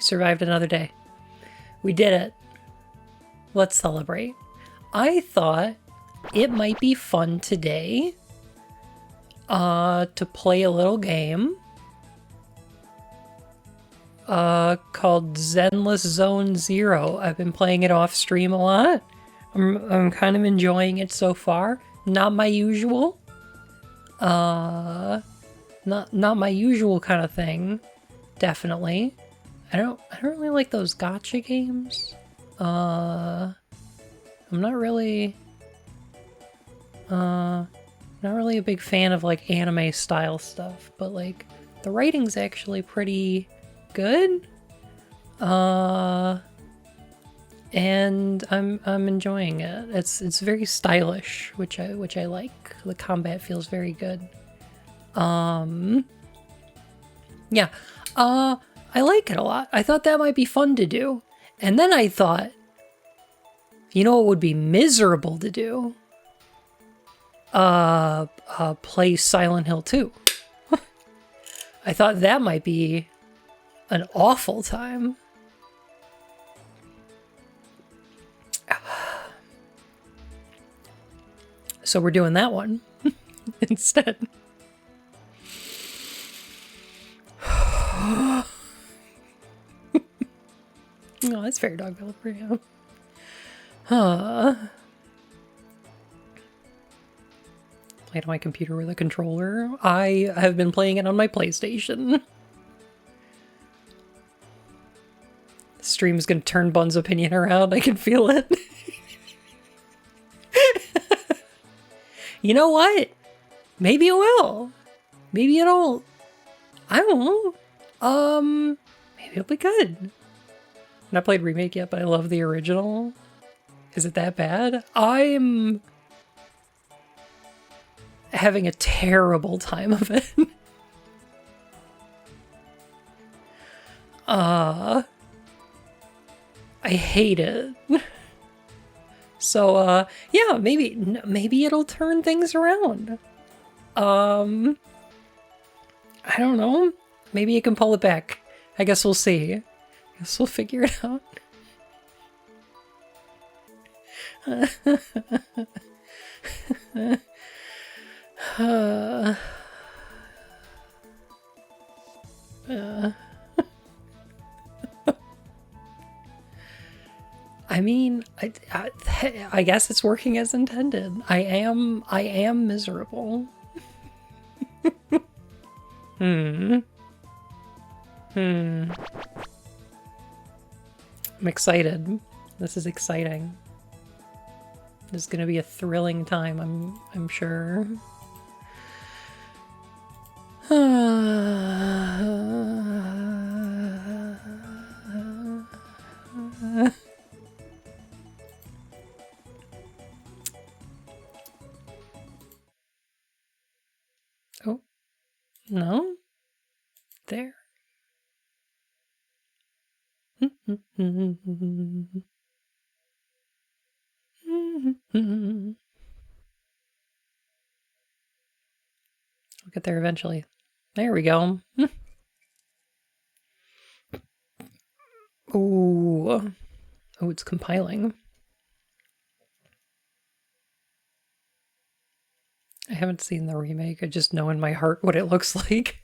Survived another day. We did it. Let's celebrate. I thought it might be fun today to play a little game called Zenless Zone Zero. I've been playing it off stream a lot. I'm kind of enjoying it so far. Not my usual. Not my usual kind of thing. Definitely. I don't really like those gacha games. I'm not really a big fan of like anime style stuff, but like the writing's actually pretty good. And I'm enjoying it. It's very stylish, which I like. The combat feels very good. Yeah. I like it a lot. I thought that might be fun to do. And then I thought, you know what would be miserable to do? Play Silent Hill 2. I thought that might be an awful time. So we're doing that one instead. Oh, that's Fairy Dog Bell for you. Play it on my computer with a controller. I have been playing it on my PlayStation. The stream's gonna turn Bun's opinion around. I can feel it. You know what? Maybe it will. Maybe it'll... I don't know. Maybe it'll be good. I've not played Remake yet, but I love the original. Is it that bad? I'm having a terrible time of it. I hate it. So, yeah, maybe it'll turn things around. I don't know. Maybe it can pull it back. I guess we'll see. I guess we'll figure it out. I mean, I guess it's working as intended. I am miserable. I'm excited. This is exciting. This is gonna be a thrilling time, I'm sure. Oh, no? There. I'll get there eventually. There we go. Ooh. Oh, it's compiling. I haven't seen the remake. I just know in my heart what it looks like.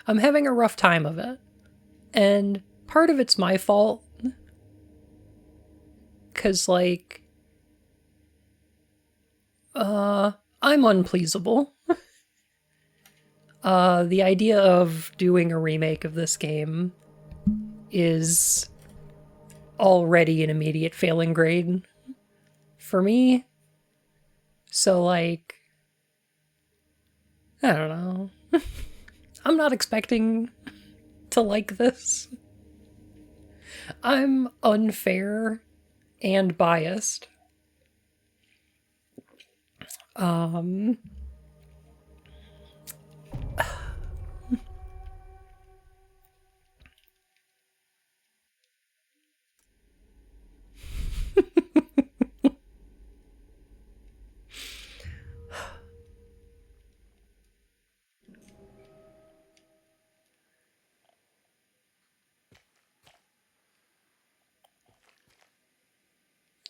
I'm having a rough time of it. And part of it's my fault. 'Cause, like... I'm unpleasable. The idea of doing a remake of this game is already an immediate failing grade for me. So, like... I don't know. I'm not expecting to like this. I'm unfair and biased.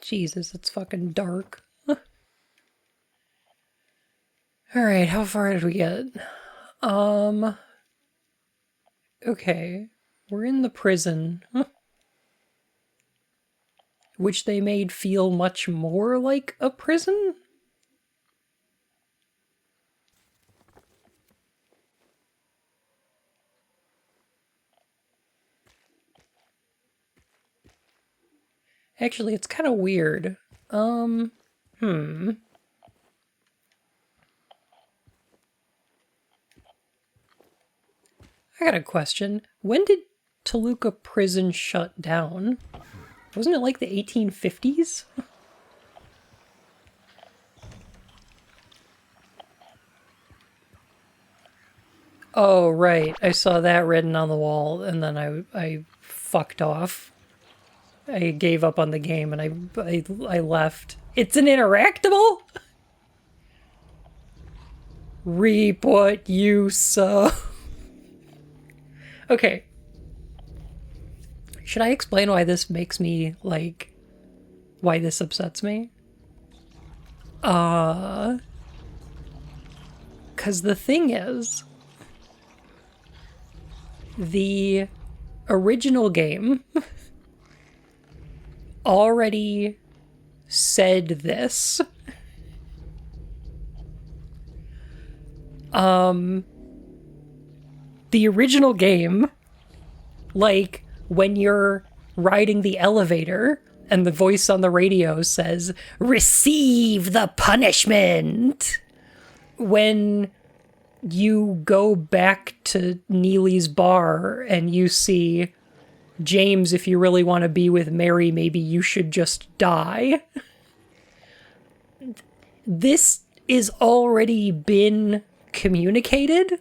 Jesus, it's fucking dark. Alright, how far did we get? Okay. We're in the prison. Which they made feel much more like a prison? Actually, it's kind of weird. I got a question. When did Toluca Prison shut down? Wasn't it like the 1850s? Oh, right. I saw that written on the wall, and then I fucked off. I gave up on the game, and I left. It's an interactable? Reap what you sow. Okay. Should I explain why this makes me, like, why this upsets me? 'Cause the thing is, the original game already said this. The original game, like, when you're riding the elevator and the voice on the radio says, "Receive the punishment," when you go back to Neely's bar and you see, "James, if you really want to be with Mary, maybe you should just die." This is already been communicated,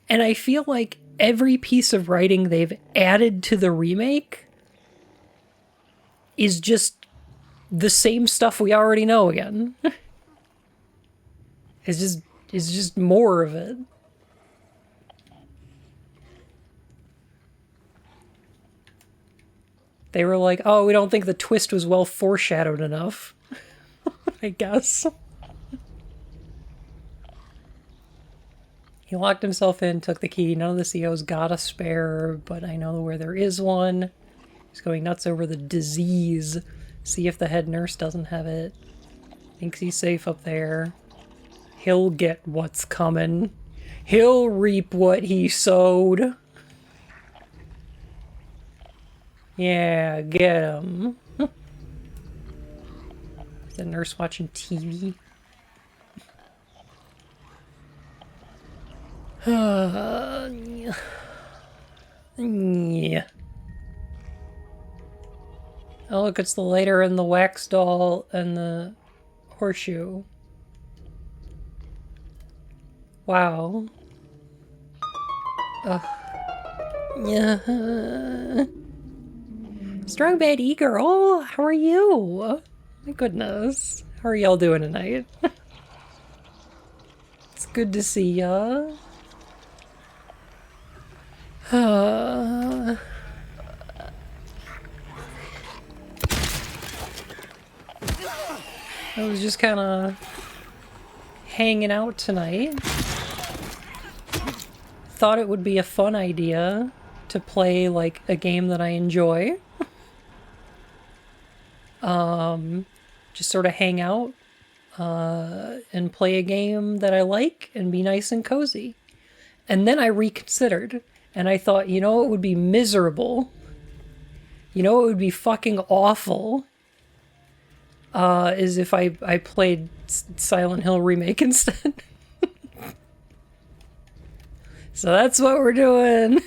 and I feel like every piece of writing they've added to the remake is just the same stuff we already know again. It's just more of it. They were like, "Oh, we don't think the twist was well foreshadowed enough." I guess. He locked himself in, took the key. None of the COs got a spare, but I know where there is one. He's going nuts over the disease. See if the head nurse doesn't have it. Thinks he's safe up there. He'll get what's coming. He'll reap what he sowed. Yeah, get him. Is the nurse watching TV? Yeah. Oh, look, it's the lighter and the wax doll and the horseshoe. Wow. Ugh. Yeah. Strong bad e-girl, how are you? My goodness. How are y'all doing tonight? It's good to see ya. I was just kind of hanging out tonight. Thought it would be a fun idea to play like a game that I enjoy. Just sort of hang out and play a game that I like and be nice and cozy. And then I reconsidered and I thought, you know, it would be miserable. You know, it would be fucking awful. Is if I played Silent Hill Remake instead. So that's what we're doing.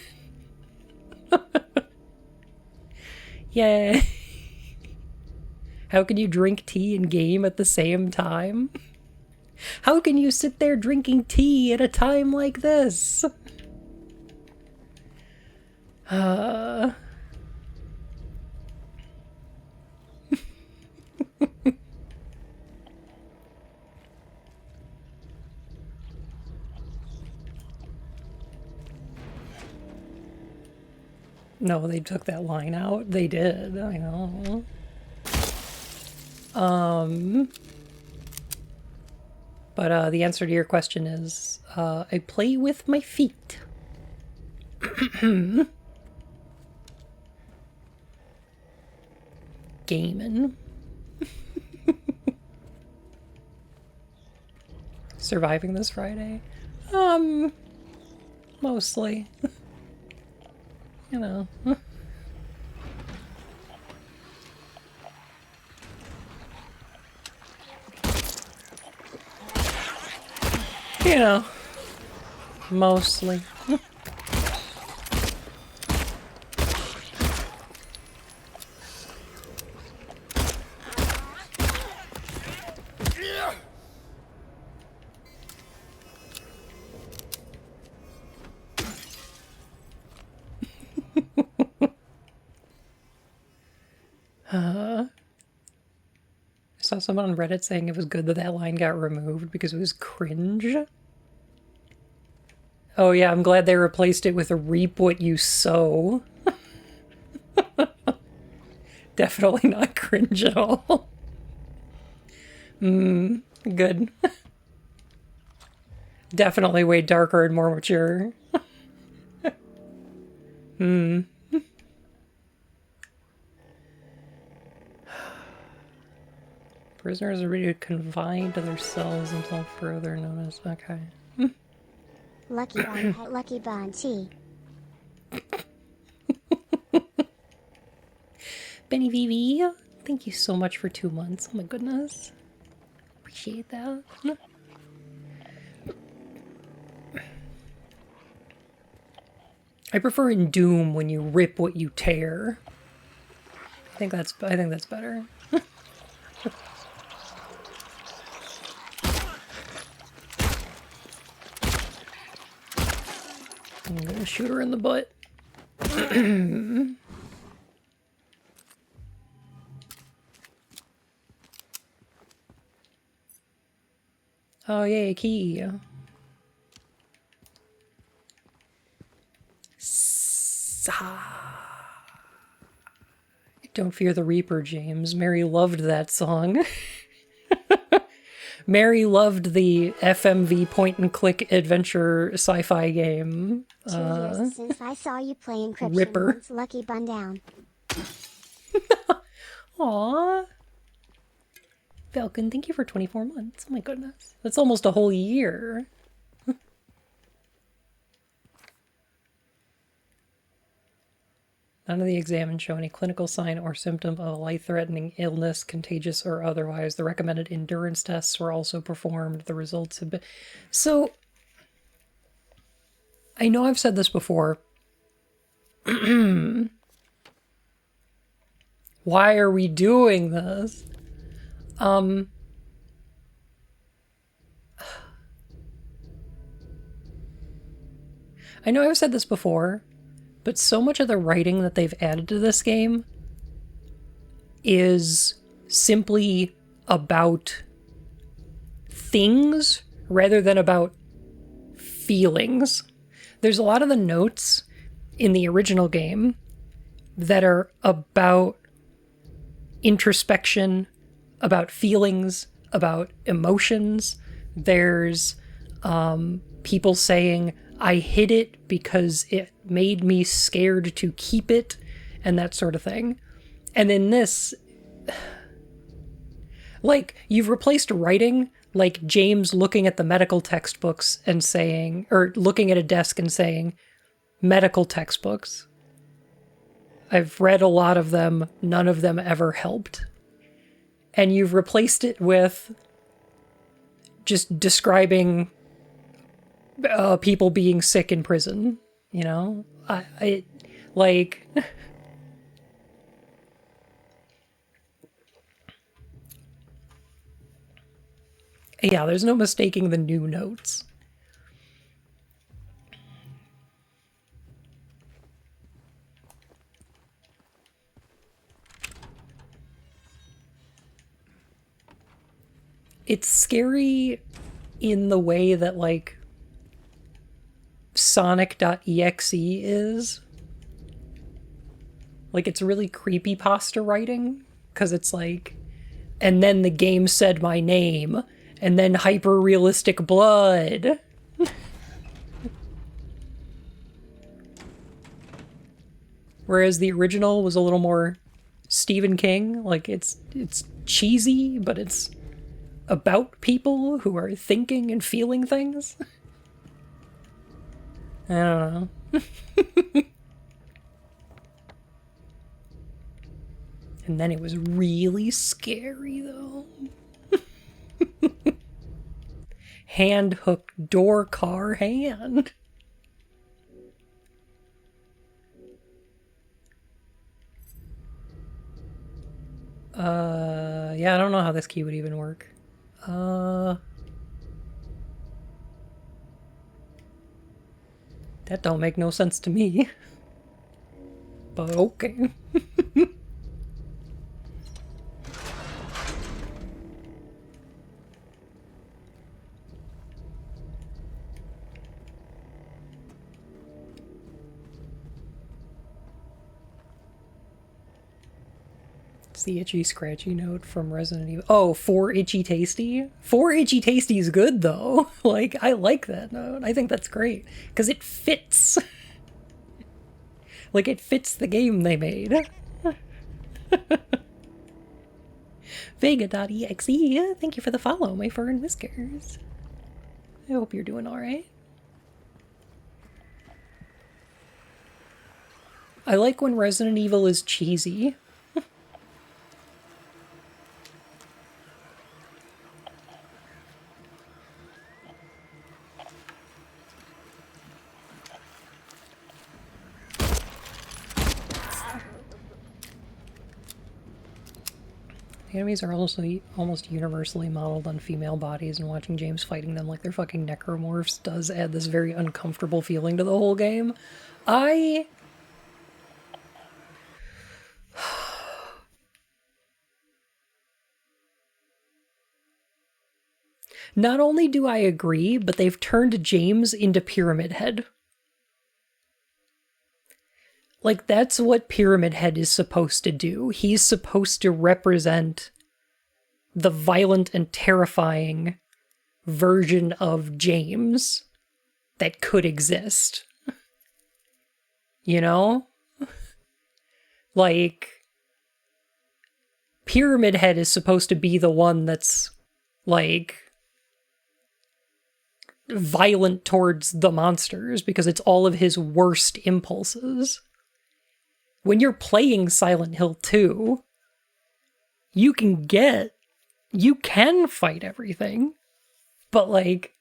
Yay. How can you drink tea and game at the same time? How can you sit there drinking tea at a time like this? No, they took that line out. They did, I know. But the answer to your question is I play with my feet. Gaming. Surviving this Friday? Mostly. You know. You know. Mostly. I saw someone on Reddit saying it was good that that line got removed because it was cringe. Oh yeah, I'm glad they replaced it with a reap what you sow. Definitely not cringe at all. Good. Definitely way darker and more mature. Prisoners are really confined to their cells until further notice. Okay. Lucky Bounty. Benny Vivi, thank you so much for 2 months. Oh my goodness. Appreciate that. I prefer in Doom when you rip what you tear. I think that's better. I'm gonna shoot her in the butt. Oh yay, key. Don't fear the Reaper, James. Mary loved that song. Mary loved the FMV point-and-click adventure sci-fi game. 2 years since I saw you play Encryption. Ripper. Once Lucky Bun down. Aww. Falcon, thank you for 24 months. Oh my goodness. That's almost a whole year. None of the examines show any clinical sign or symptom of a life-threatening illness, contagious or otherwise. The recommended endurance tests were also performed. The results have been... So, I know I've said this before. Why are we doing this? I know I've said this before, but so much of the writing that they've added to this game is simply about things rather than about feelings. There's a lot of the notes in the original game that are about introspection, about feelings, about emotions. There's people saying, I hid it because it made me scared to keep it, and that sort of thing. And in this, like, you've replaced writing, like James looking at the medical textbooks and saying, or looking at a desk and saying, medical textbooks. I've read a lot of them, none of them ever helped. And you've replaced it with just describing people being sick in prison, you know? Like... Yeah, there's no mistaking the new notes. It's scary in the way that, like, Sonic.exe is. Like, it's really creepypasta writing, because it's like, and then the game said my name, and then hyper-realistic blood. Whereas the original was a little more Stephen King. Like, it's cheesy, but it's about people who are thinking and feeling things. I don't know. And then it was really scary, though. Hand hooked door car hand. Yeah, I don't know how this key would even work. That don't make no sense to me. But okay. It's the itchy scratchy note from Resident Evil. Oh, 4 itchy tasty? 4 itchy tasty is good though. Like, I like that note. I think that's great. Because it fits. Like, it fits the game they made. Vega.exe, thank you for the follow, my fur and whiskers. I hope you're doing alright. I like when Resident Evil is cheesy. The enemies are also almost universally modeled on female bodies, and watching James fighting them like they're fucking necromorphs does add this very uncomfortable feeling to the whole game. Not only do I agree, but they've turned James into Pyramid Head. Like, that's what Pyramid Head is supposed to do. He's supposed to represent the violent and terrifying version of James that could exist. You know? Like, Pyramid Head is supposed to be the one that's, like, violent towards the monsters because it's all of his worst impulses. When you're playing Silent Hill 2, you can fight everything, but like,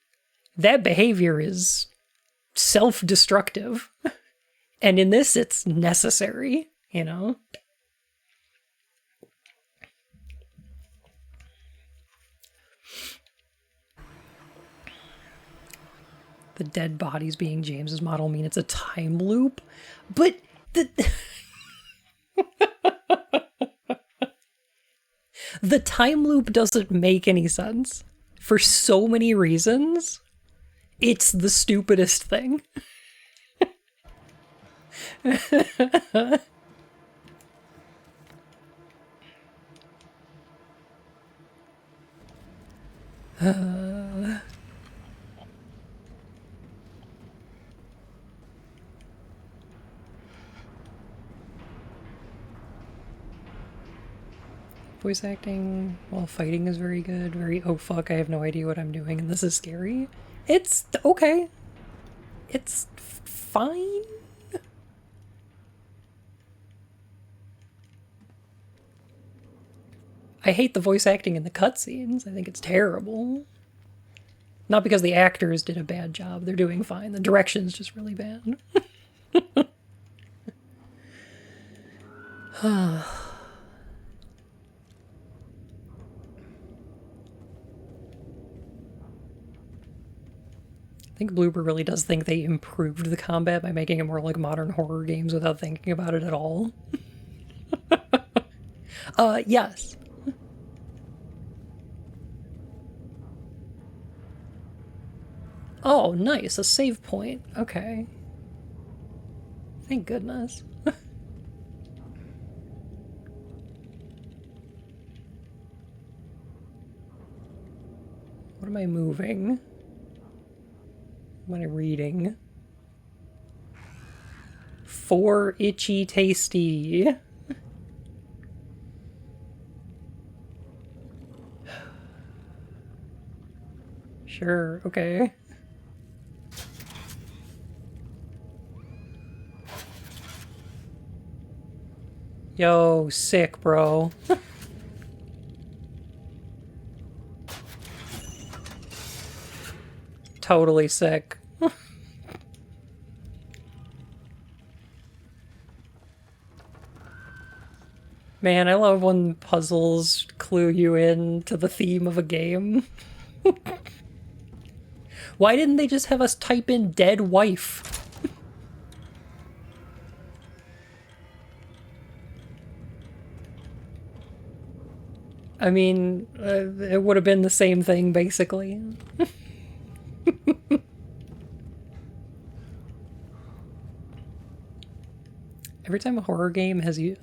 that behavior is self-destructive. And in this, it's necessary, you know? The dead bodies being James's model mean it's a time loop, but the time loop doesn't make any sense. For so many reasons, it's the stupidest thing. Voice acting while fighting is very good. Oh fuck, I have no idea what I'm doing and this is scary. It's okay. It's fine. I hate the voice acting in the cutscenes. I think it's terrible. Not because the actors did a bad job. They're doing fine. The direction's just really bad. I think Bloober really does think they improved the combat by making it more like modern horror games without thinking about it at all. Yes. Oh, nice. A save point. Okay. Thank goodness. What am I moving? What am I reading? For itchy tasty. Sure, okay. Yo, sick, bro. Totally sick. Man, I love when puzzles clue you in to the theme of a game. Why didn't they just have us type in dead wife? I mean, it would have been the same thing, basically. Every time a horror game has you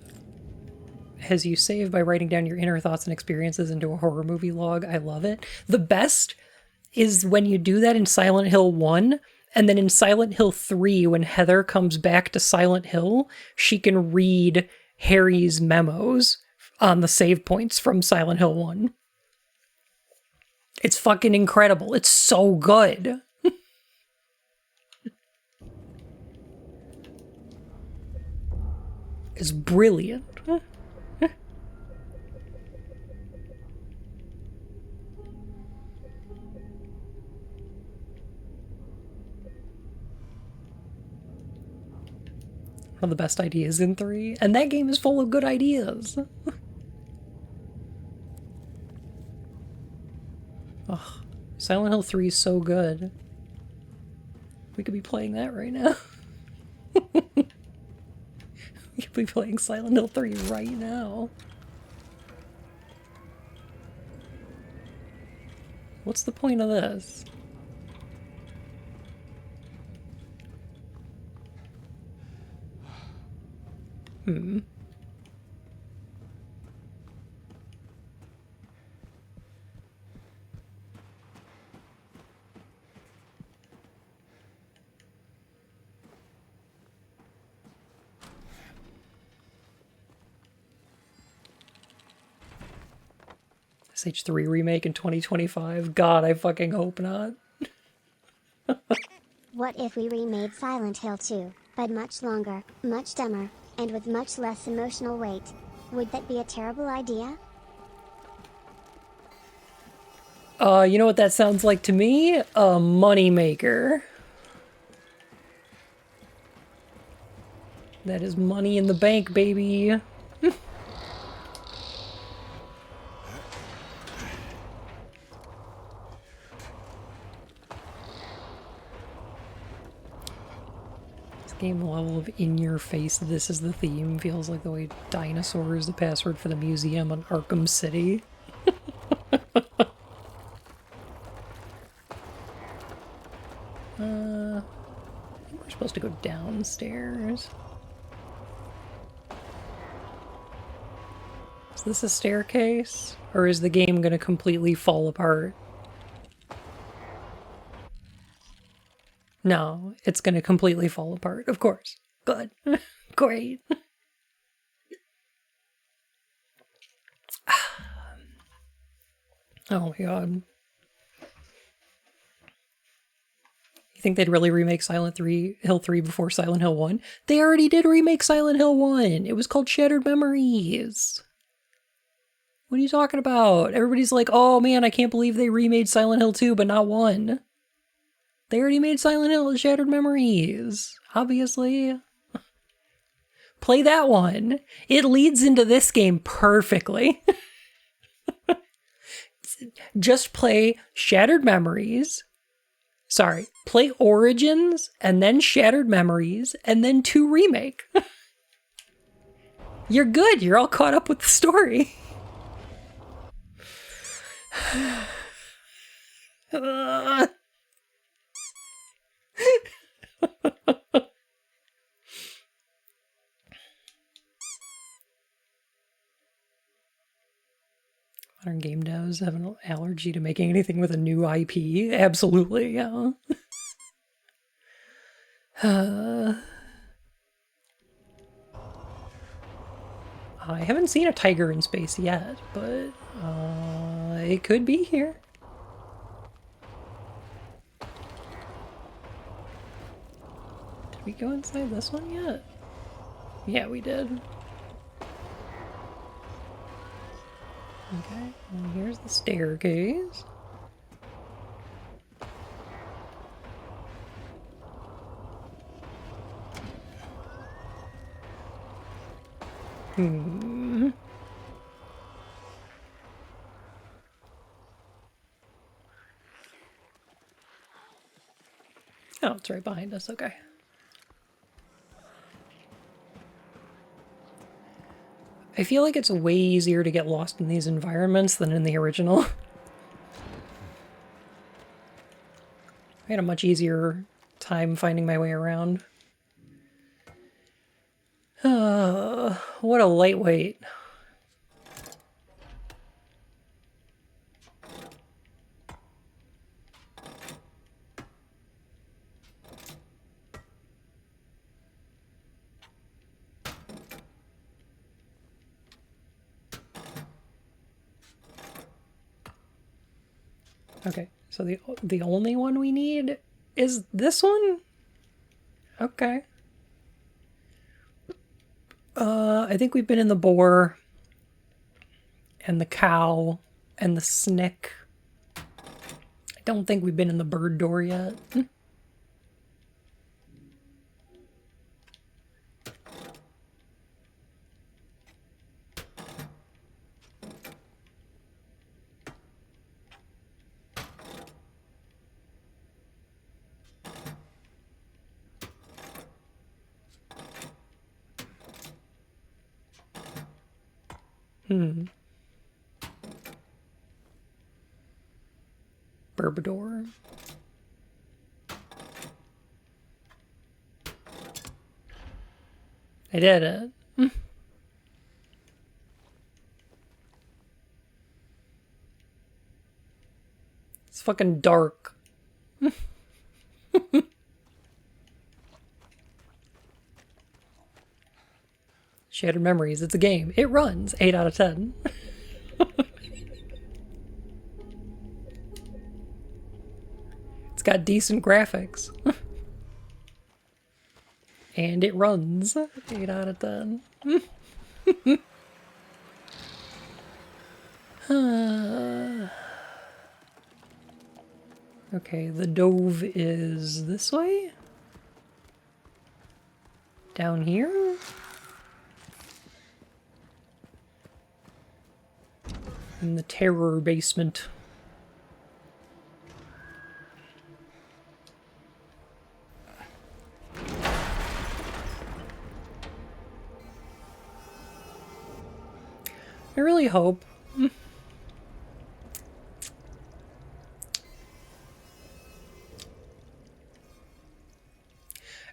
save by writing down your inner thoughts and experiences into a horror movie log, I love it. The best is when you do that in Silent Hill 1, and then in Silent Hill 3, when Heather comes back to Silent Hill, she can read Harry's memos on the save points from Silent Hill 1. It's fucking incredible. It's so good. It's brilliant. One of the best ideas in 3, and that game is full of good ideas. Oh, Silent Hill 3 is so good. We could be playing that right now. We could be playing Silent Hill 3 right now. What's the point of this? SH3 remake in 2025? God, I fucking hope not. What if we remade Silent Hill 2, but much longer, much dumber, and with much less emotional weight? Would that be a terrible idea? You know what that sounds like to me? A moneymaker. That is money in the bank, baby. Game level of in-your-face, this is the theme, feels like the way dinosaur is the password for the museum on Arkham City. I think we're supposed to go downstairs. Is this a staircase? Or is the game gonna completely fall apart? No, it's gonna completely fall apart, of course. Good. Great. Oh my god. You think they'd really remake Hill 3 before Silent Hill 1? They already did remake Silent Hill 1! It was called Shattered Memories! What are you talking about? Everybody's like, oh man, I can't believe they remade Silent Hill 2, but not 1. They already made Silent Hill Shattered Memories. Obviously. Play that one. It leads into this game perfectly. Just play Shattered Memories. Sorry, play Origins, and then Shattered Memories, and then 2 Remake. You're good. You're all caught up with the story. Modern game devs have an allergy to making anything with a new IP. Absolutely, yeah. I haven't seen a tiger in space yet, but it could be here. Did we go inside this one yet? Yeah, we did. Okay, and here's the staircase. Oh, it's right behind us, okay. I feel like it's way easier to get lost in these environments than in the original. I had a much easier time finding my way around. What a lightweight. Okay, so the only one we need is this one? Okay. I think we've been in the boar and the cow and the snick. I don't think we've been in the bird door yet. Burbador. I did it. It's fucking dark. Shattered Memories. It's a game. It runs. 8 out of 10. It's got decent graphics. And it runs. 8 out of 10. Okay, the dove is this way? Down here? In the terror basement. I really hope. I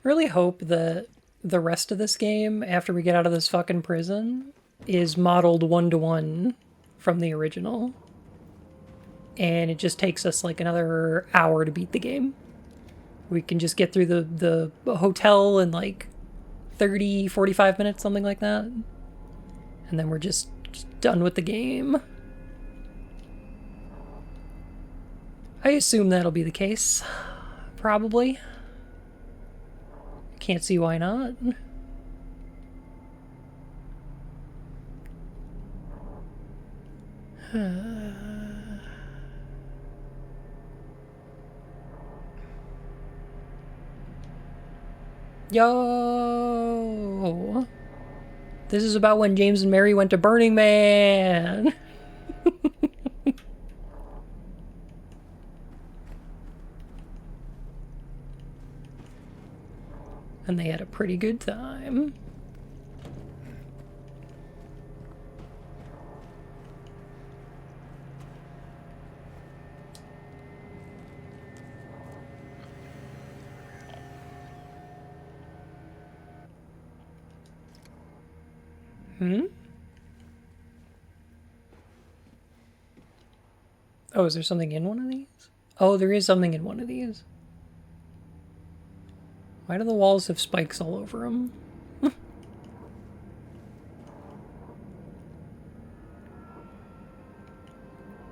really hope that the rest of this game, after we get out of this fucking prison, is modeled one-to-one from the original. And it just takes us like another hour to beat the game. We can just get through the hotel in like 30, 45 minutes, something like that. And then we're just done with the game. I assume that'll be the case. Probably. Can't see why not. Yo! This is about when James and Mary went to Burning Man! And they had a pretty good time. Oh, is there something in one of these? Oh, there is something in one of these. Why do the walls have spikes all over them?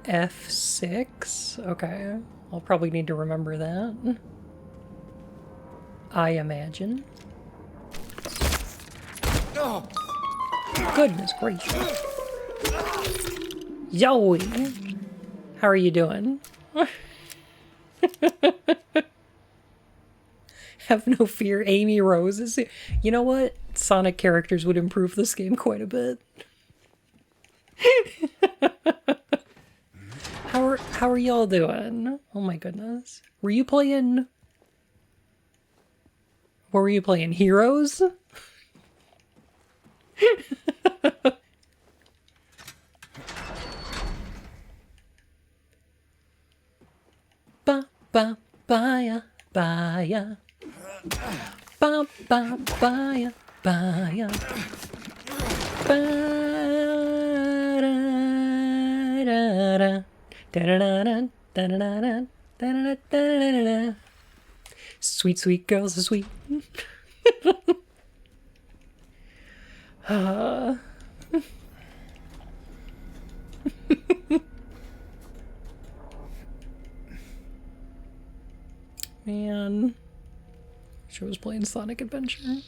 F6? Okay. I'll probably need to remember that. I imagine. Goodness gracious. Yoey! How are you doing? Have no fear, Amy Rose is here. You know what? Sonic characters would improve this game quite a bit. How are y'all doing? Oh my goodness. Were you playing... What were you playing? Heroes? Ba ba ba ya ba ya. Ba ba ba ya ba ya. Ba da da da. Da-da-da-da, da-da-da-da, da-da-da-da-da-da. Sweet, sweet girls are sweet. Man. Wish I was playing Sonic Adventure.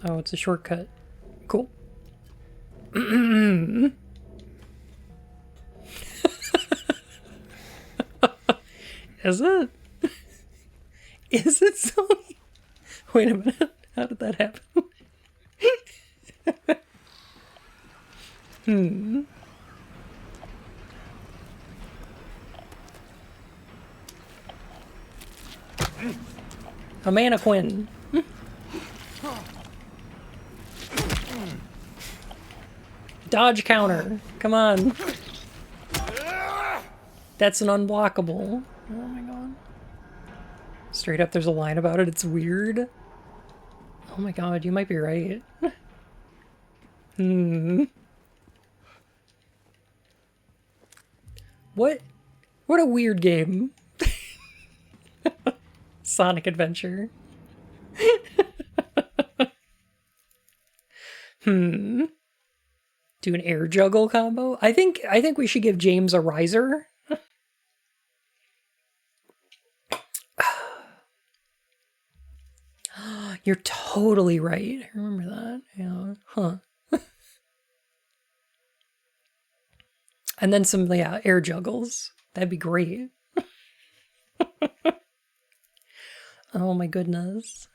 Oh, it's a shortcut. Cool. Is it? Is it Sony? Wait a minute. How did that happen? A mannequin. Dodge counter. Come on. That's an unblockable. Oh my god. Straight up, there's a line about it. It's weird. Oh my god, you might be right. What a weird game. Sonic Adventure. Do an air juggle combo? I think we should give James a riser. You're totally right. I remember that. Yeah. Huh. And then some, yeah, air juggles. That'd be great. Oh my goodness.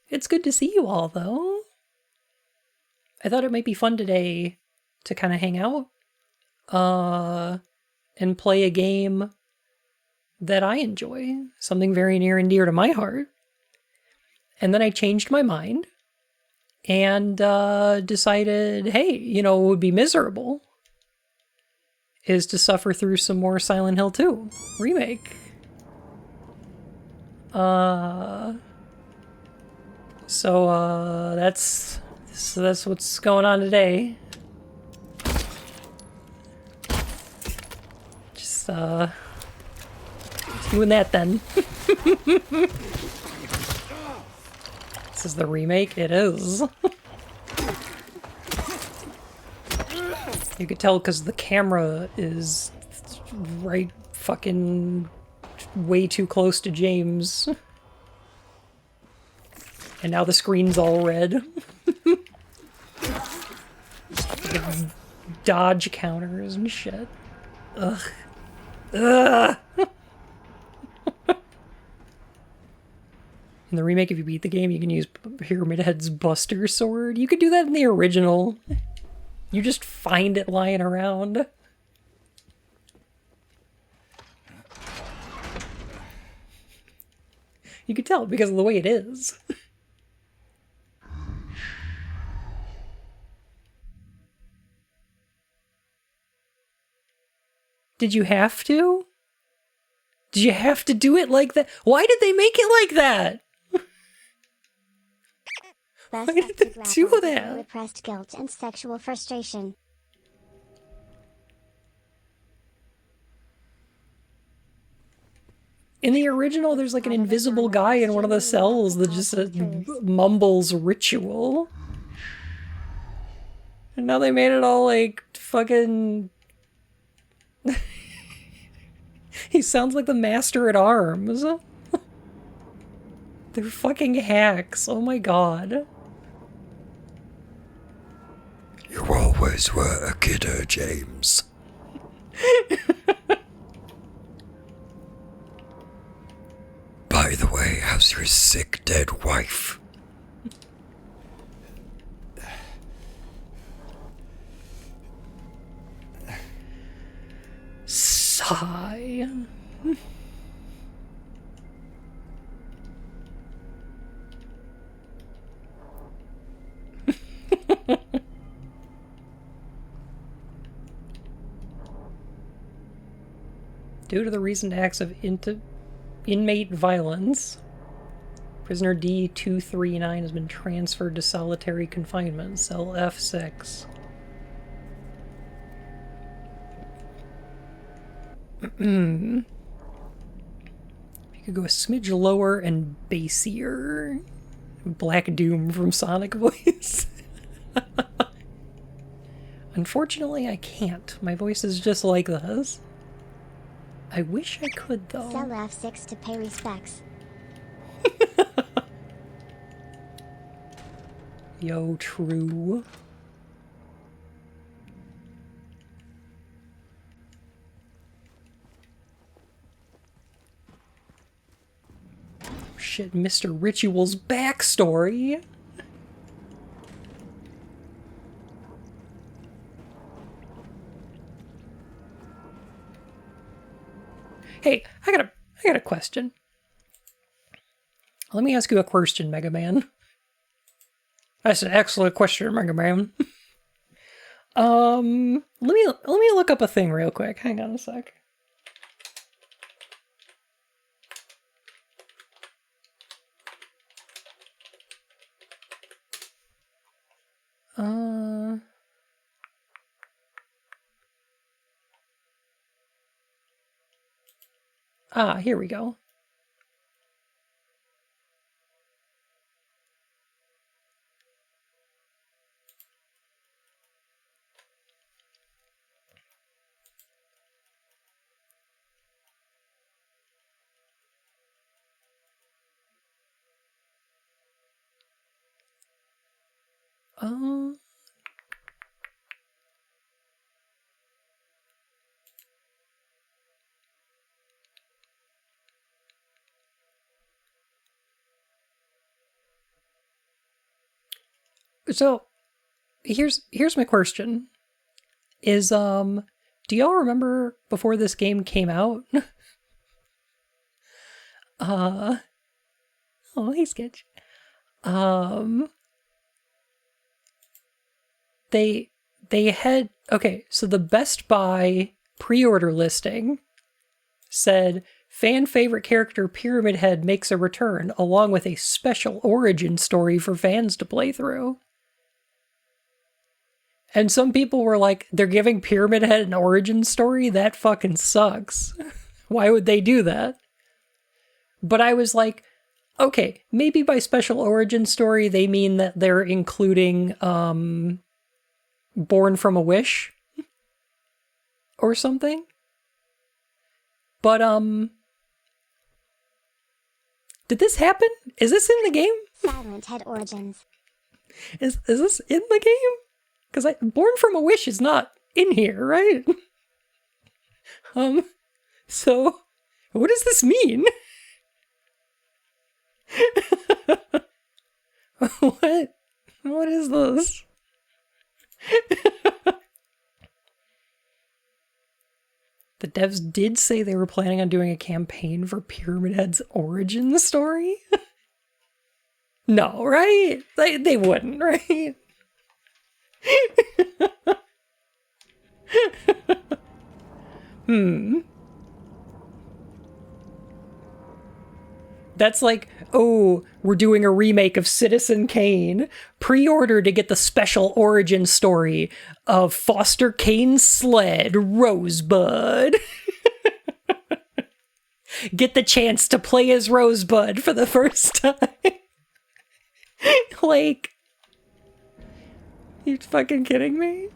It's good to see you all, though. I thought it might be fun today to kind of hang out and play a game that I enjoy, something very near and dear to my heart. And then I changed my mind and decided, hey, you know, what would be miserable is to suffer through some more Silent Hill 2 remake. So that's what's going on today. Just doing that then. This is the remake? It is. You could tell because the camera is right fucking way too close to James. And now the screen's all red. Dodge counters and shit. Ugh. Ugh. In the remake, if you beat the game, you can use Pyramid Head's Buster Sword. You could do that in the original. You just find it lying around. You could tell because of the way it is. Did you have to? Did you have to do it like that? Why did they make it like that? best Why did up they to grapple do with their that? repressed guilt and sexual frustration. In the original, there's like an invisible guy in one of the cells that just mumbles ritual. And now they made it all like fucking... He sounds like the Master at Arms. They're fucking hacks. Oh my god. You always were a kidder, James. By the way, how's your sick dead wife? Sigh. Due to the recent acts of inmate violence, prisoner D239 has been transferred to solitary confinement, cell F6. You could go a smidge lower and bassier. Black Doom from Sonic voice. Unfortunately, I can't. My voice is just like this. I wish I could, though. Cell F6 to pay respects. Yo, true. Shit, Mr. Ritual's backstory. Hey, I got a question. Let me ask you a question, Mega Man. That's an excellent question, Mega Man. Let me look up a thing real quick. Hang on a sec. Here we go. So here's my question. Is do y'all remember before this game came out? Oh, hey Sketch. They had, okay, so the Best Buy pre-order listing said fan favorite character Pyramid Head makes a return along with a special origin story for fans to play through. And some people were like, they're giving Pyramid Head an origin story? That fucking sucks. Why would they do that? But I was like, okay, maybe by special origin story they mean that they're including Born from a Wish or something. But did this happen? Is this in the game? Silent Head Origins. Is this in the game? Because Born from a Wish is not in here, right? So what does this mean? What is this? The devs did say they were planning on doing a campaign for Pyramid Head's origin story. No, right? They wouldn't, right? That's like, oh, we're doing a remake of Citizen Kane. Pre-order to get the special origin story of Foster Kane's sled, Rosebud. Get the chance to play as Rosebud for the first time. Like, you fucking kidding me?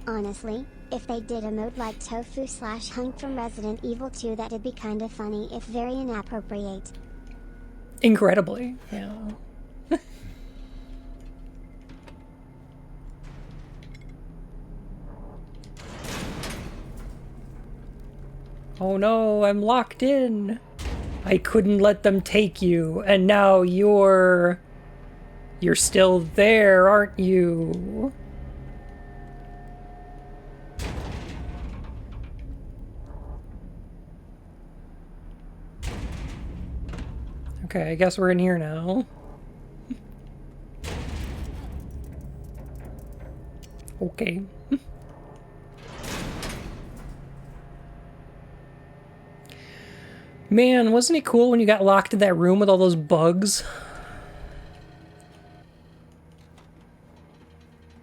Honestly, if they did a mode like Tofu/Hunk from Resident Evil 2, that'd be kinda funny if very inappropriate. Incredibly, yeah. Oh no, I'm locked in. I couldn't let them take you, and now you're still there, aren't you? Okay, I guess we're in here now. Okay. Man, wasn't it cool when you got locked in that room with all those bugs?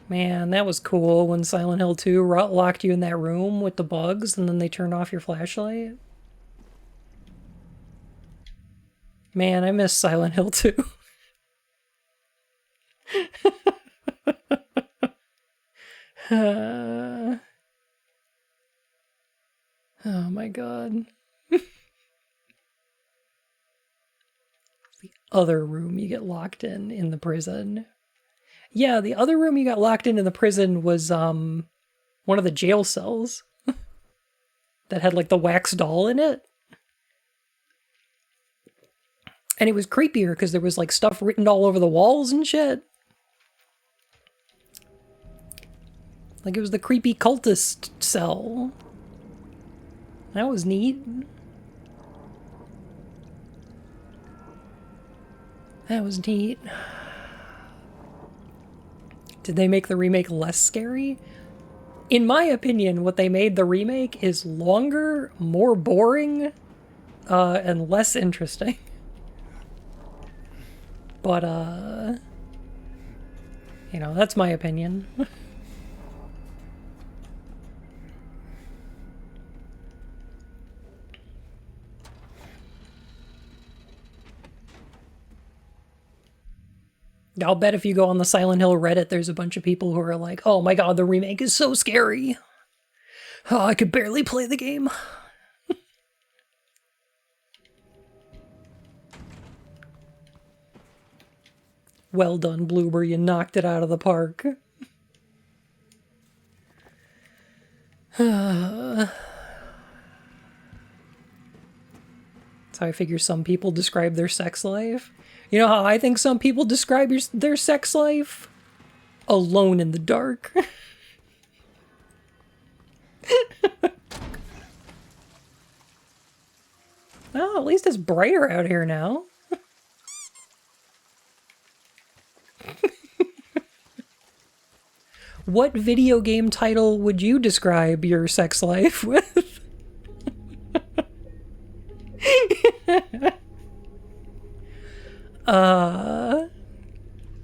Man, that was cool when Silent Hill 2 locked you in that room with the bugs and then they turned off your flashlight. Man, I miss Silent Hill 2. Oh my god. The other room you get locked in the prison. Yeah, the other room you got locked in the prison was one of the jail cells that had like the wax doll in it. And it was creepier because there was like stuff written all over the walls and shit. Like it was the creepy cultist cell. That was neat. That was neat. Did they make the remake less scary? In my opinion, what they made the remake is longer, more boring, and less interesting. But, you know, that's my opinion. I'll bet if you go on the Silent Hill Reddit, there's a bunch of people who are like, oh my god, the remake is so scary. Oh, I could barely play the game. Well done, Bloober, you knocked it out of the park. That's how I figure some people describe their sex life. You know how I think some people describe their sex life? Alone in the dark. Oh, at least it's brighter out here now. What video game title would you describe your sex life with?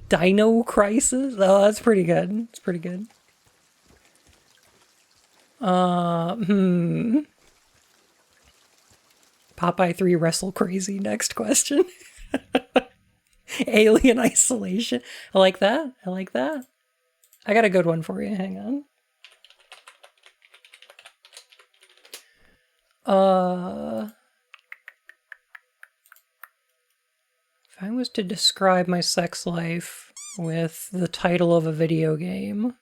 Dino Crisis? Oh, that's pretty good. It's pretty good. Popeye 3 Wrestle Crazy, next question. Alien Isolation. I like that. I like that. I got a good one for you. Hang on. If I was to describe my sex life with the title of a video game,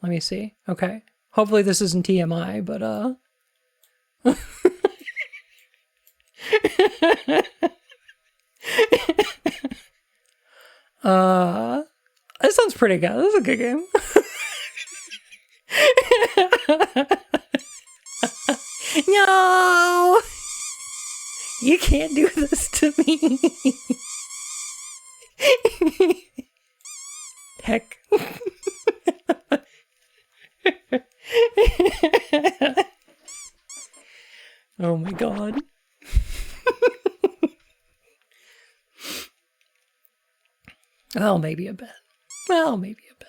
let me see. Okay. Hopefully this isn't TMI, but this sounds pretty good. This is a good game. No! You can't do this to me. Heck. Oh my god. Well, maybe a bit. Well, maybe a bit.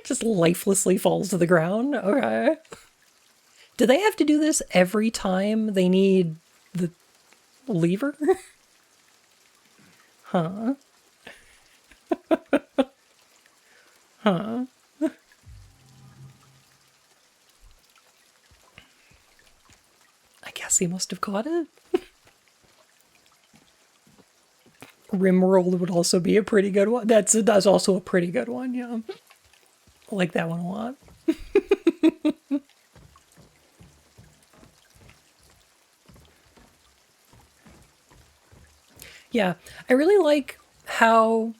Just lifelessly falls to the ground. Okay. Do they have to do this every time they need the lever? Huh? Huh? I guess he must have caught it. Rimworld would also be a pretty good one. That's also a pretty good one, yeah. I like that one a lot. Yeah, I really like how...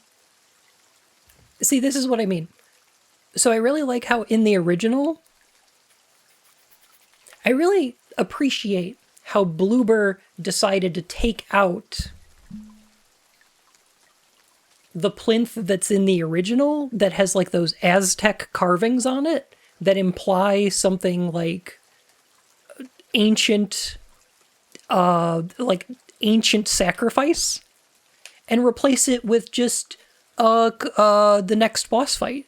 See, this is what I mean. So I really like how in the original, I really appreciate how Bloober decided to take out the plinth that's in the original that has like those Aztec carvings on it that imply something like ancient, ancient sacrifice, and replace it with just the next boss fight.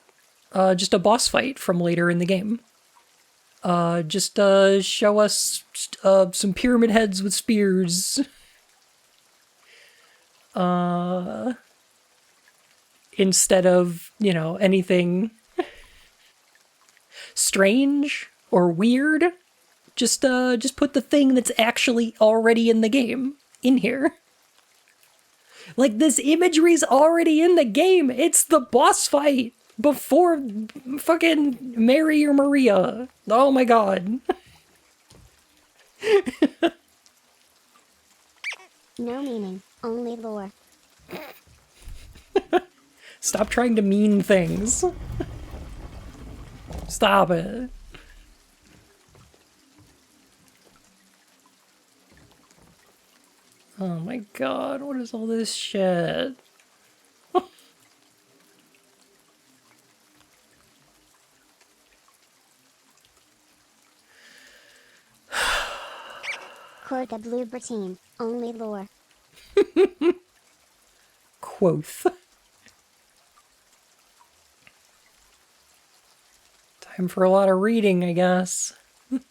Just a boss fight from later in the game. Just show us some pyramid heads with spears. Instead of, you know, anything strange or weird. Just put the thing that's actually already in the game in here. Like, this imagery's already in the game. It's the boss fight before fucking Mary or Maria. Oh my god. No meaning, only lore. Stop trying to mean things. Stop it. Oh my god, what is all this shit? Quote the Bloober team, only lore. Quoth. Time for a lot of reading, I guess. Okay,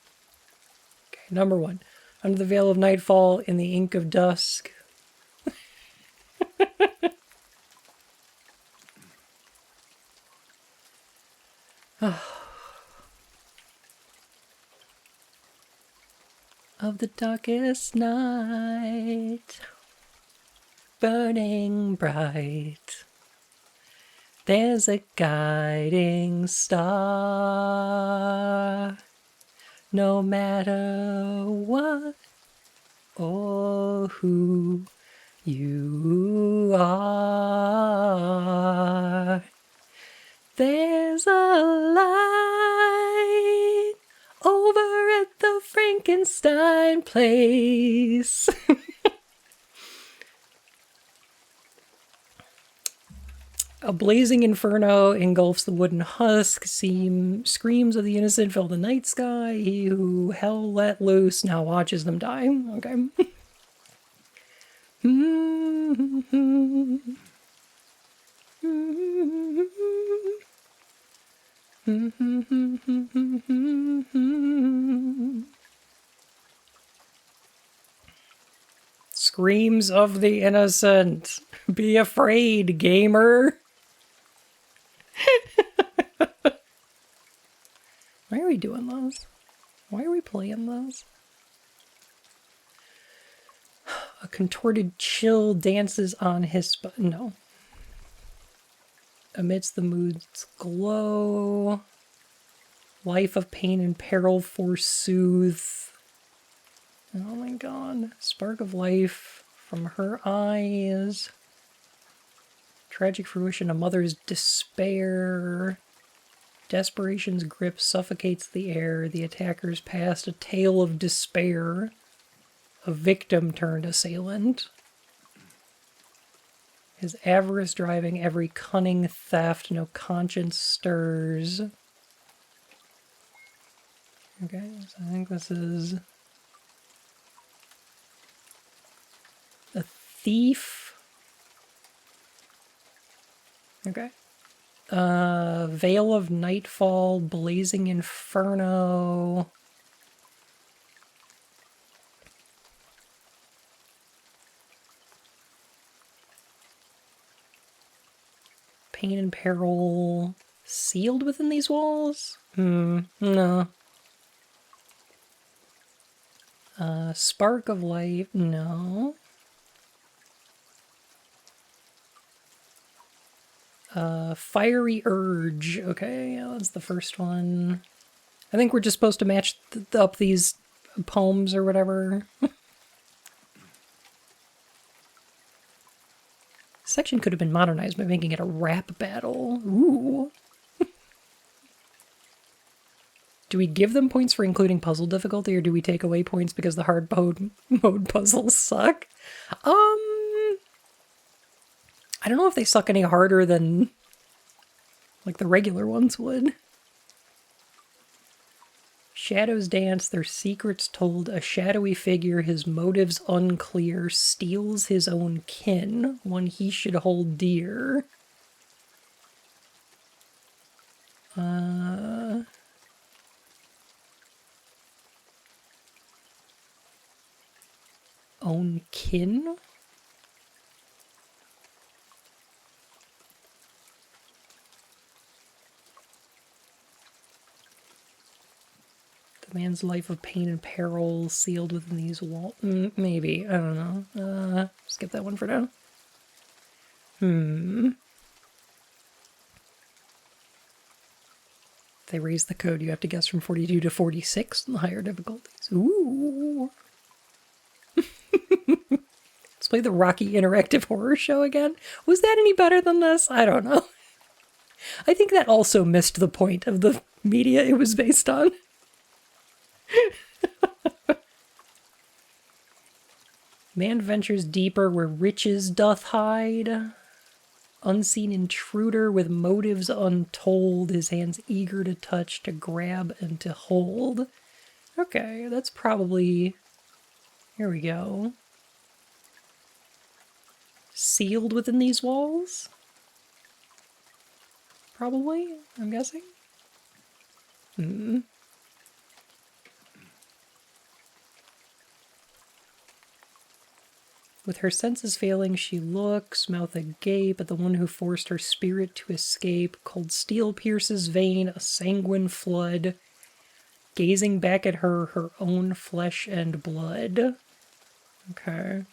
number 1. Under the veil of nightfall, in the ink of dusk. Of the darkest night, burning bright, there's a guiding star. No matter what or who you are, there's a light over at the Frankenstein place. A blazing inferno engulfs the wooden husk. Screams of the innocent fill the night sky. He who hell let loose now watches them die. Okay. Screams of the innocent. Be afraid, gamer. Why are we doing those? Why are we playing those? A contorted chill dances on his no. Amidst the mood's glow. Life of pain and peril forsooth. Oh my god. Spark of life from her eyes. Tragic fruition, a mother's despair. Desperation's grip suffocates the air. The attacker's past, a tale of despair. A victim turned assailant. His avarice driving every cunning theft, no conscience stirs. Okay, so I think this is a thief. Okay. Veil of Nightfall, Blazing Inferno. Pain and peril sealed within these walls? No. Spark of life, no. Fiery urge, okay, yeah, that's the first one. I think we're just supposed to match up these poems or whatever. Section could have been modernized by making it a rap battle. Ooh. Do we give them points for including puzzle difficulty, or do we take away points because the hard mode puzzles suck? I don't know if they suck any harder than, like, the regular ones would. Shadows dance, their secrets told, a shadowy figure, his motives unclear, steals his own kin, one he should hold dear. Own kin? The man's life of pain and peril sealed within these walls. Maybe. I don't know. Skip that one for now. If they raise the code, you have to guess from 42 to 46 in the higher difficulties. Ooh. Let's play the Rocky Interactive Horror Show again. Was that any better than this? I don't know. I think that also missed the point of the media it was based on. Man ventures deeper where riches doth hide. Unseen intruder with motives untold, his hands eager to touch, to grab, and to hold. Okay, that's probably... Here we go. Sealed within these walls? Probably, I'm guessing. With her senses failing, she looks, mouth agape, at the one who forced her spirit to escape. Cold steel pierces vein, a sanguine flood. Gazing back at her, her own flesh and blood. Okay.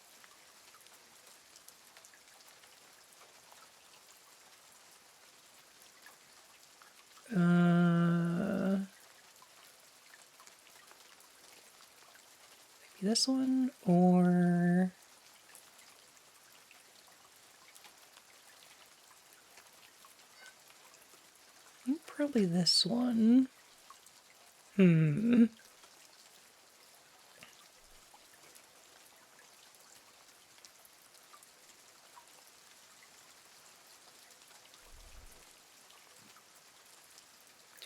Maybe this one, or... Probably this one. Do you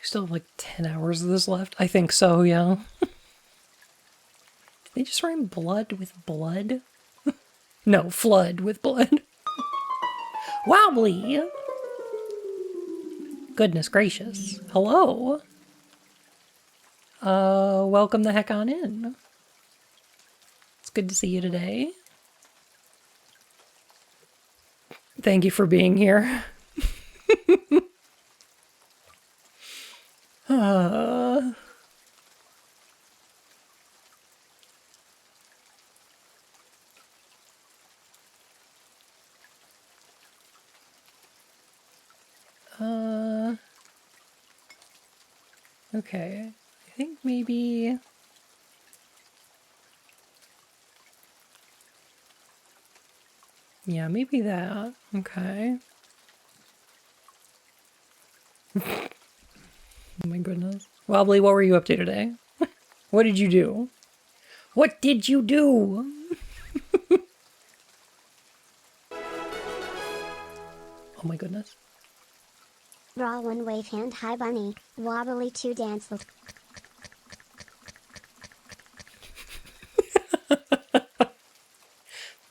still have like 10 hours of this left? I think so, yeah. Did they just rhyme blood with blood? No, flood with blood. Wobbly! Goodness gracious. Hello. Welcome the heck on in. It's good to see you today. Thank you for being here. Okay. I think maybe... Yeah, maybe that. Okay. Oh my goodness. Wobbly, what were you up to today? What did you do? What did you do? Oh my goodness. Raw 1 wave hand hi bunny, wobbly 2 dance look.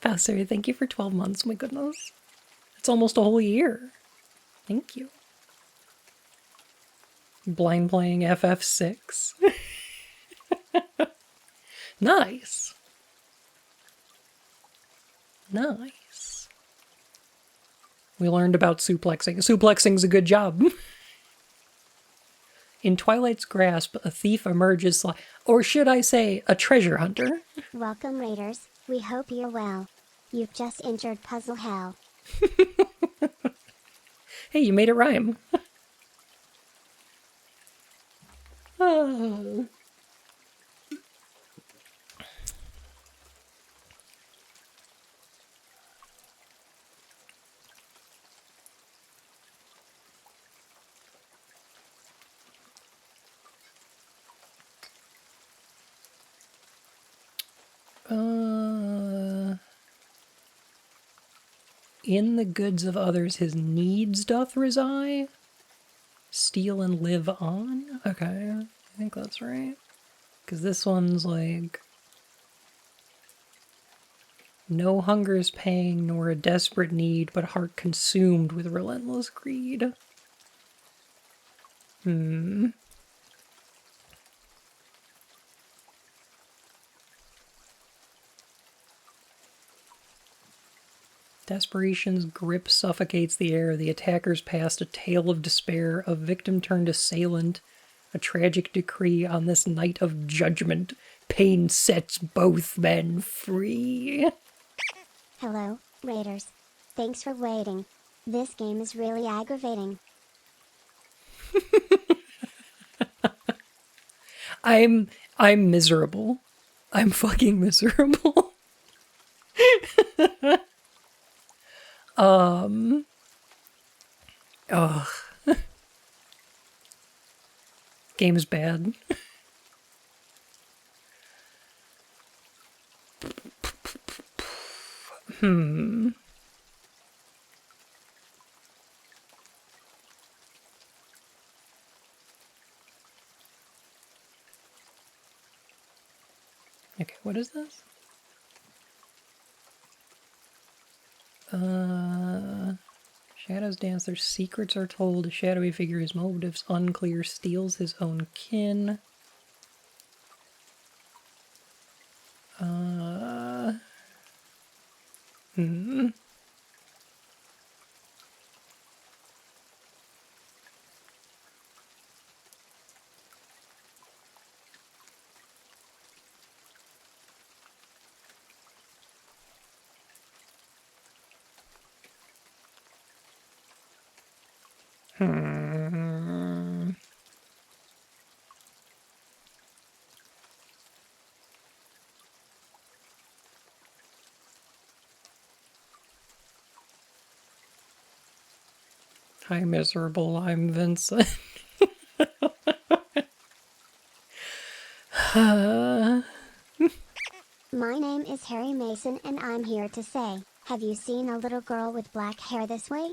Pastor, thank you for 12 months. My goodness. It's almost a whole year. Thank you. Blind playing FF6. Nice. Nice. We learned about suplexing. Suplexing's a good job. In Twilight's grasp, a thief emerges, or should I say, a treasure hunter. Welcome raiders, we hope you're well. You've just entered puzzle hell. Hey, you made it rhyme. Oh. In the goods of others his needs doth reside. Steal and live on? Okay, I think that's right. Because this one's like... No hunger's pang, nor a desperate need, but heart consumed with relentless greed. Desperation's grip suffocates the air. The attackers passed a tale of despair, a victim turned assailant, a tragic decree on this night of judgment. Pain sets both men free. Hello, raiders. Thanks for waiting. This game is really aggravating. I'm miserable. I'm fucking miserable. Ugh. Game's bad. Okay, what is this? Shadows dance, their secrets are told. A shadowy figure, his motives unclear, steals his own kin. Hi, miserable. I'm Vincent. My name is Harry Mason and I'm here to say, have you seen a little girl with black hair this way?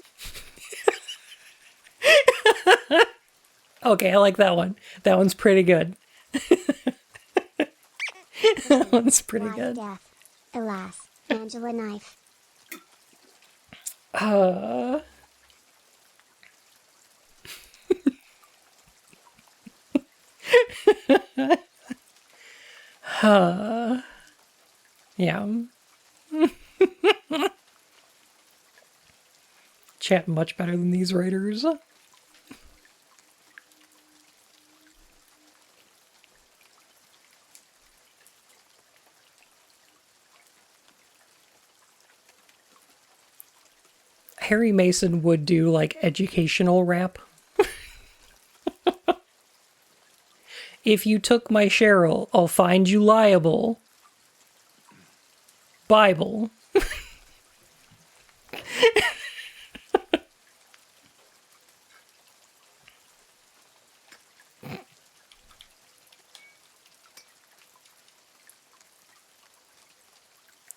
Okay, I like that one. That one's pretty good. That one's pretty Why good. death? Alas, Angela knife. Yeah. Chat much better than these writers. Harry Mason would do like educational rap. If you took my Cheryl, I'll find you liable. Bible.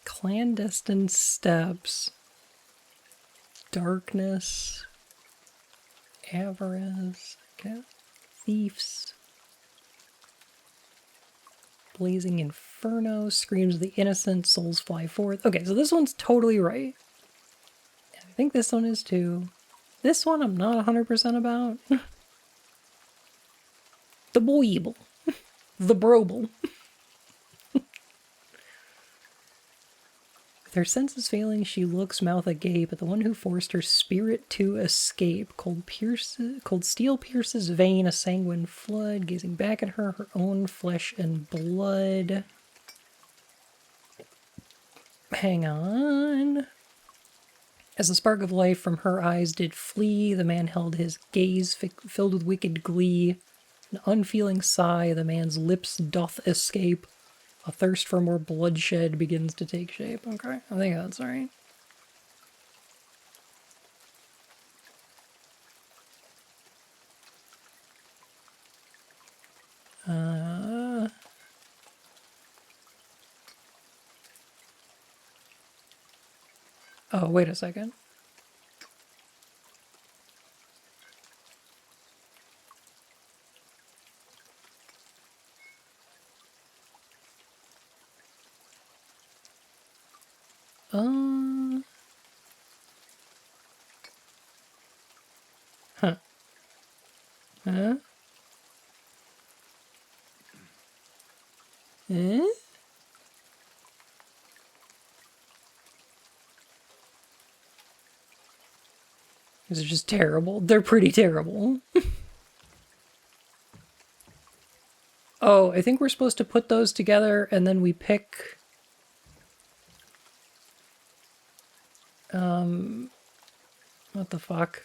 Clandestine steps. Darkness. Avarice. Okay. Thieves. Blazing Inferno, Screams of the Innocent, Souls Fly Forth. Okay, so this one's totally right. I think this one is too. This one I'm not 100% about. The Boeble. The Broble. With her senses failing, she looks mouth agape at the one who forced her spirit to escape. Cold steel pierces vein, a sanguine flood, gazing back at her, her own flesh and blood. Hang on. As the spark of life from her eyes did flee, the man held his gaze filled with wicked glee. An unfeeling sigh, the man's lips doth escape. A thirst for more bloodshed begins to take shape. Okay, I think that's right. Oh, wait a second. Huh. Huh? Eh? These are just terrible. They're pretty terrible. Oh, I think we're supposed to put those together and then we pick... What the fuck?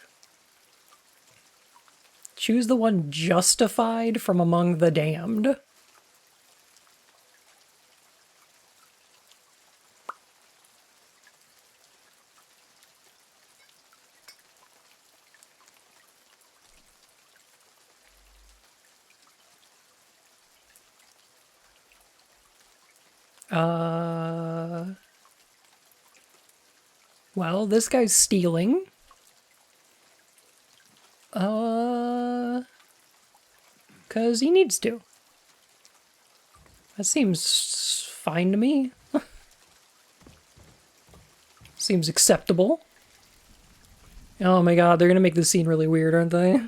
Choose the one justified from among the damned. Well, this guy's stealing. 'Cause he needs to. That seems fine to me. Seems acceptable. Oh my god, they're gonna make this scene really weird, aren't they?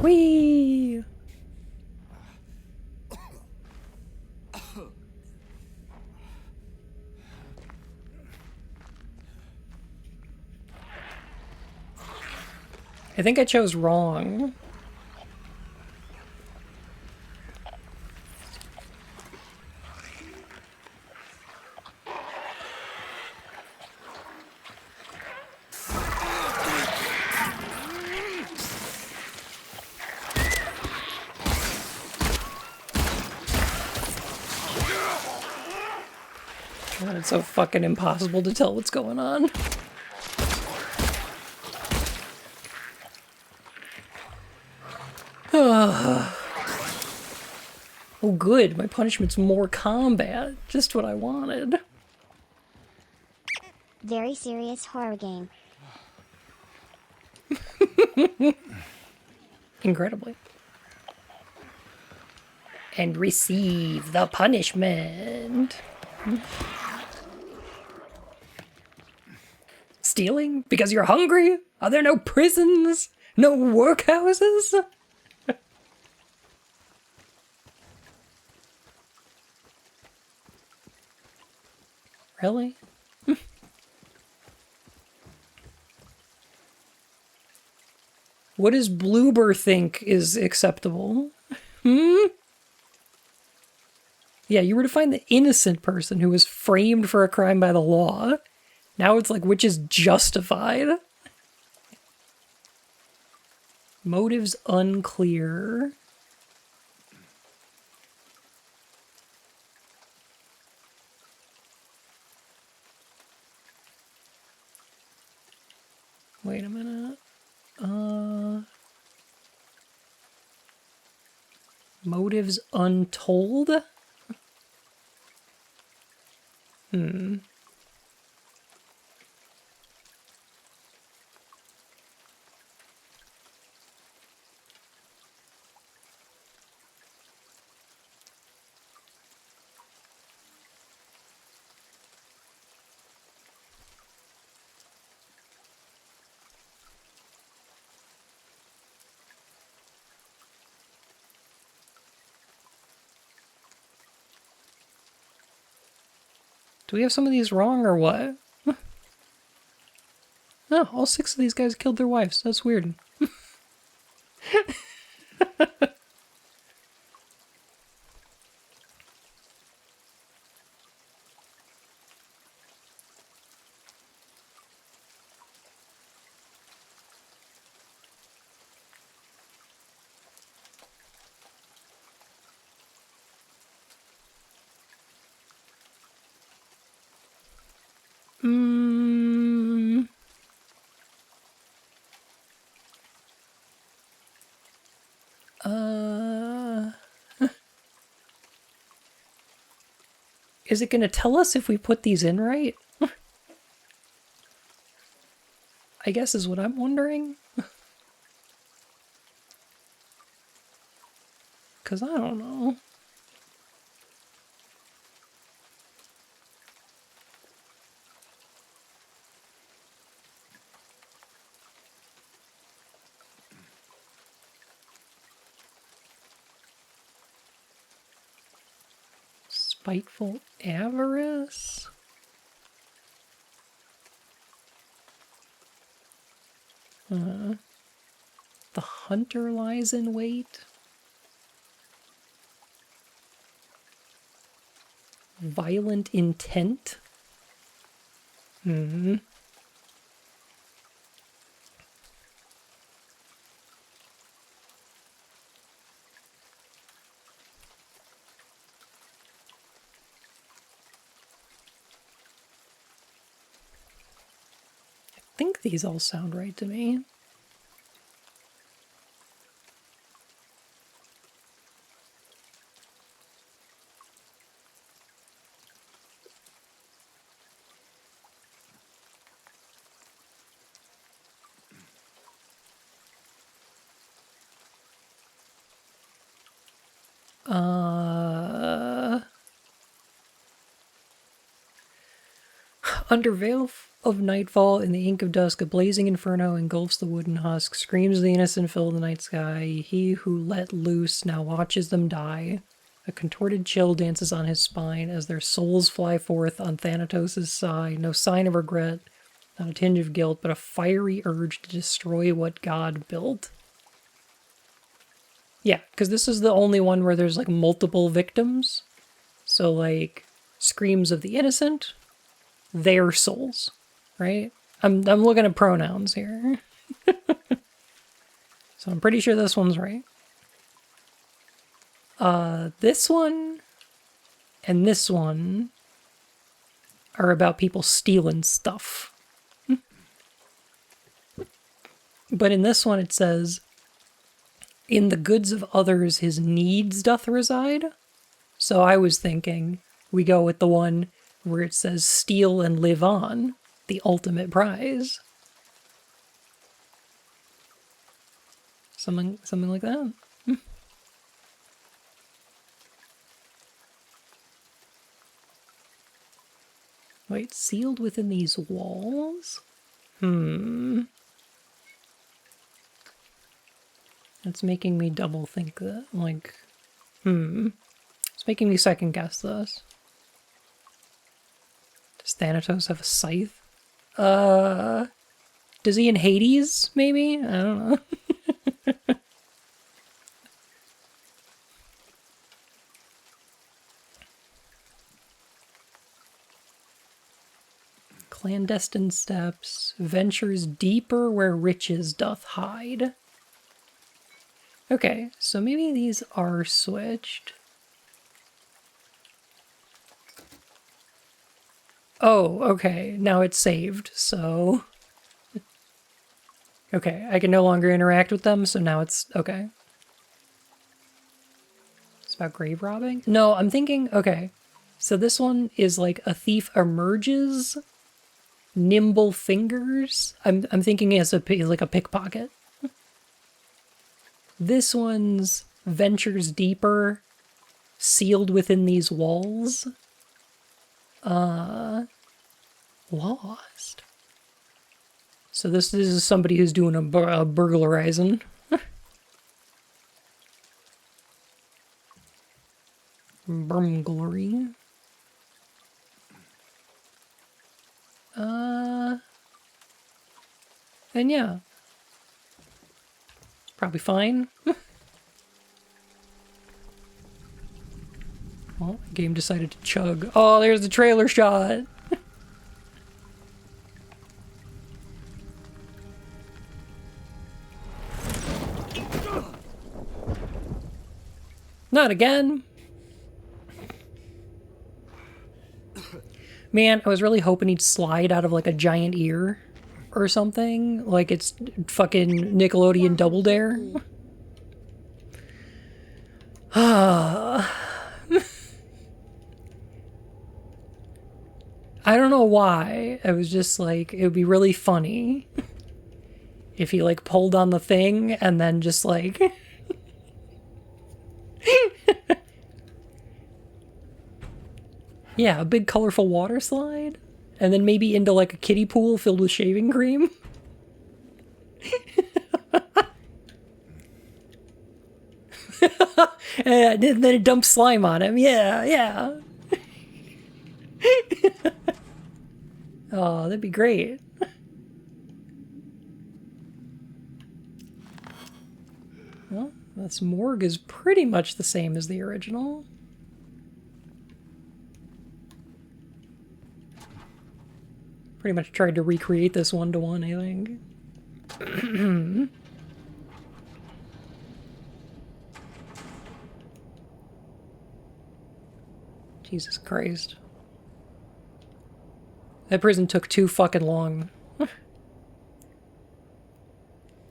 Whee! I think I chose wrong. God, it's so fucking impossible to tell what's going on. Oh good, my punishment's more combat. Just what I wanted. Very serious horror game. Incredibly. And receive the punishment. Stealing? Because you're hungry? Are there no prisons? No workhouses? Really? What does Bloober think is acceptable? Yeah, you were to find the innocent person who was framed for a crime by the law. Now it's like, which is justified? Motives unclear. Wait a minute. Motives untold? Do we have some of these wrong or what? No, all 6 of these guys killed their wives. That's weird. Mm. Is it going to tell us if we put these in right? I guess is what I'm wondering. Because I don't know. Spiteful avarice? The hunter lies in wait? Violent intent? I think these all sound right to me. Under veil of nightfall, in the ink of dusk, a blazing inferno engulfs the wooden husk. Screams of the innocent fill the night sky. He who let loose now watches them die. A contorted chill dances on his spine as their souls fly forth on Thanatos' side. No sign of regret, not a tinge of guilt, but a fiery urge to destroy what God built. Yeah, because this is the only one where there's like multiple victims. So like screams of the innocent, their souls, right? I'm looking at pronouns here. So I'm pretty sure this one's right. This one and this one are about people stealing stuff. But in this one it says, in the goods of others his needs doth reside. So I was thinking we go with the one where it says steal and live on, the ultimate prize. Something like that. Wait, sealed within these walls? That's making me double think that, like, It's making me second guess this. Does Thanatos have a scythe? Does he in Hades, maybe? I don't know. Clandestine steps, ventures deeper where riches doth hide. Okay, so maybe these are switched. Oh, okay, now it's saved, so... Okay, I can no longer interact with them, so now it's... okay. It's about grave robbing? No, I'm thinking... okay. So this one is like a thief emerges, nimble fingers. I'm thinking as like a pickpocket. This one's ventures deeper, sealed within these walls. Lost. So this is somebody who's doing a burglarizing. Burglary. And yeah. Probably fine. Well, the game decided to chug. Oh, there's the trailer shot. Not again. Man, I was really hoping he'd slide out of like a giant ear or something. Like it's fucking Nickelodeon Double Dare. I don't know why. I was just like, it would be really funny if he like pulled on the thing and then just like... Yeah, a big colorful water slide. And then maybe into like a kiddie pool filled with shaving cream. And then it dumps slime on him. Yeah, yeah. Oh, that'd be great. Well, this morgue is pretty much the same as the original. Pretty much tried to recreate this one-to-one, I think. Jesus Christ. That prison took too fucking long.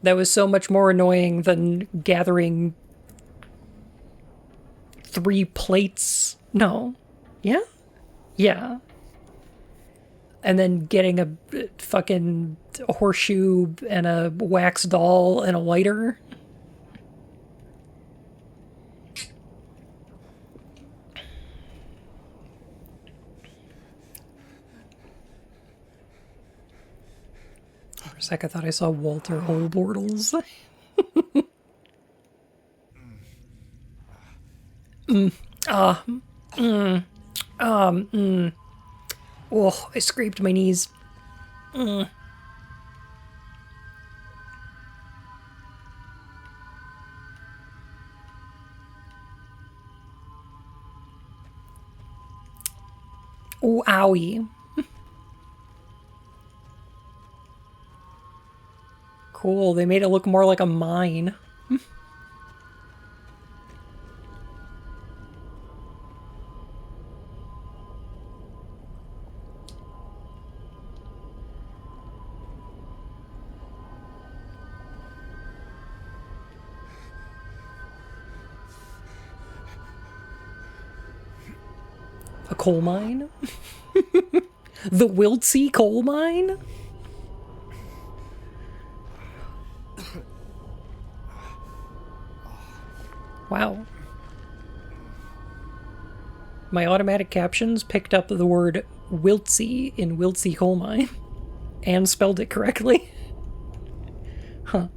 That was so much more annoying than gathering 3 plates. No. Yeah? Yeah. And then getting a fucking horseshoe and a wax doll and a lighter. For a sec, I thought I saw Walter Holbortles. Oh, I scraped my knees. Oh, owie. Cool, they made it look more like a mine. A coal mine? The Wiltsea coal mine? Wow. My automatic captions picked up the word Wiltsea in Wiltsea coal mine and spelled it correctly. Huh.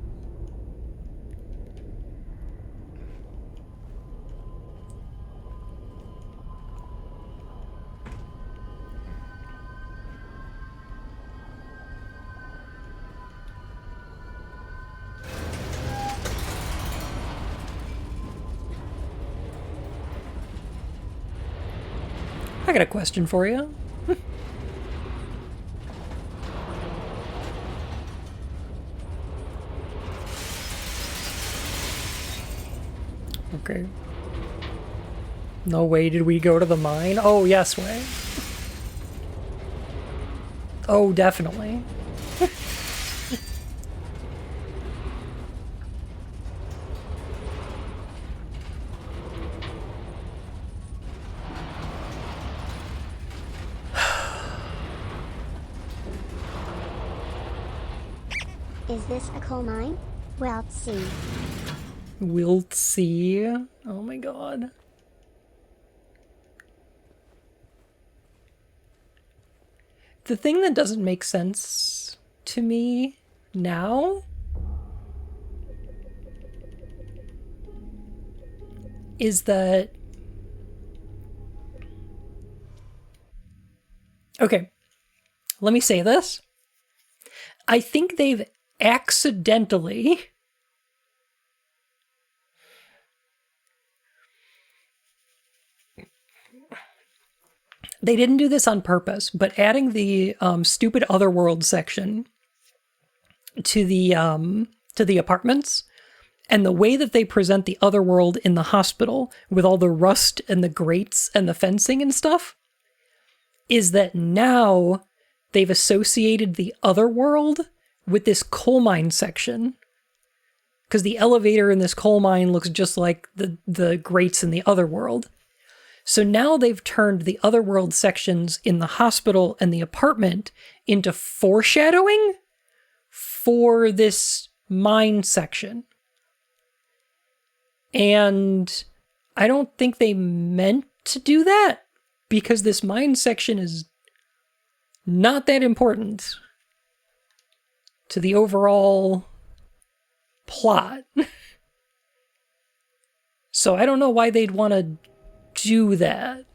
I got a question for you. Okay. No way did we go to the mine? Oh, yes way. Oh, definitely. Is this a coal mine? Well, see. We'll see. Oh my god. The thing that doesn't make sense to me now is that... Okay, let me say this. I think they've accidentally... They didn't do this on purpose, but adding the stupid Otherworld section to the apartments, and the way that they present the Otherworld in the hospital with all the rust and the grates and the fencing and stuff, is that now they've associated the Otherworld with this coal mine section. Because the elevator in this coal mine looks just like the grates in the Otherworld. So now they've turned the Otherworld sections in the hospital and the apartment into foreshadowing for this mine section. And I don't think they meant to do that, because this mine section is not that important to the overall plot. So I don't know why they'd want to do that.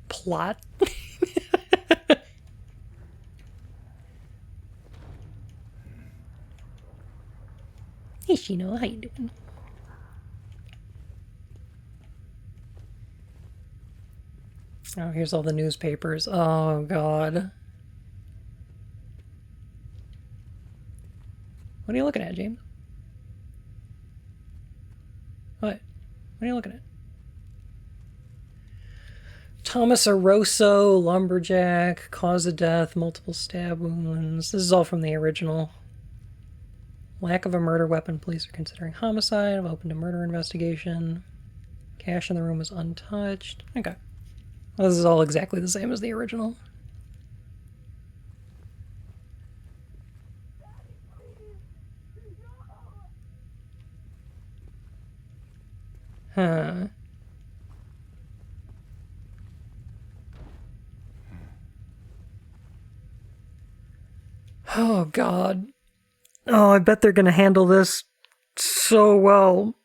Plot? Hey, Shino, how you doing? Oh, here's all the newspapers. Oh, God. What are you looking at, James? What? What are you looking at? Thomas Aroso, lumberjack, cause of death, multiple stab wounds. This is all from the original. Lack of a murder weapon. Police are considering homicide. I've opened a murder investigation. Cash in the room was untouched. Okay. Well, this is all exactly the same as the original. Huh. Oh, God. Oh, I bet they're gonna handle this so well.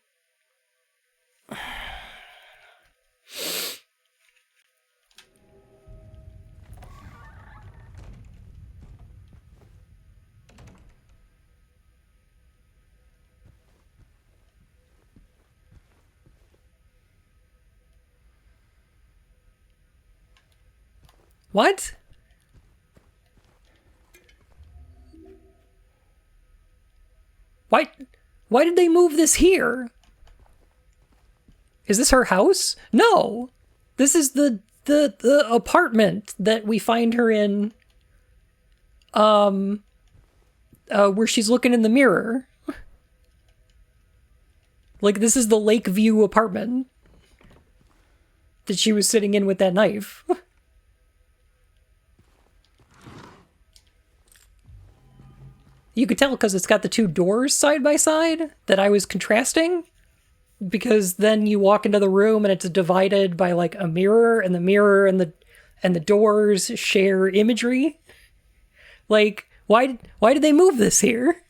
What? Why did they move this here? Is this her house? No. This is the apartment that we find her in, where she's looking in the mirror. Like, this is the Lakeview apartment that she was sitting in with that knife. You could tell because it's got the two doors side by side that I was contrasting. Because then you walk into the room and it's divided by like a mirror, and the mirror and the doors share imagery. Like, why did they move this here?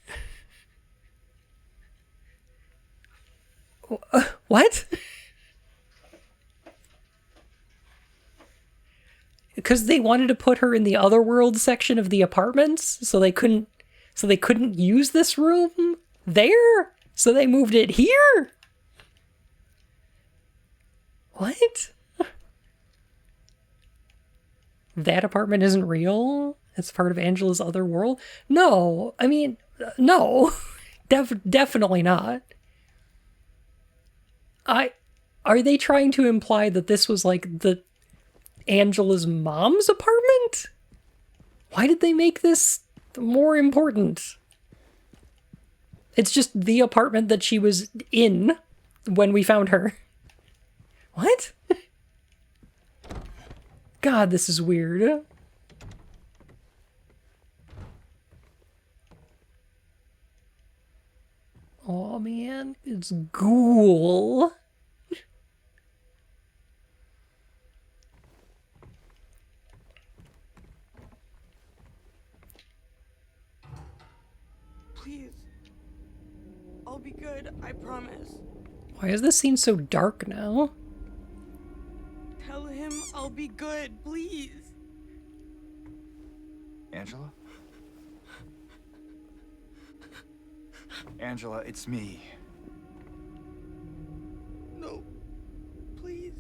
What? Because they wanted to put her in the otherworld section of the apartments, so they couldn't use this room there, so they moved it here. What? That apartment isn't real? It's part of Angela's other world? No, I mean, no. Definitely not. Are they trying to imply that this was like the Angela's mom's apartment? Why did they make this more important? It's just the apartment that she was in when we found her. What? God, this is weird. Oh man, it's ghoul. Please. I'll be good, I promise. Why is this scene so dark now? Tell him I'll be good, please. Angela? Angela, it's me. No. Please.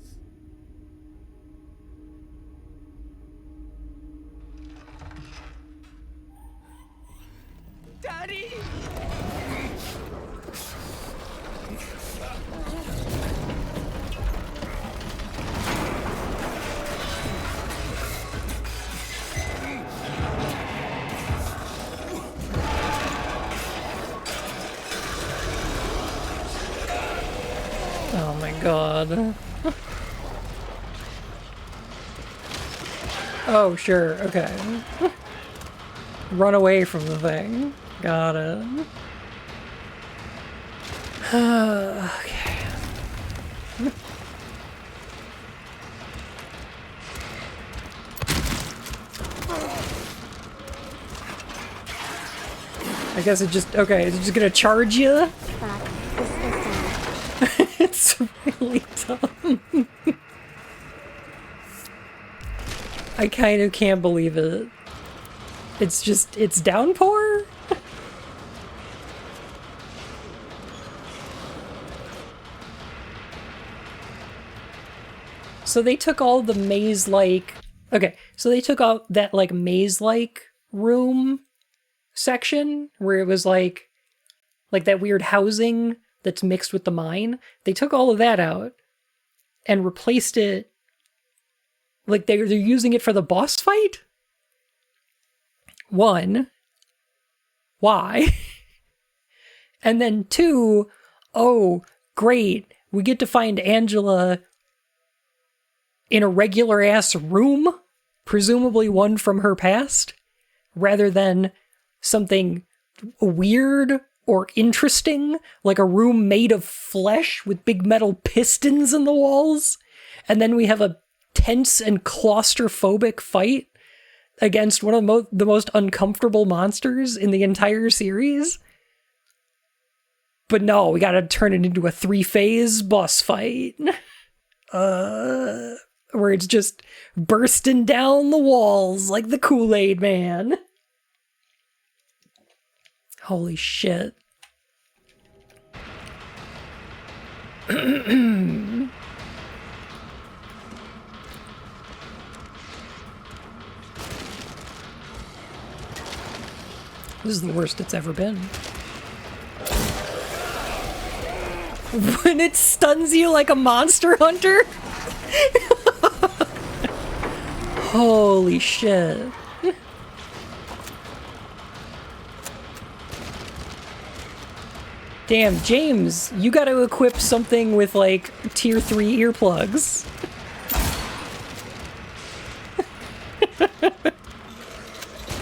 Daddy! Oh my god. Oh, sure, okay. Run away from the thing. Got it. Okay. I guess it just, okay, it's just gonna charge you? Fuck, this is dumb. It's really dumb. I kind of can't believe it. It's just, it's downpour? So they took all the maze-like... Okay, so they took out that, like, maze-like room section where it was, like that weird housing that's mixed with the mine. They took all of that out and replaced it... Like, they're using it for the boss fight? One, why? And then two, oh, great, we get to find Angela in a regular-ass room, presumably one from her past, rather than something weird or interesting, like a room made of flesh with big metal pistons in the walls, and then we have a tense and claustrophobic fight against one of the most uncomfortable monsters in the entire series. But no, we gotta turn it into a 3-phase boss fight. Where it's just bursting down the walls like the Kool-Aid Man. Holy shit. This is the worst it's ever been. When it stuns you like a monster hunter? Holy shit. Damn, James, you gotta equip something with, like, tier 3 earplugs.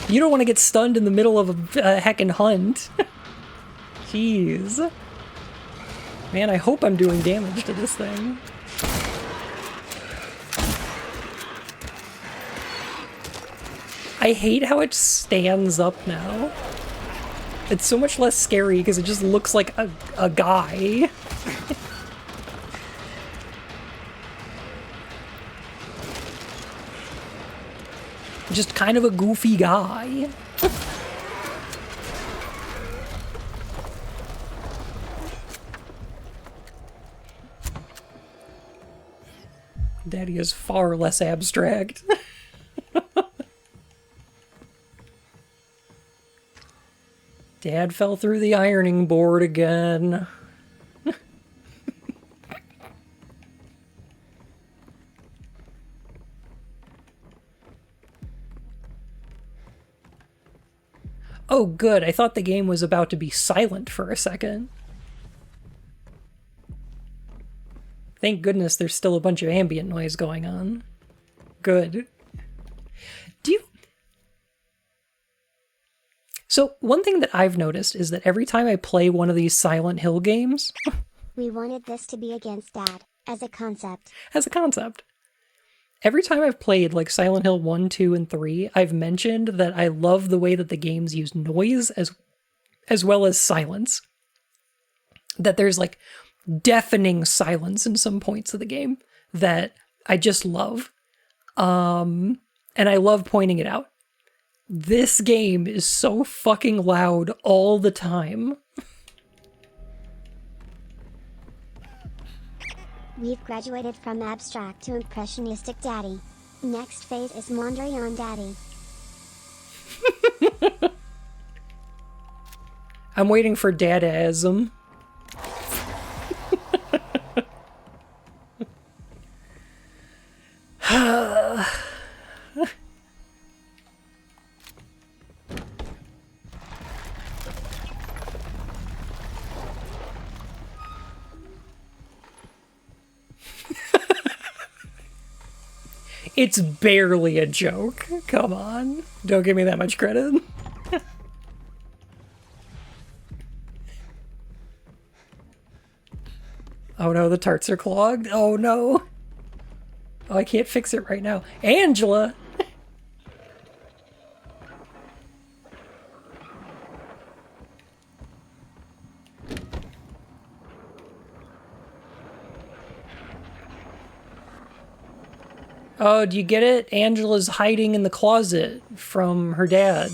You don't want to get stunned in the middle of a heckin' hunt. Jeez. Man, I hope I'm doing damage to this thing. I hate how it stands up now. It's so much less scary because it just looks like a guy. Just kind of a goofy guy. Daddy is far less abstract. Dad fell through the ironing board again. Oh, good. I thought the game was about to be silent for a second. Thank goodness there's still a bunch of ambient noise going on. Good. So, one thing that I've noticed is that every time I play one of these Silent Hill games... We wanted this to be against Dad, as a concept. Every time I've played, like, Silent Hill 1, 2, and 3, I've mentioned that I love the way that the games use noise as well as silence. That there's, like, deafening silence in some points of the game that I just love. And I love pointing it out. This game is so fucking loud all the time. We've graduated from abstract to impressionistic Daddy. Next phase is Mondrian Daddy. I'm waiting for Dadaism. It's barely a joke. Come on. Don't give me that much credit. Oh no, the tarts are clogged. Oh no. Oh, I can't fix it right now. Angela! Oh, do you get it? Angela's hiding in the closet from her dad.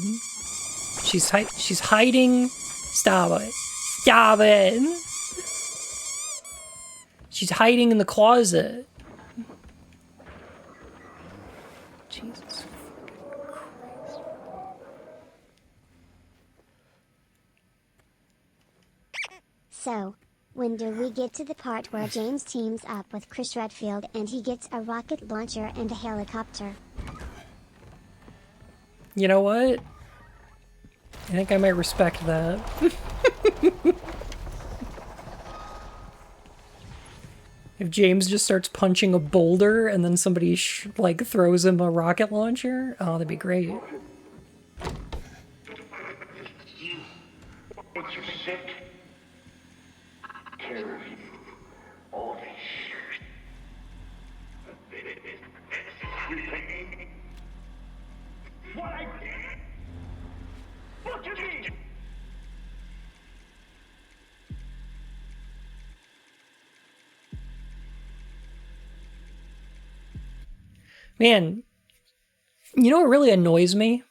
She's hiding. Stop it. Stop it. She's hiding in the closet. Jesus Christ. So, when do we get to the part where James teams up with Chris Redfield and he gets a rocket launcher and a helicopter? You know what? I think I might respect that. If James just starts punching a boulder and then somebody like throws him a rocket launcher, oh, that'd be great. Makes you sick. Care of you. All this. What I did. Look at me. Man, you know what really annoys me?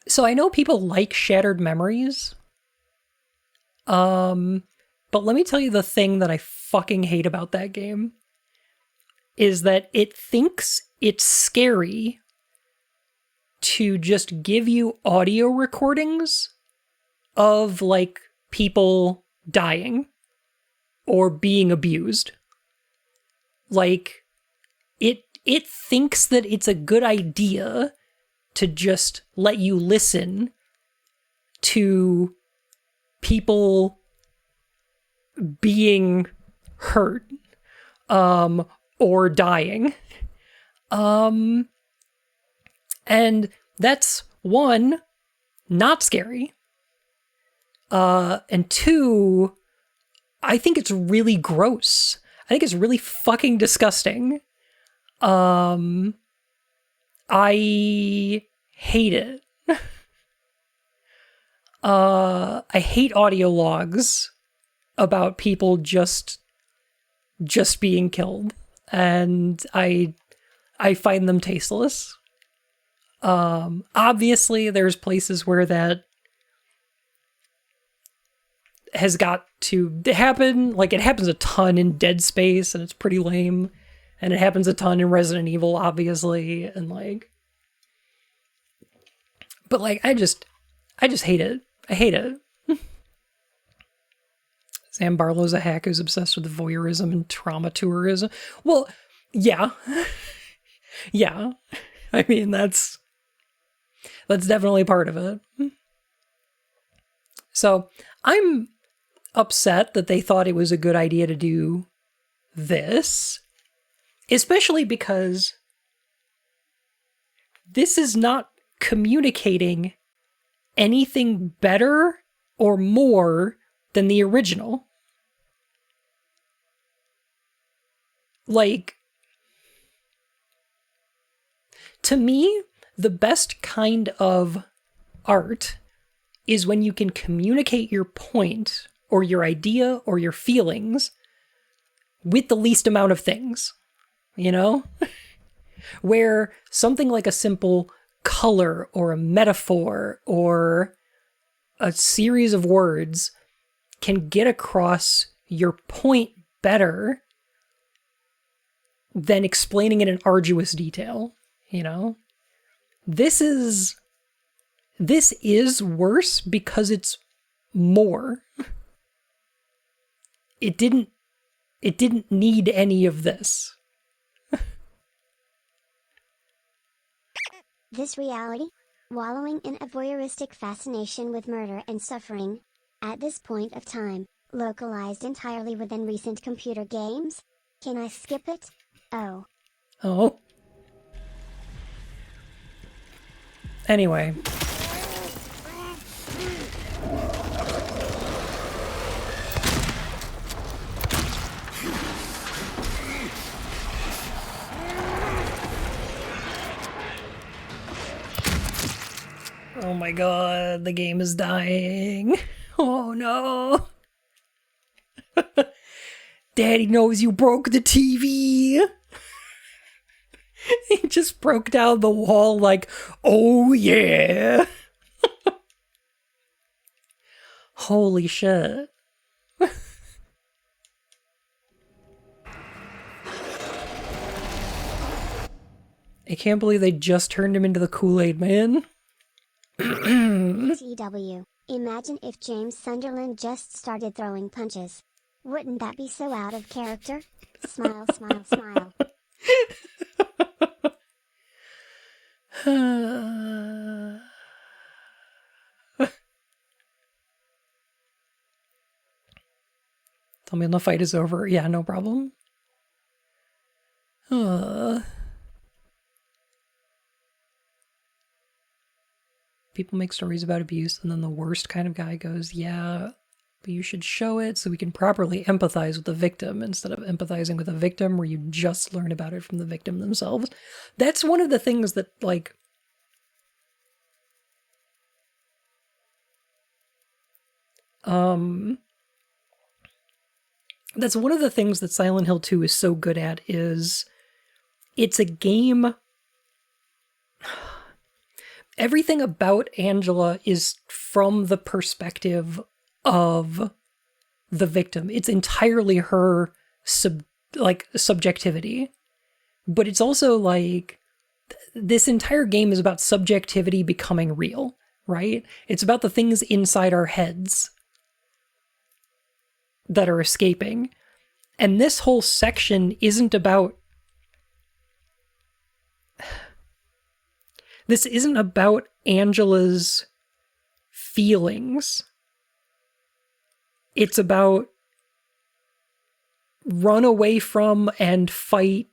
So I know people like Shattered Memories. But let me tell you the thing that I fucking hate about that game is that it thinks it's scary to just give you audio recordings of like people dying or being abused. Like it thinks that it's a good idea to just let you listen to people being hurt or dying. And that's one, not scary. And two, I think it's really gross. I think it's really fucking disgusting. I hate it. I hate audio logs about people just just being killed, and I find them tasteless. Obviously, there's places where that has got to happen. Like, it happens a ton in Dead Space, and it's pretty lame. And it happens a ton in Resident Evil, obviously, and like... But, like, I just hate it. I hate it. Sam Barlow's a hack who's obsessed with voyeurism and trauma tourism. Well, yeah. Yeah. I mean, that's definitely part of it. So, I'm upset that they thought it was a good idea to do this, especially because this is not communicating anything better or more than the original. Like, to me, the best kind of art is when you can communicate your point or your idea or your feelings with the least amount of things, you know? Where something like a simple color or a metaphor or a series of words can get across your point better than explaining it in arduous detail, you know? This is worse because it's more. It didn't need any of this. This reality, wallowing in a voyeuristic fascination with murder and suffering, at this point of time, localized entirely within recent computer games? Can I skip it? Oh. Oh. Anyway. Oh my god, the game is dying. Oh no. Daddy knows you broke the TV. He just broke down the wall like, oh yeah. Holy shit. I can't believe they just turned him into the Kool-Aid Man. TW, imagine if James Sunderland just started throwing punches. Wouldn't that be so out of character? Smile, smile, smile. Tell me when the fight is over. Yeah, no problem. People make stories about abuse, and then the worst kind of guy goes, yeah, but you should show it so we can properly empathize with the victim instead of empathizing with a victim where you just learn about it from the victim themselves. That's one of the things that, like, that's one of the things that Silent Hill 2 is so good at, is it's a game... Everything about Angela is from the perspective of the victim. It's entirely her subjectivity. But it's also like, this entire game is about subjectivity becoming real, right? It's about the things inside our heads that are escaping. And this whole section isn't about... This isn't about Angela's feelings. It's about run away from and fight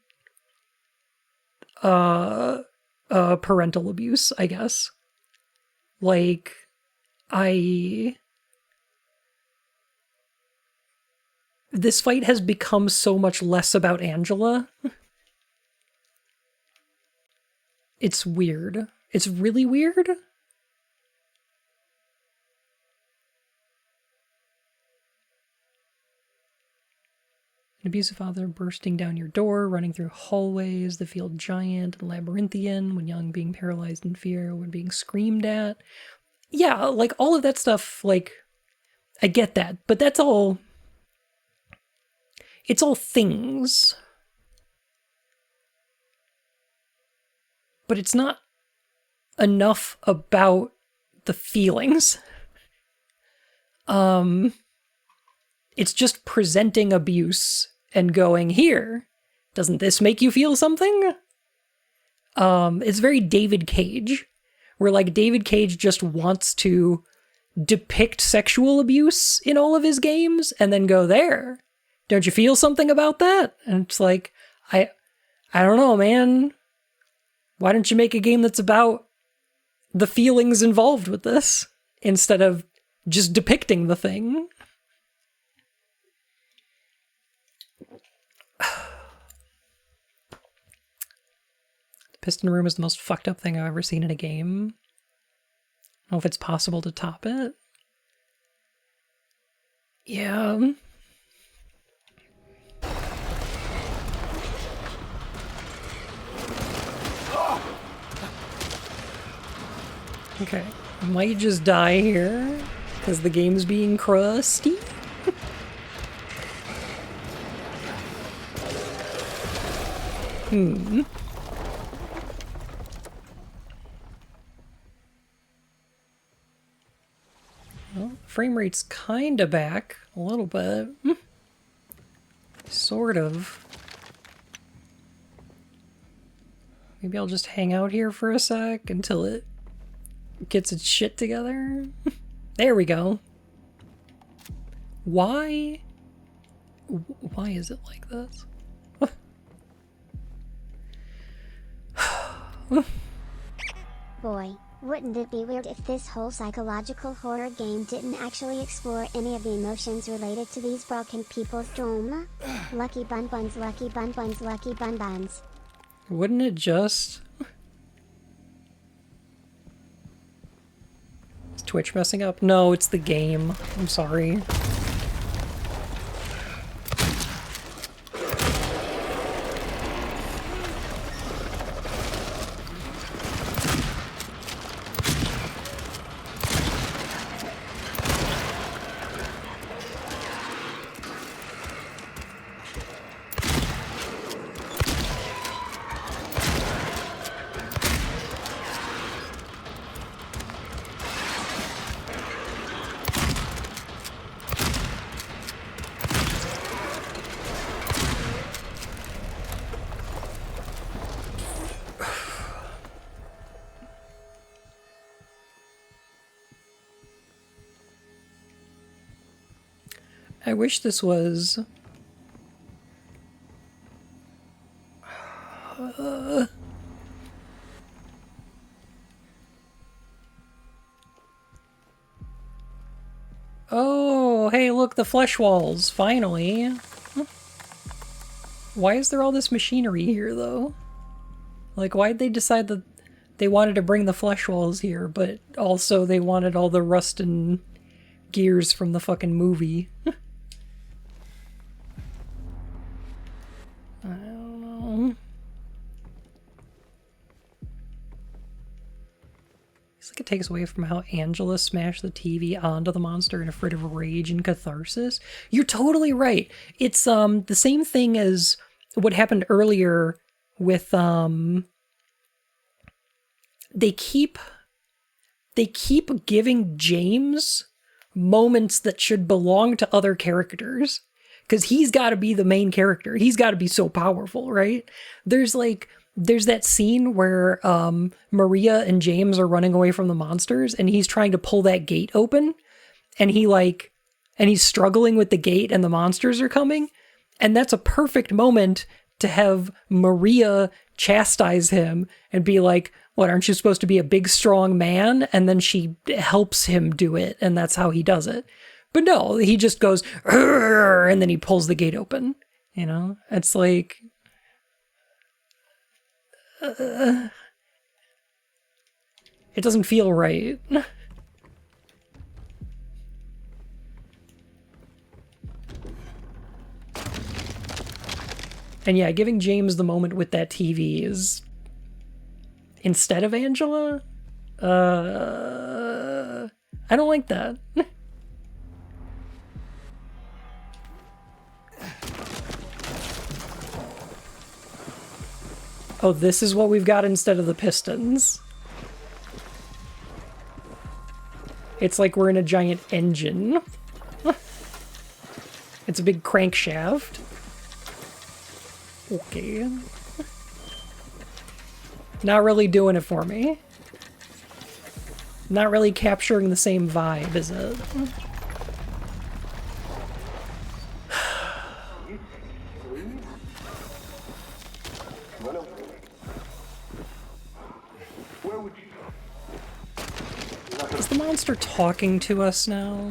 parental abuse, I guess. Like, this fight has become so much less about Angela. It's weird. It's really weird. An abusive father bursting down your door, running through hallways that feel giant and labyrinthian when young, being paralyzed in fear when being screamed at. Yeah, like all of that stuff, like, I get that, but that's all... It's all things. But it's not enough about the feelings. It's just presenting abuse and going, here, doesn't this make you feel something? It's very David Cage, where like David Cage just wants to depict sexual abuse in all of his games and then go, there, don't you feel something about that? And it's like, I don't know, man. Why don't you make a game that's about the feelings involved with this instead of just depicting the thing? The piston room is the most fucked up thing I've ever seen in a game. I don't know if it's possible to top it. Yeah. Okay, I might just die here because the game's being crusty. Well, frame rate's kinda back a little bit. Sort of. Maybe I'll just hang out here for a sec until it gets its shit together. There we go. Why is it like this? Boy, wouldn't it be weird if this whole psychological horror game didn't actually explore any of the emotions related to these broken people's trauma? Lucky bun buns, lucky bun buns, lucky bun buns. Wouldn't it just... Is Twitch messing up? No, it's the game. I'm sorry. I wish this was... Oh, hey, look, the flesh walls, finally. Why is there all this machinery here, though? Like, why'd they decide that they wanted to bring the flesh walls here, but also they wanted all the rust and gears from the fucking movie? I don't know. It's like it takes away from how Angela smashed the TV onto the monster in a fit of rage and catharsis. You're totally right. It's the same thing as what happened earlier with they keep giving James moments that should belong to other characters. Because he's got to be the main character. He's got to be so powerful, right? There's that scene where Maria and James are running away from the monsters, and he's trying to pull that gate open, and he's struggling with the gate, and the monsters are coming, and that's a perfect moment to have Maria chastise him and be like, "What, aren't you supposed to be a big, strong man?" And then she helps him do it, and that's how he does it. But no, he just goes, "Urgh," and then he pulls the gate open. You know, it's like, it doesn't feel right. And yeah, giving James the moment with that TV is instead of Angela. I don't like that. Oh, this is what we've got instead of the pistons. It's like we're in a giant engine. It's a big crankshaft. Okay. Not really doing it for me. Not really capturing the same vibe, is it? Is the monster talking to us now?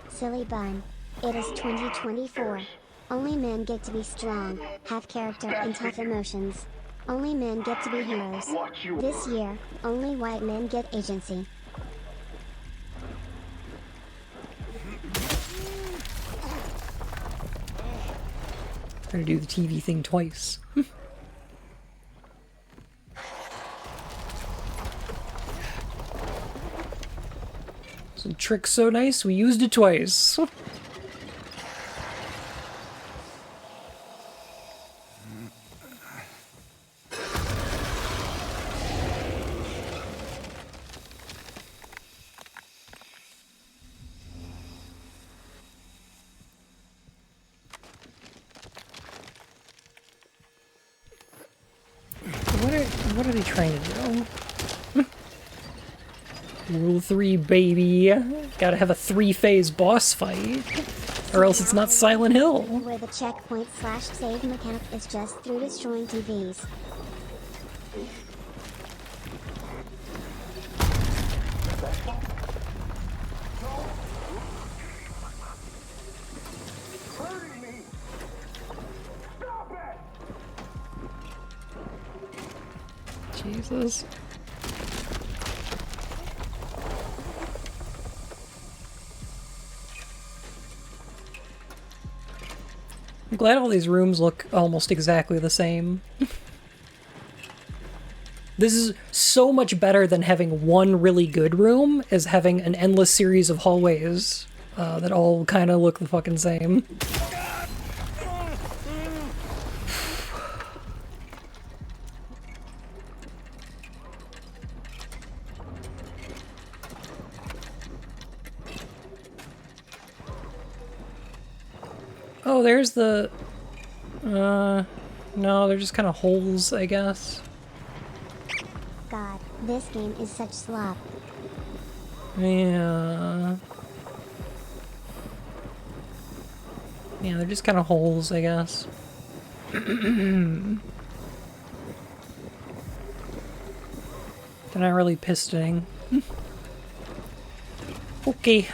Silly bun. It is 2024. Only men get to be strong, have character and tough emotions. Only men get to be heroes. This year, only white men get agency. Trying to do the TV thing twice. Some trick so nice, we used it twice. What are they trying to do? Rule 3, baby. Gotta have a 3-phase boss fight, or else it's not Silent Hill. Where the checkpoint/save mechanic is just through destroying TVs. Jesus. I'm glad all these rooms look almost exactly the same. This is so much better than having one really good room, as having an endless series of hallways that all kind of look the fucking same. Oh, there's the... no, they're just kind of holes, I guess. God, this game is such slop. Yeah. Yeah, they're just kind of holes, I guess. They're not really pistoning. Okay.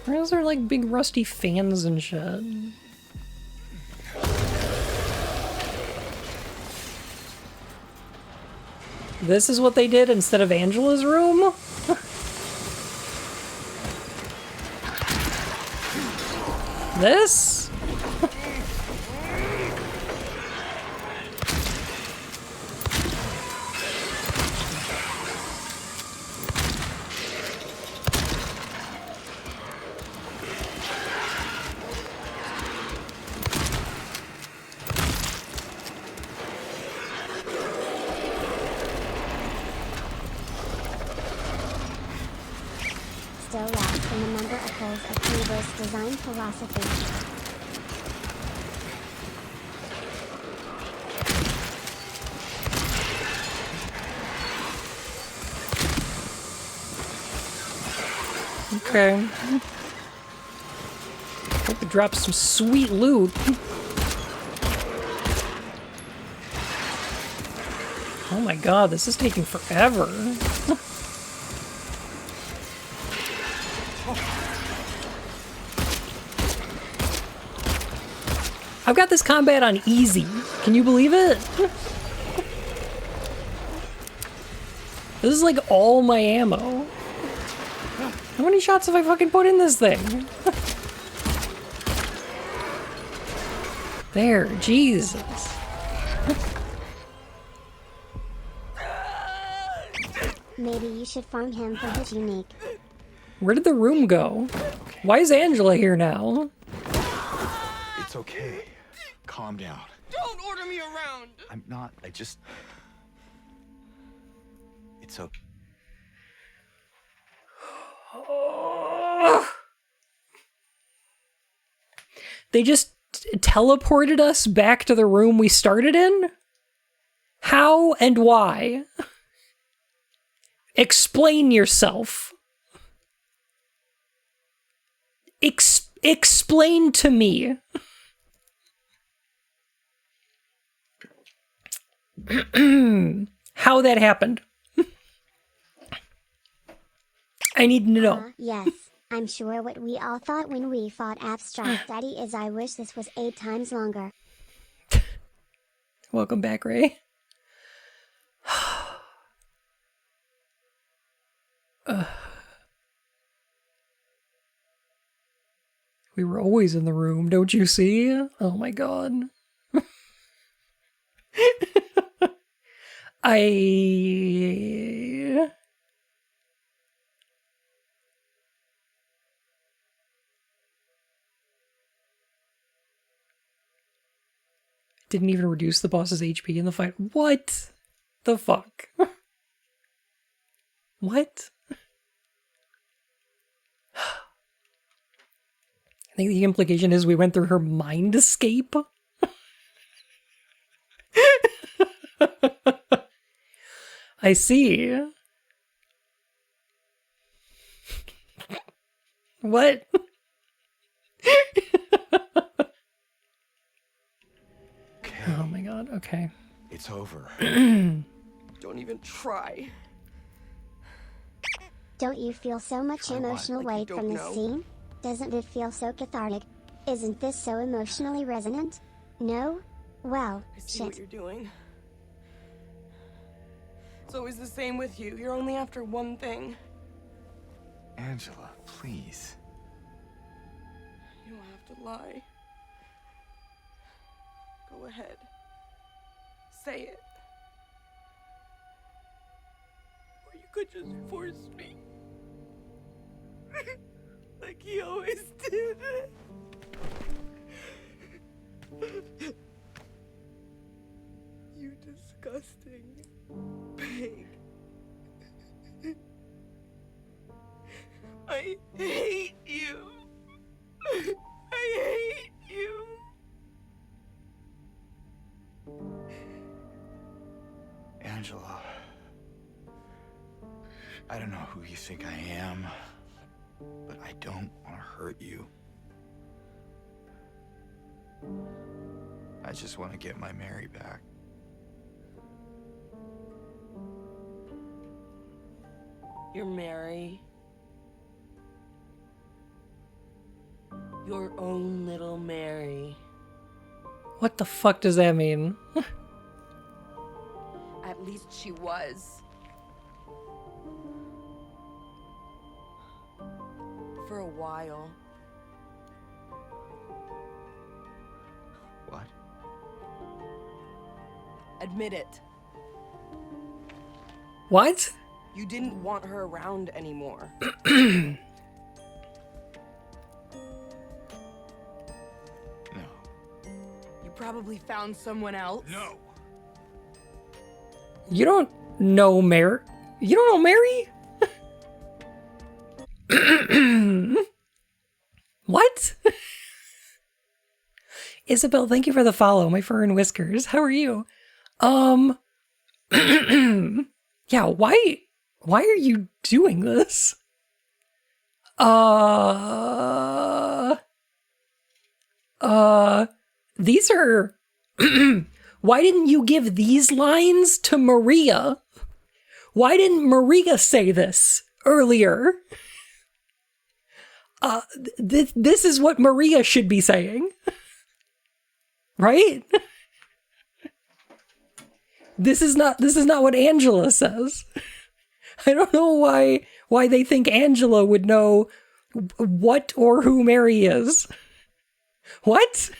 Why is there like big rusty fans and shit? This is what they did instead of Angela's room? This? Still last in the number of holes of universe design philosophy. Okay. Hope it drops some sweet loot. Oh my god, this is taking forever. I've got this combat on easy. Can you believe it? This is like all my ammo. How many shots have I fucking put in this thing? There, Jesus. Maybe you should farm him for his unique. Where did the room go? Why is Angela here now? It's okay. Calm down. Don't order me around. I'm not. I just. It's okay. They just teleported us back to the room we started in? How and why? Explain yourself. Explain to me. How that happened. I need to know. Yes, I'm sure what we all thought when we fought Abstract Daddy is I wish this was 8 times longer. Welcome back, Ray. We were always in the room, don't you see? Oh my god. I... Didn't even reduce the boss's HP in the fight. What the fuck? What? I think the implication is we went through her mind escape. I see. What? Oh my god, okay. It's over. Don't even try. Don't you feel so much emotional Like you weight don't from this know? scene? Doesn't it feel so cathartic? Isn't this so emotionally resonant? No? Well, I see what shit. you're doing. It's always the same with you. You're only after one thing. Angela, please. You don't have to lie. Go ahead. Say it. Or you could just force me. Like he always did. You disgusting pig. I hate you. I hate you. Angela. I don't know who you think I am, but I don't want to hurt you. I just want to get my Mary back. You're Mary. Your own little Mary. What the fuck does that mean? At least she was. For a while. What? Admit it. What? You didn't want her around anymore. No. You probably found someone else. No. You don't know Mary? You don't know Mary? What? Isabel, thank you for the follow, my fur and whiskers. How are you? Yeah, why are you doing this? These are why didn't you give these lines to Maria? Why didn't Maria say this earlier? This is what Maria should be saying. Right? This is not what Angela says. I don't know why they think Angela would know what or who Mary is. What?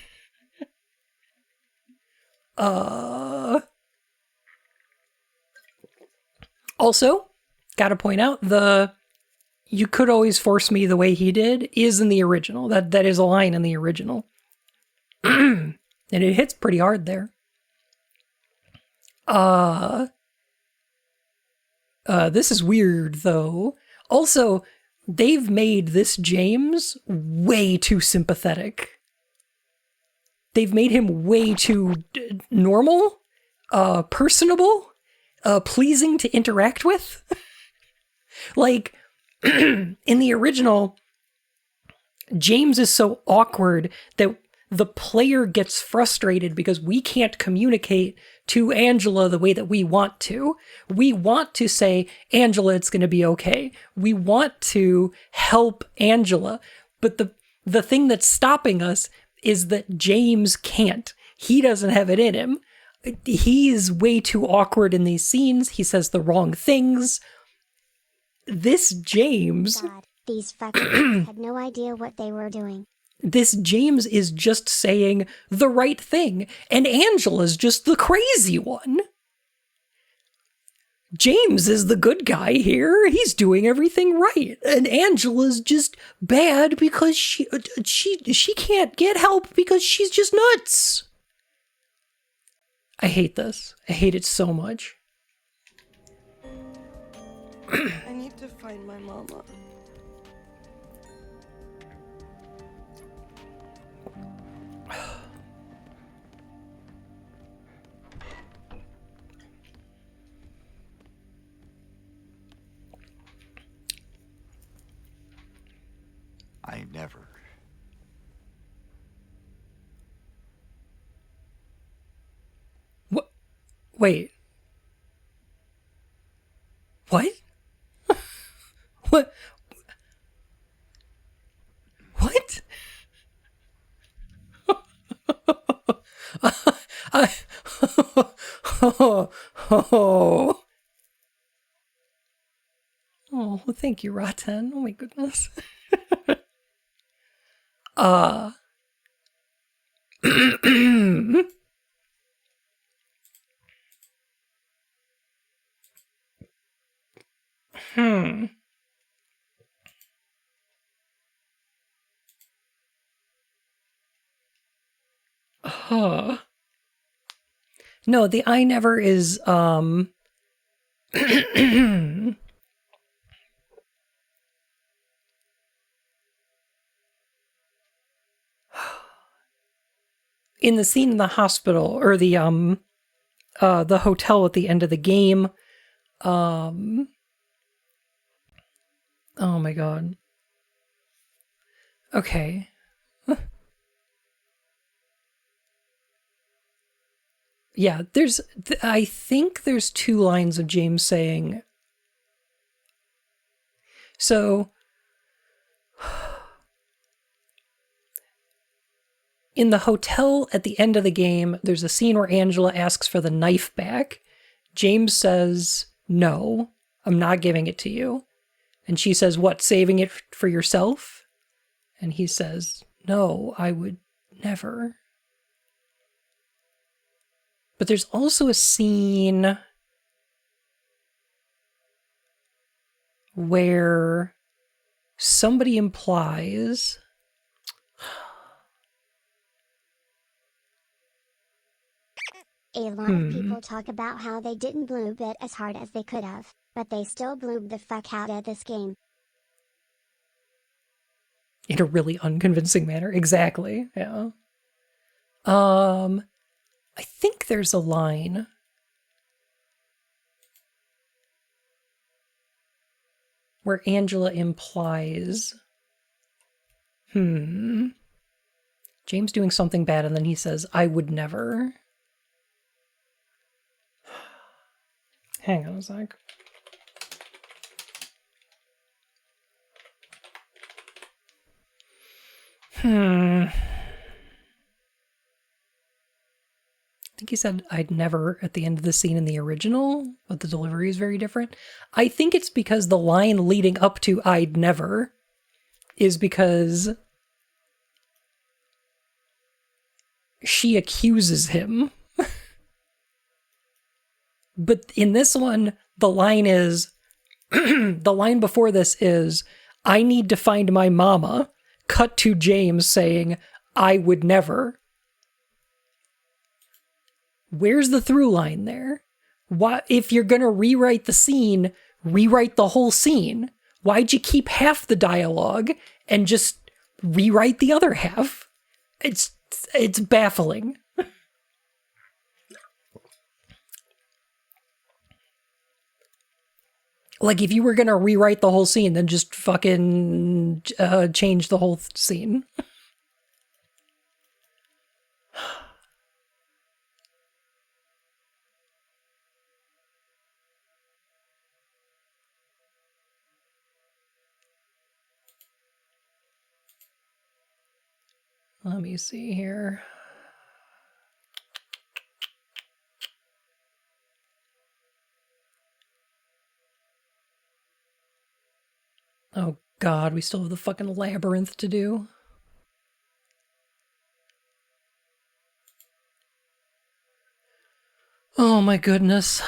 Also, gotta point out, you could always force me the way he did is in the original. That is a line in the original. And it hits pretty hard there. This is weird, though. Also, they've made this James way too sympathetic. They've made him way too normal, personable, pleasing to interact with. Like, in the original, James is so awkward that the player gets frustrated because we can't communicate to Angela the way that we want to. We want to say, Angela, it's going to be okay. We want to help Angela. But the thing that's stopping us is that James can't. He doesn't have it in him. He's way too awkward in these scenes. He says the wrong things. This James... God, these fuckers had no idea what they were doing. This James is just saying the right thing, and Angela's just the crazy one. James is the good guy here. He's doing everything right, and Angela's just bad because she can't get help because she's just nuts. I hate this. I hate it so much. I need to find my mama. I never. What? Wait. What? What? What? Oh, thank you, Rotten. Oh my goodness. No, the I never is, in the scene in the hospital, or the hotel at the end of the game, oh my god. Okay. Yeah, I think there's two lines of James saying, so, in the hotel at the end of the game, there's a scene where Angela asks for the knife back. James says, no, I'm not giving it to you. And she says, what, saving it for yourself? And he says, no, I would never. But there's also a scene where somebody implies... A lot of people talk about how they didn't bloob it as hard as they could have, but they still bloob the fuck out of this game. In a really unconvincing manner. Exactly, yeah. I think there's a line where Angela implies, James doing something bad, and then he says, I would never. Hang on a sec. he said I'd never at the end of the scene in the original, but the delivery is very different. I think it's because the line leading up to I'd never is because she accuses him. But in this one, the line is, the line before this is, I need to find my mama. Cut to James saying, I would never. Where's the through line there? Why, if you're gonna rewrite the scene, rewrite the whole scene. Why'd you keep half the dialogue and just rewrite the other half? It's baffling. Like, if you were gonna rewrite the whole scene, then just fucking change the whole scene. Let me see here. Oh god, we still have the fucking labyrinth to do. Oh my goodness.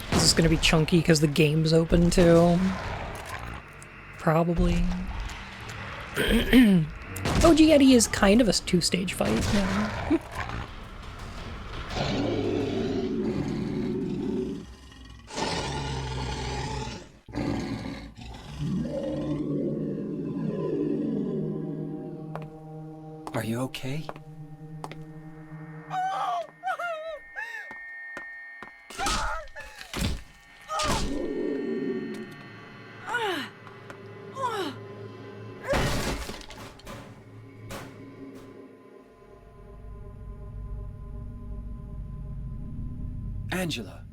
Is this gonna be chunky because the game's open too? Probably. OG Eddie is kind of a two-stage fight now. Are you okay? Angela,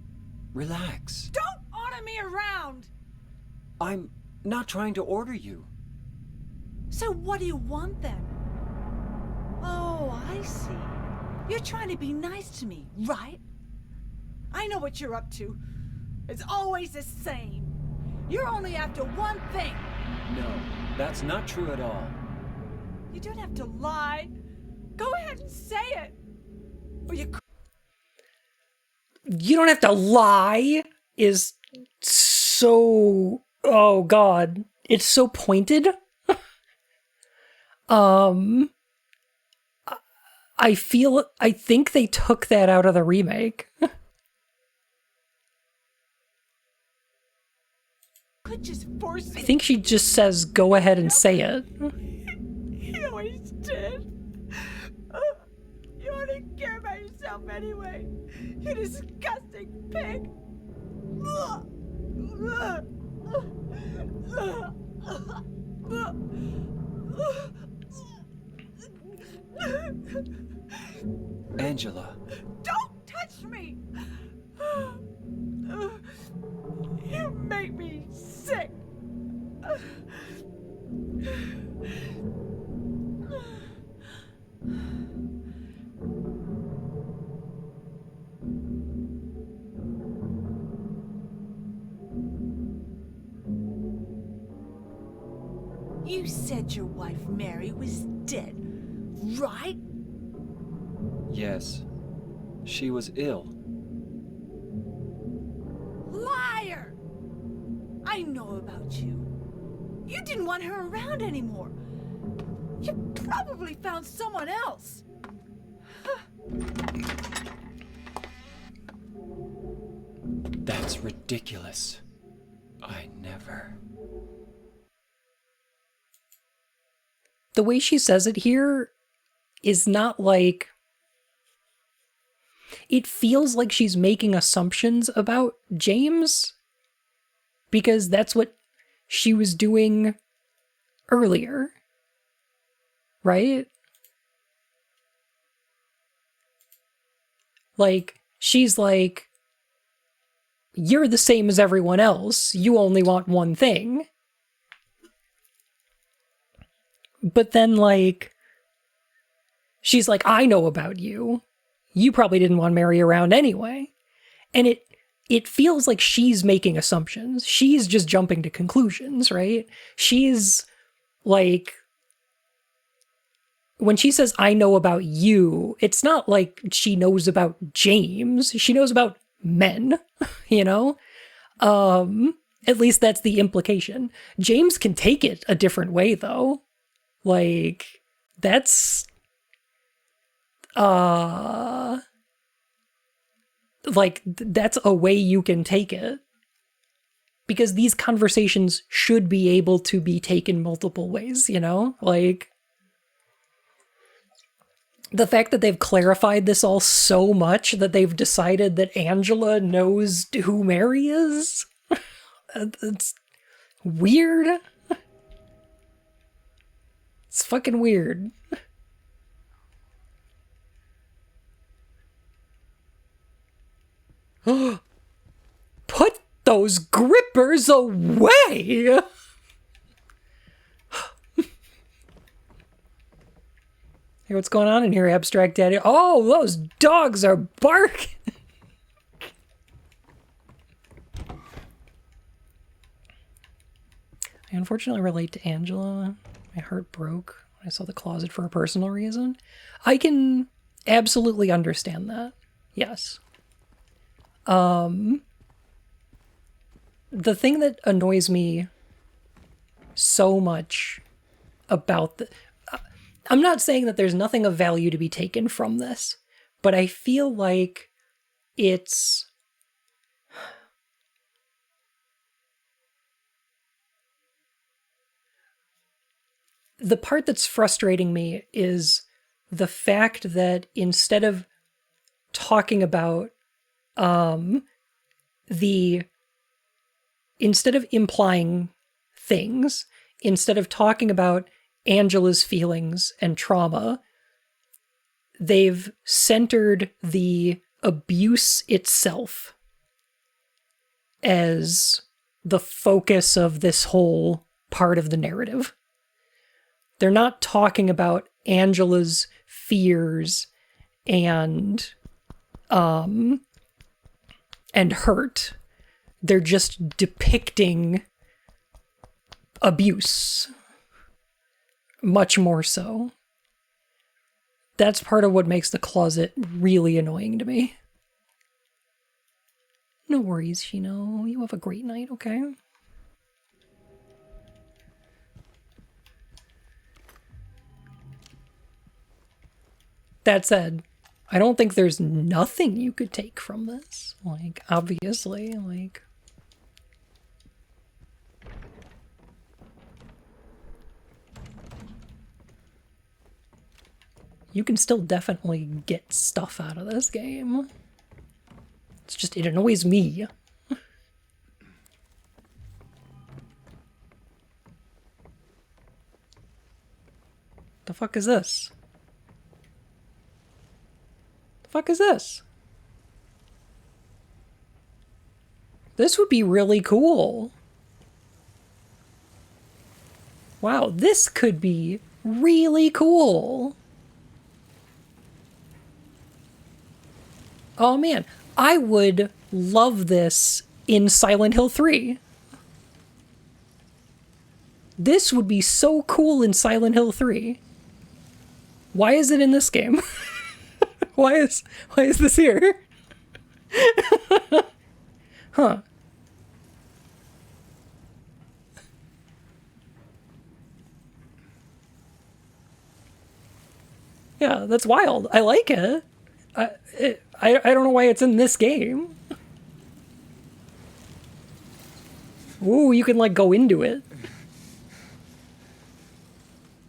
relax. Don't order me around! I'm not trying to order you. So what do you want then? Oh, I see. You're trying to be nice to me, right? I know what you're up to. It's always the same. You're only after one thing. No, that's not true at all. You don't have to lie. Go ahead and say it. Or you You don't have to lie is so... Oh god. It's so pointed. I think they took that out of the remake. could just force I me. think she just says, go ahead and say it. You always did. You only care about yourself anyway. You disgusting pig. Angela. Don't touch me. You make me sick. You said your wife Mary was dead, right? Yes. She was ill. Liar! I know about you. You didn't want her around anymore. You probably found someone else. That's ridiculous. I never... The way she says it here is not like... it feels like she's making assumptions about James because that's what she was doing earlier, right? Like, she's like, you're the same as everyone else. You only want one thing. But then, like, she's like, I know about you. You probably didn't want Mary around anyway. And it feels like she's making assumptions. She's just jumping to conclusions, right? She's like, when she says, I know about you, it's not like she knows about James. She knows about men, you know? At least that's the implication. James can take it a different way, though. Like, that's... that's a way you can take it. Because these conversations should be able to be taken multiple ways, you know? Like, the fact that they've clarified this all so much that they've decided that Angela knows who Mary is, it's weird. It's fucking weird. Put those grippers away! Hey, what's going on in here, Abstract Daddy? Oh, those dogs are barking! I unfortunately relate to Angela. My heart broke when I saw the closet for a personal reason. I can absolutely understand that. Yes. The thing that annoys me so much about the... I'm not saying that there's nothing of value to be taken from this, but I feel like it's... The part that's frustrating me is the fact that instead of talking about instead of implying things, instead of talking about Angela's feelings and trauma, they've centered the abuse itself as the focus of this whole part of the narrative. They're not talking about Angela's fears and hurt. They're just depicting abuse. Much more so. That's part of what makes the closet really annoying to me. No worries, Shino. You have a great night, okay? That said, I don't think there's nothing you could take from this. Like, obviously, like... You can still definitely get stuff out of this game. It's just, it annoys me. The fuck is this? The fuck is this? This would be really cool. Wow, this could be really cool. Oh man, I would love this in Silent Hill 3. This would be so cool in Silent Hill 3. Why is it in this game? Why is this here? Huh. Yeah, that's wild. I like it. I don't know why it's in this game. Ooh, you can like go into it.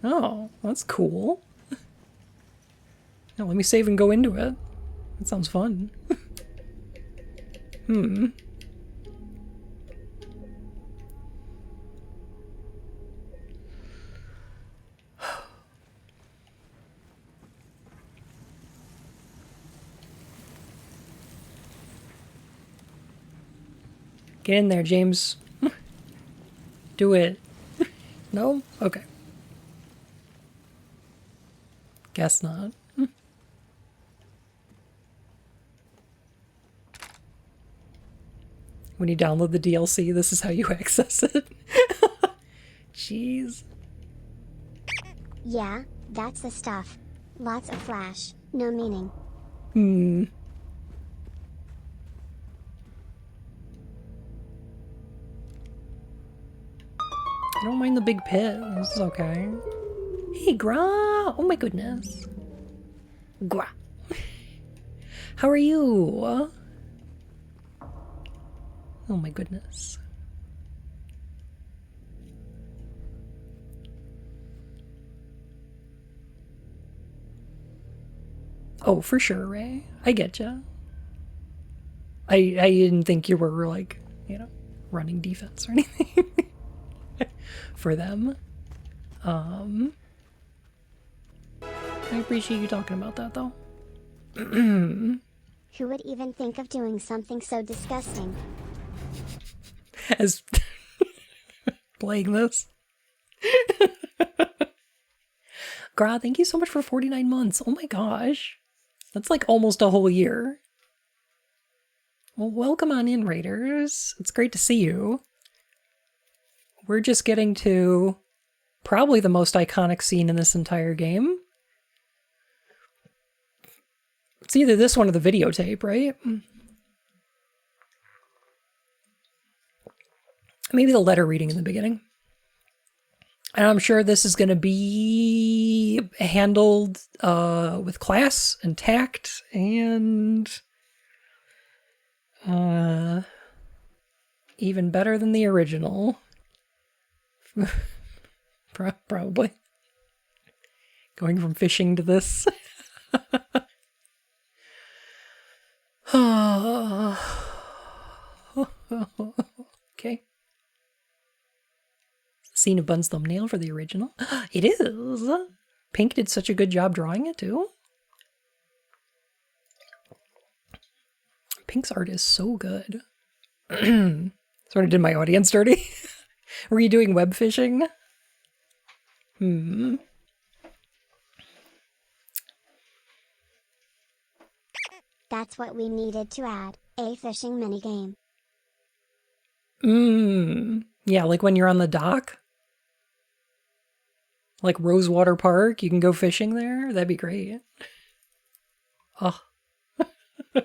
Oh, that's cool. Now let me save and go into it. That sounds fun. Hmm. Get in there, James. Do it. No? Okay. Guess not. When you download the DLC, this is how you access it. Jeez. Yeah, that's the stuff. Lots of flash, no meaning. Hmm. I don't mind the big pit. This is okay. Hey, Gra! Oh my goodness. Gra. How are you? Oh my goodness. Oh, for sure, Ray. I get ya. I didn't think you were like, you know, running defense or anything for them. I appreciate you talking about that though. Who would even think of doing something so disgusting? As playing this. Gra, thank you so much for 49 months. Oh my gosh. That's like almost a whole year. Well, welcome on in, Raiders. It's great to see you. We're just getting to probably the most iconic scene in this entire game. It's either this one or the videotape, right? Maybe the letter reading in the beginning. And I'm sure this is going to be handled with class and tact and even better than the original. Probably. Going from fishing to this. Okay. Scene of Bun's thumbnail for the original. It is. Pink did such a good job drawing it too. Pink's art is so good. Sort of did my audience dirty. Were you doing web fishing? That's what we needed to add, a fishing minigame. Yeah, like when you're on the dock. Like Rosewater Park, you can go fishing there. That'd be great. Oh. I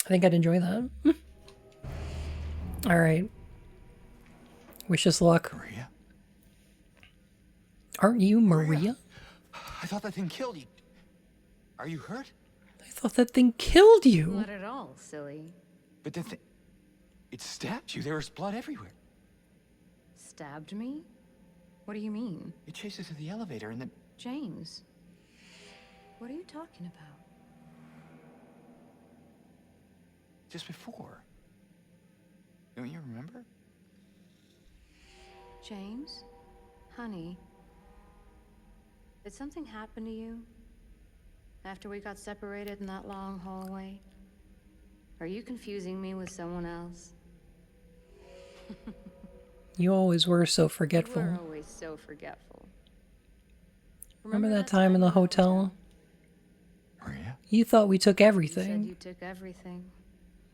think I'd enjoy that. All right. Wish us luck. Maria? Aren't you Maria? I thought that thing killed you. Are you hurt? I thought that thing killed you. Not at all, silly. But the thing... It stabbed you. There was blood everywhere. Stabbed me? What do you mean? It chased us to the elevator and then... James, what are you talking about? Just before. Don't you remember? James? Honey? Did something happen to you? After we got separated in that long hallway? Are you confusing me with someone else? You always were so You forgetful. were always so forgetful. Remember that time in the hotel? Maria? You thought we took You said everything, you took everything.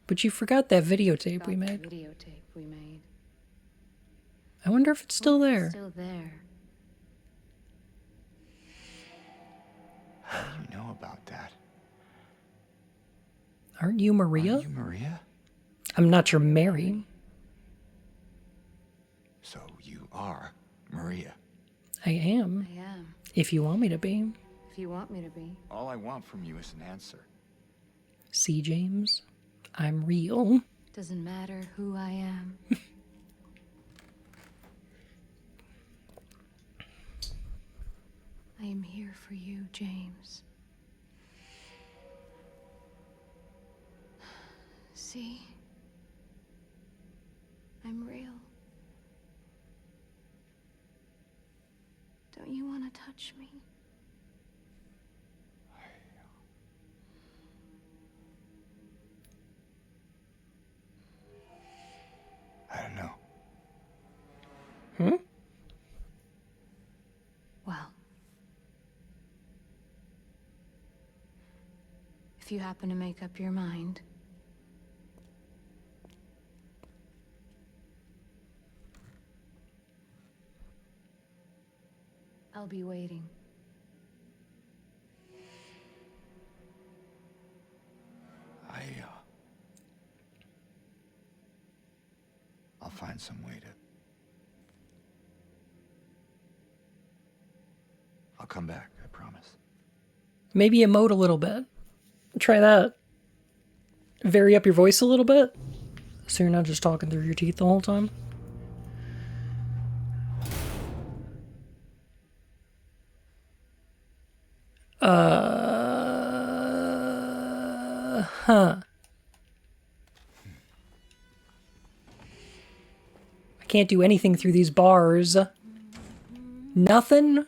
but you forgot that videotape we Got the made. videotape we made. I wonder if it's still there. Still there. How do you know about that? Aren't you Maria? Aren't you Maria? I'm not your Mary. So you are Maria. I am, I am. if you want me to be. If you want me to be. All I want from you is an answer. See, James? I'm real. Doesn't matter who I am. I am here for you, James. See? I'm real. Don't you want to touch me? I don't know. Hmm? Well, if you happen to make up your mind, I'll be waiting. I'll find some way to... I'll come back, I promise. Maybe emote a little bit. Try that. Vary up your voice a little bit, so you're not just talking through your teeth the whole time. Huh. I can't do anything through these bars. Nothing?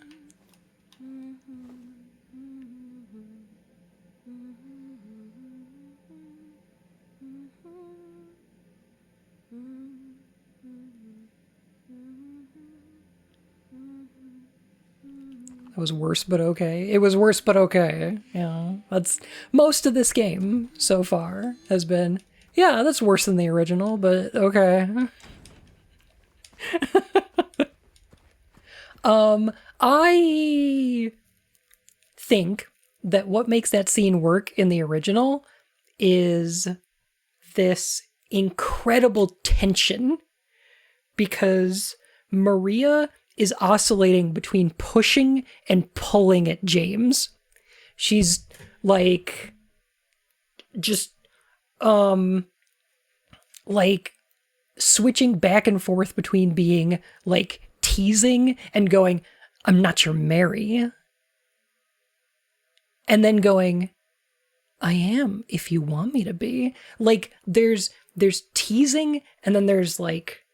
It was worse, but okay. It was worse, but okay. Yeah, that's most of this game so far has been, yeah, that's worse than the original, but okay. I think that what makes that scene work in the original is this incredible tension, because Maria is oscillating between pushing and pulling at James. She's like just like switching back and forth between being like teasing and going, I'm not your Mary, and then going, I am if you want me to be. Like there's teasing, and then there's like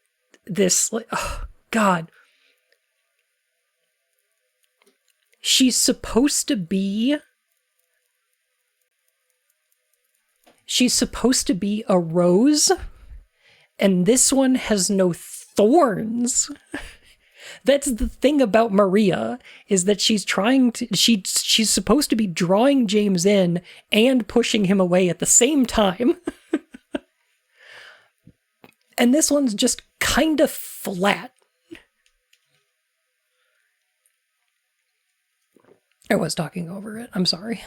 this, like, oh God. She's supposed to be a rose, and this one has no thorns. That's the thing about Maria, is that she's supposed to be drawing James in and pushing him away at the same time. And this one's just kind of flat. I was talking over it. I'm sorry.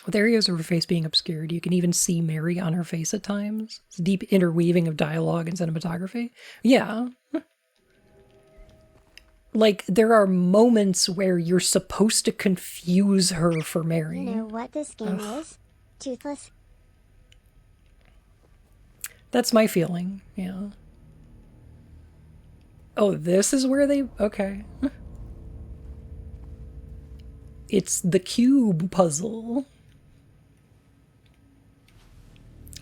With areas of her face being obscured, you can even see Mary on her face at times. It's a deep interweaving of dialogue and cinematography. Yeah. Like, there are moments where you're supposed to confuse her for Mary. You know what this game is? Toothless. That's my feeling, yeah. Oh, this is where they... Okay. It's the cube puzzle.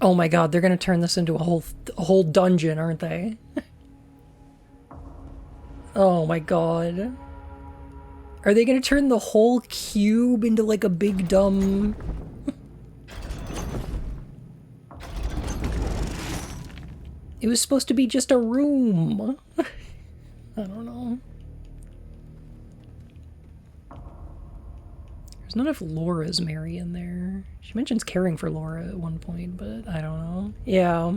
Oh my God, they're gonna turn this into a whole dungeon, aren't they? Oh my God. Are they gonna turn the whole cube into like a big dumb... It was supposed to be just a room. I don't know. There's not enough Laura's Mary in there. She mentions caring for Laura at one point, but I don't know. Yeah.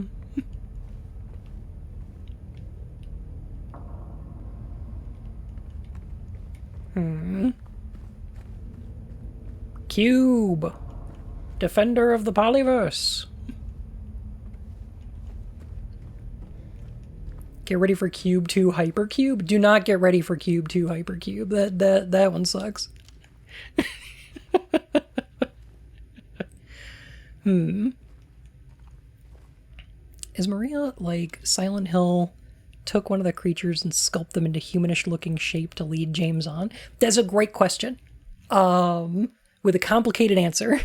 Cube. Defender of the Polyverse. Get ready for Cube 2 Hypercube? Do not get ready for Cube 2 Hypercube. That one sucks. Is Maria like Silent Hill took one of the creatures and sculpted them into humanish looking shape to lead James on? That's a great question. with a complicated answer.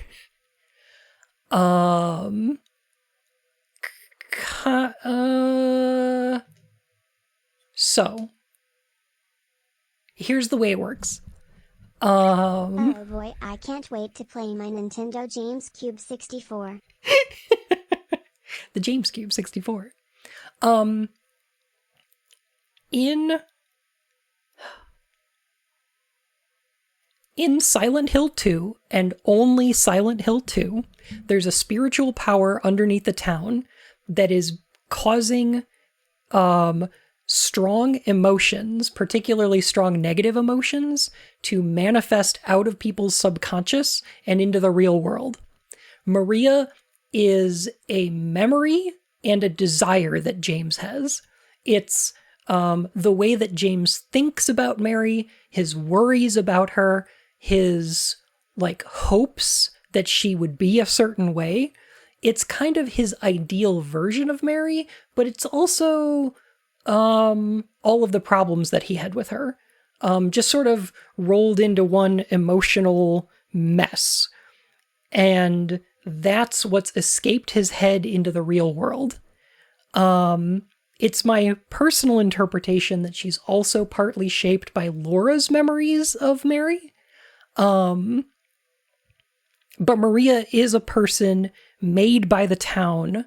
So, here's the way it works. Oh boy, I can't wait to play my Nintendo James Cube 64. The James Cube 64. In Silent Hill 2, and only Silent Hill 2, there's a spiritual power underneath the town that is causing strong emotions, particularly strong negative emotions, to manifest out of people's subconscious and into the real world. Maria is a memory and a desire that James has. It's the way that James thinks about Mary, his worries about her, his hopes that she would be a certain way. It's kind of his ideal version of Mary, but it's also all of the problems that he had with her, just sort of rolled into one emotional mess. And that's what's escaped his head into the real world. It's my personal interpretation that she's also partly shaped by Laura's memories of Mary. But Maria is a person made by the town.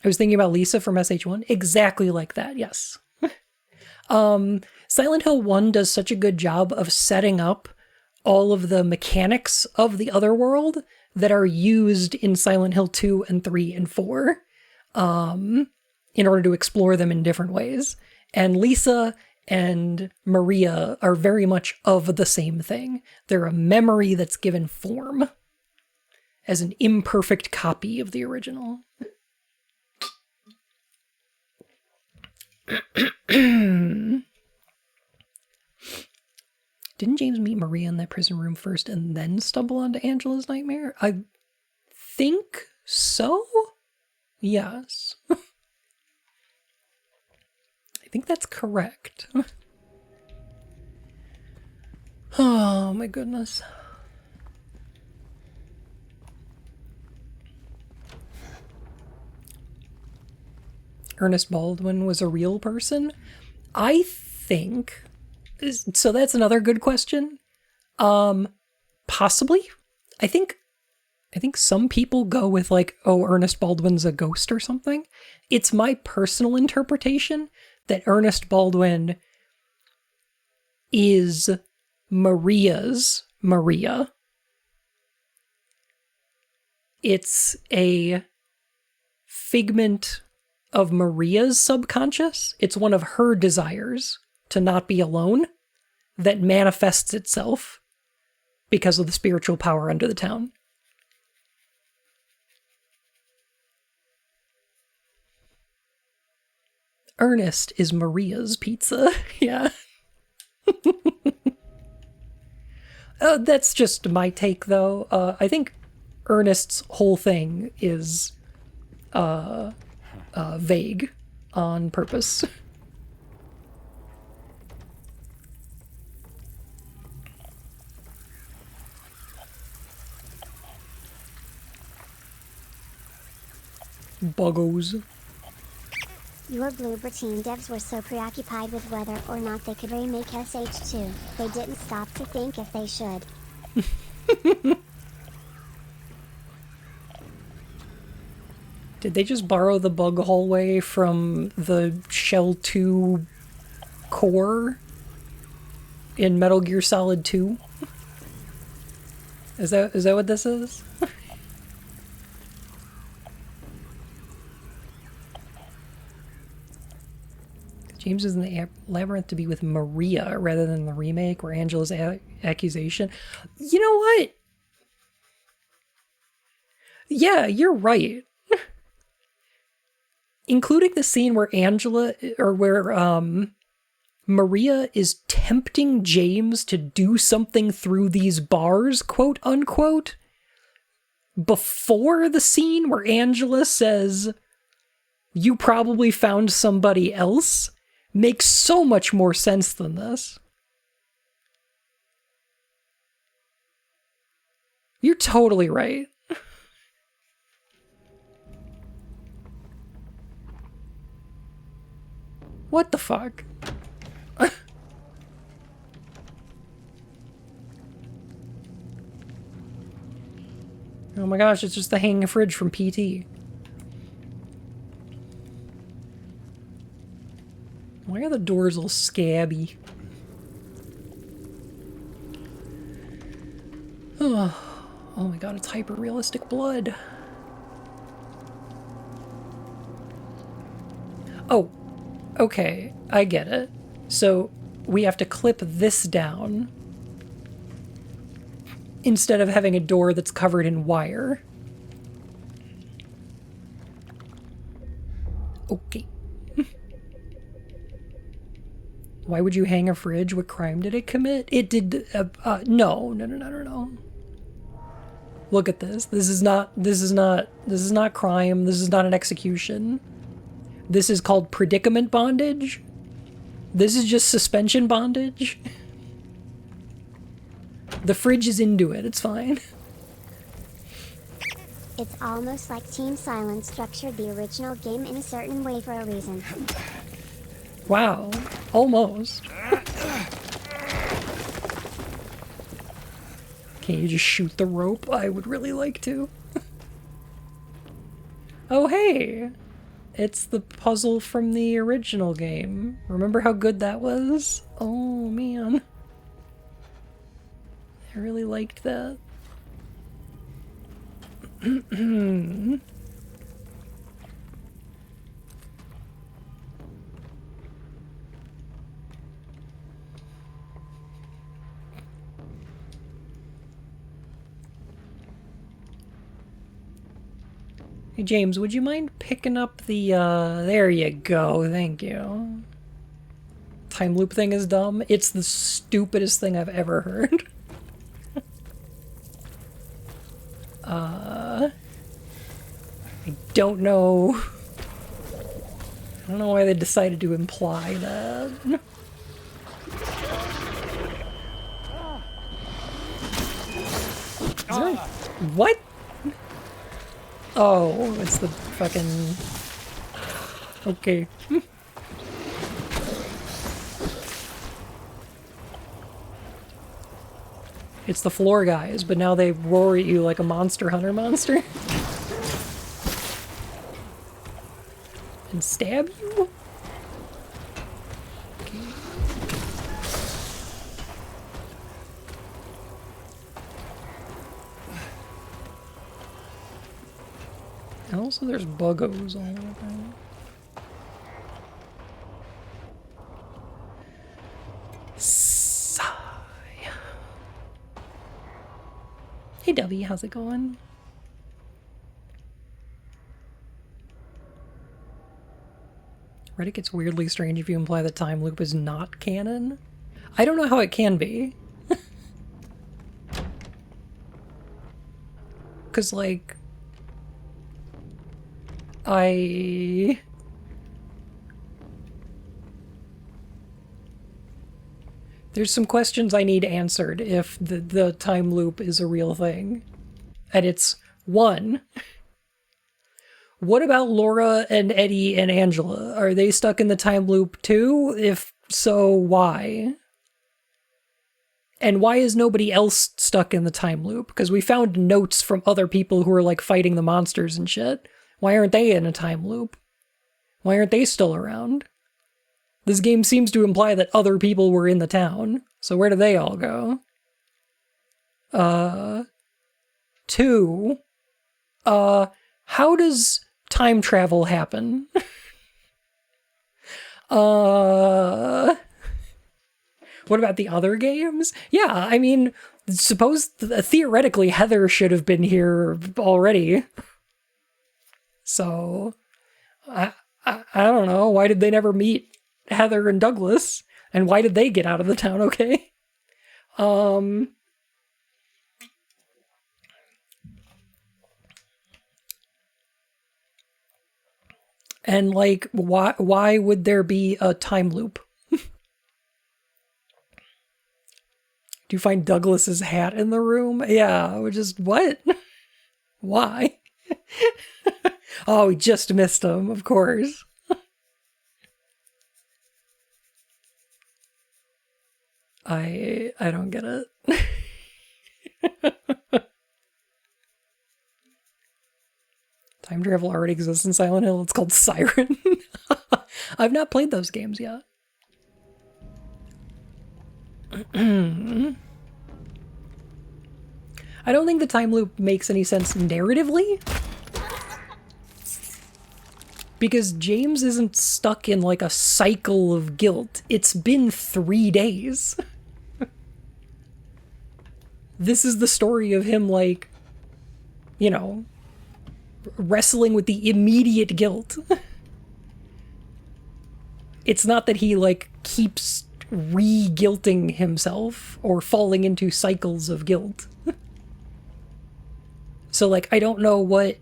I was thinking about Lisa from SH1. Exactly like that, yes. Silent Hill 1 does such a good job of setting up all of the mechanics of the other world that are used in Silent Hill 2 and 3 and 4 in order to explore them in different ways. And Lisa and Maria are very much of the same thing. They're a memory that's given form as an imperfect copy of the original. Didn't James meet Maria in that prison room first and then stumble onto Angela's nightmare? I think so? Yes. I think that's correct. Oh my goodness. Ernest Baldwin was a real person? I think... So that's another good question. Possibly. I think some people go with Ernest Baldwin's a ghost or something. It's my personal interpretation that Ernest Baldwin is Maria's Maria. It's a figment of Maria's subconscious. It's one of her desires to not be alone that manifests itself because of the spiritual power under the town. Ernest is Maria's pizza. Yeah. That's just my take, though. I think Ernest's whole thing is vague on purpose. Buggos. Your Bloober Team devs were so preoccupied with whether or not they could remake SH2, they didn't stop to think if they should. Did they just borrow the bug hallway from the Shell 2 core in Metal Gear Solid 2? Is that what this is? James is in the labyrinth to be with Maria rather than the remake where Angela's accusation. You know what? Yeah, you're right. Including the scene where Maria is tempting James to do something through these bars, quote unquote, before the scene where Angela says, "You probably found somebody else," makes so much more sense than this. You're totally right. What the fuck? Oh my gosh, it's just the hanging fridge from PT. Why are the doors all scabby? Oh my god, it's hyper-realistic blood. Oh, okay, I get it. So we have to clip this down instead of having a door that's covered in wire. Okay. Why would you hang a fridge? What crime did it commit? It did, no. Look at this. This is not crime. This is not an execution. This is called predicament bondage. This is just suspension bondage. The fridge is into it. It's fine. It's almost like Team Silent structured the original game in a certain way for a reason. Wow. Almost. Can't you just shoot the rope? I would really like to. Oh, hey! It's the puzzle from the original game. Remember how good that was? Oh, man. I really liked that. Hey, James, would you mind picking up the, there you go, thank you. Time loop thing is dumb. It's the stupidest thing I've ever heard. I don't know. I don't know why they decided to imply that. Is there, what? Oh, it's the fucking... Okay. It's the floor guys, but now they roar at you like a Monster Hunter monster. And stab you? Okay. And also there's buggos all around. Sigh. Hey W, how's it going? Reddit gets weirdly strange if you imply that time loop is not canon. I don't know how it can be. Cause like... There's some questions I need answered if the time loop is a real thing. And it's, one, what about Laura and Eddie and Angela? Are they stuck in the time loop too? If so, why? And why is nobody else stuck in the time loop? Because we found notes from other people who are like fighting the monsters and shit. Why aren't they in a time loop? Why aren't they still around? This game seems to imply that other people were in the town. So where do they all go? Two, how does time travel happen? What about the other games? Yeah, I mean, theoretically Heather should have been here already. So, I don't know. Why did they never meet Heather and Douglas? And why did they get out of the town okay? And like, why would there be a time loop? Do you find Douglas's hat in the room? Yeah, which is what? Why? Oh, we just missed him, of course. I don't get it. Time travel already exists in Silent Hill. It's called Siren. I've not played those games yet. I don't think the time loop makes any sense narratively. Because James isn't stuck in like a cycle of guilt. It's been 3 days. This is the story of him, like, you know, wrestling with the immediate guilt. It's not that he, like, keeps re-guilting himself or falling into cycles of guilt. So, like, I don't know what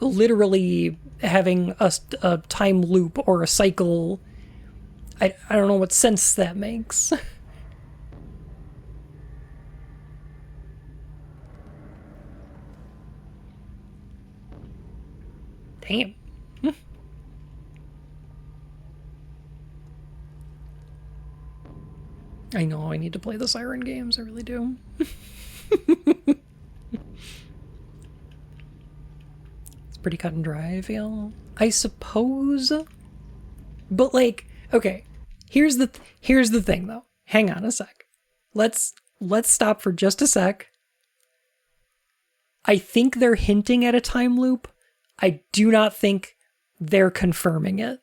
literally having a time loop or a cycle, I don't know what sense that makes. Damn. I know, I need to play the Siren games, I really do. It's pretty cut and dry, I feel. I suppose. But like, okay, here's the thing though. Hang on a sec. Let's stop for just a sec. I think they're hinting at a time loop. I do not think they're confirming it.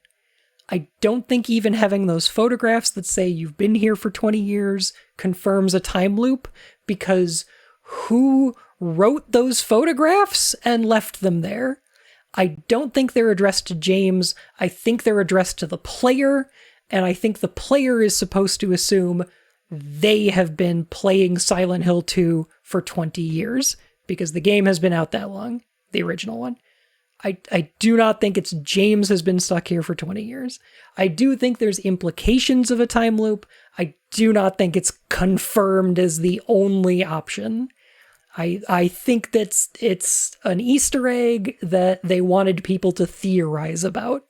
I don't think even having those photographs that say you've been here for 20 years confirms a time loop, because who wrote those photographs and left them there? I don't think they're addressed to James. I think they're addressed to the player, and I think the player is supposed to assume they have been playing Silent Hill 2 for 20 years, because the game has been out that long, the original one. I do not think it's James has been stuck here for 20 years. I do think there's implications of a time loop. I do not think it's confirmed as the only option. I think that it's an Easter egg that they wanted people to theorize about.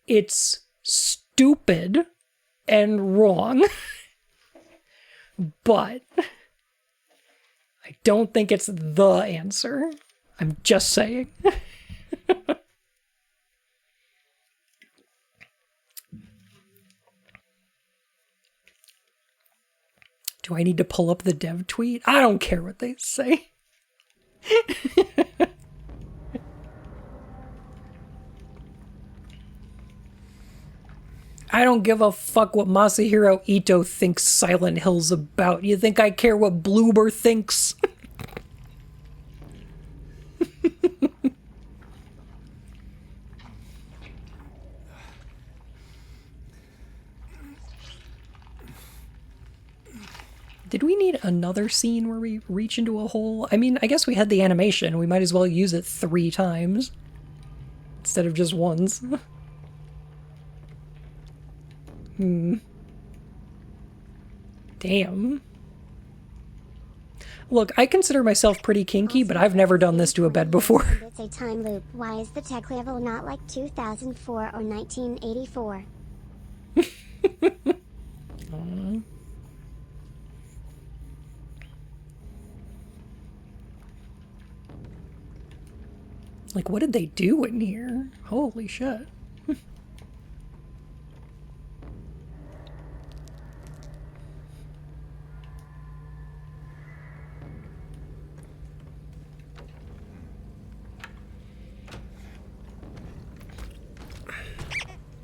It's stupid and wrong, but I don't think it's the answer. I'm just saying. Do I need to pull up the dev tweet? I don't care what they say. I don't give a fuck what Masahiro Ito thinks Silent Hill's about. You think I care what Bloober thinks? Did we need another scene where we reach into a hole? I mean, I guess we had the animation. We might as well use it 3 times instead of just once. Damn. Look, I consider myself pretty kinky, but I've never done this to a bed before. It's a time loop. Why is the tech level not like 2004 or 1984? Like, what did they do in here? Holy shit.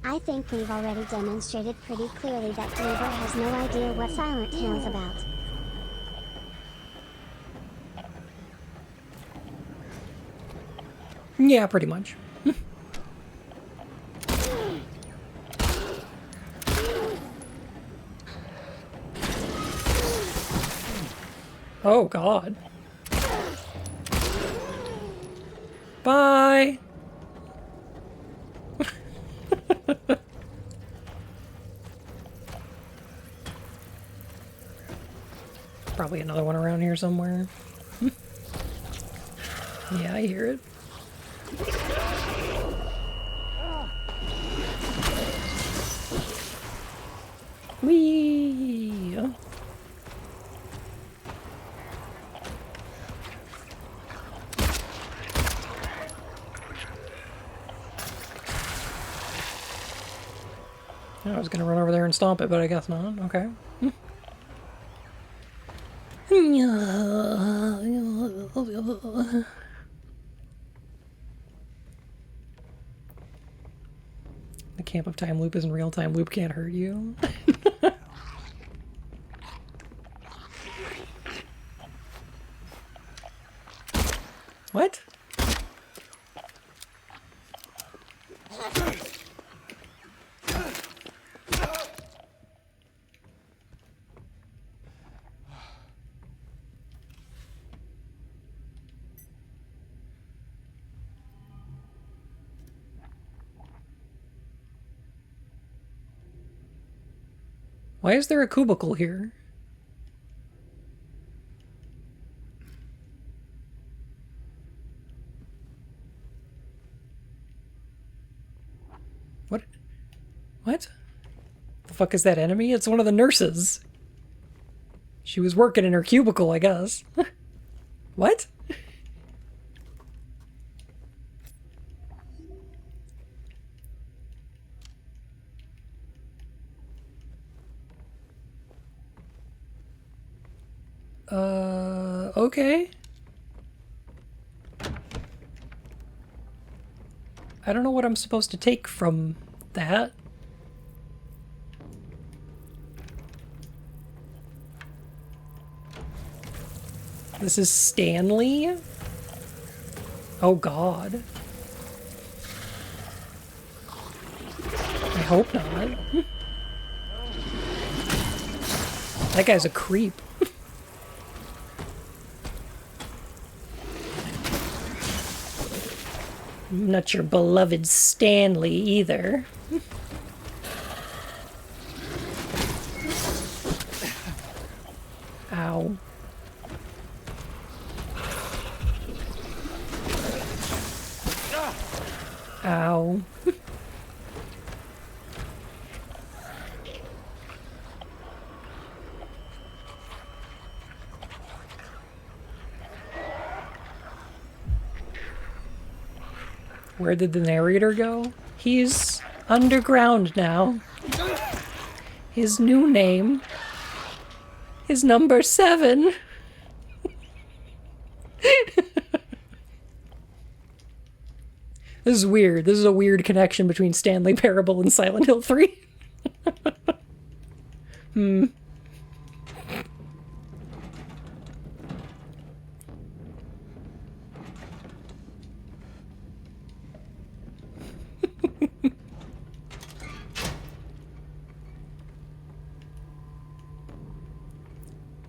I think we've already demonstrated pretty clearly that Bloober has no idea what Silent Hill's about. Yeah, pretty much. Oh, God. Bye! Probably another one around here somewhere. Yeah, I hear it. Whee! I was gonna run over there and stomp it, but I guess not. Okay. The camp of time loop isn't real time loop can't hurt you. What? Why is there a cubicle here? What? What? The fuck is that enemy? It's one of the nurses. She was working in her cubicle, I guess. What? Okay. I don't know what I'm supposed to take from that. This is Stanley? Oh god. I hope not. That guy's a creep. Not your beloved Stanley either. Ow. Ow. Where did the narrator go? He's underground now. His new name is number 7. This is weird. This is a weird connection between Stanley Parable and Silent Hill 3.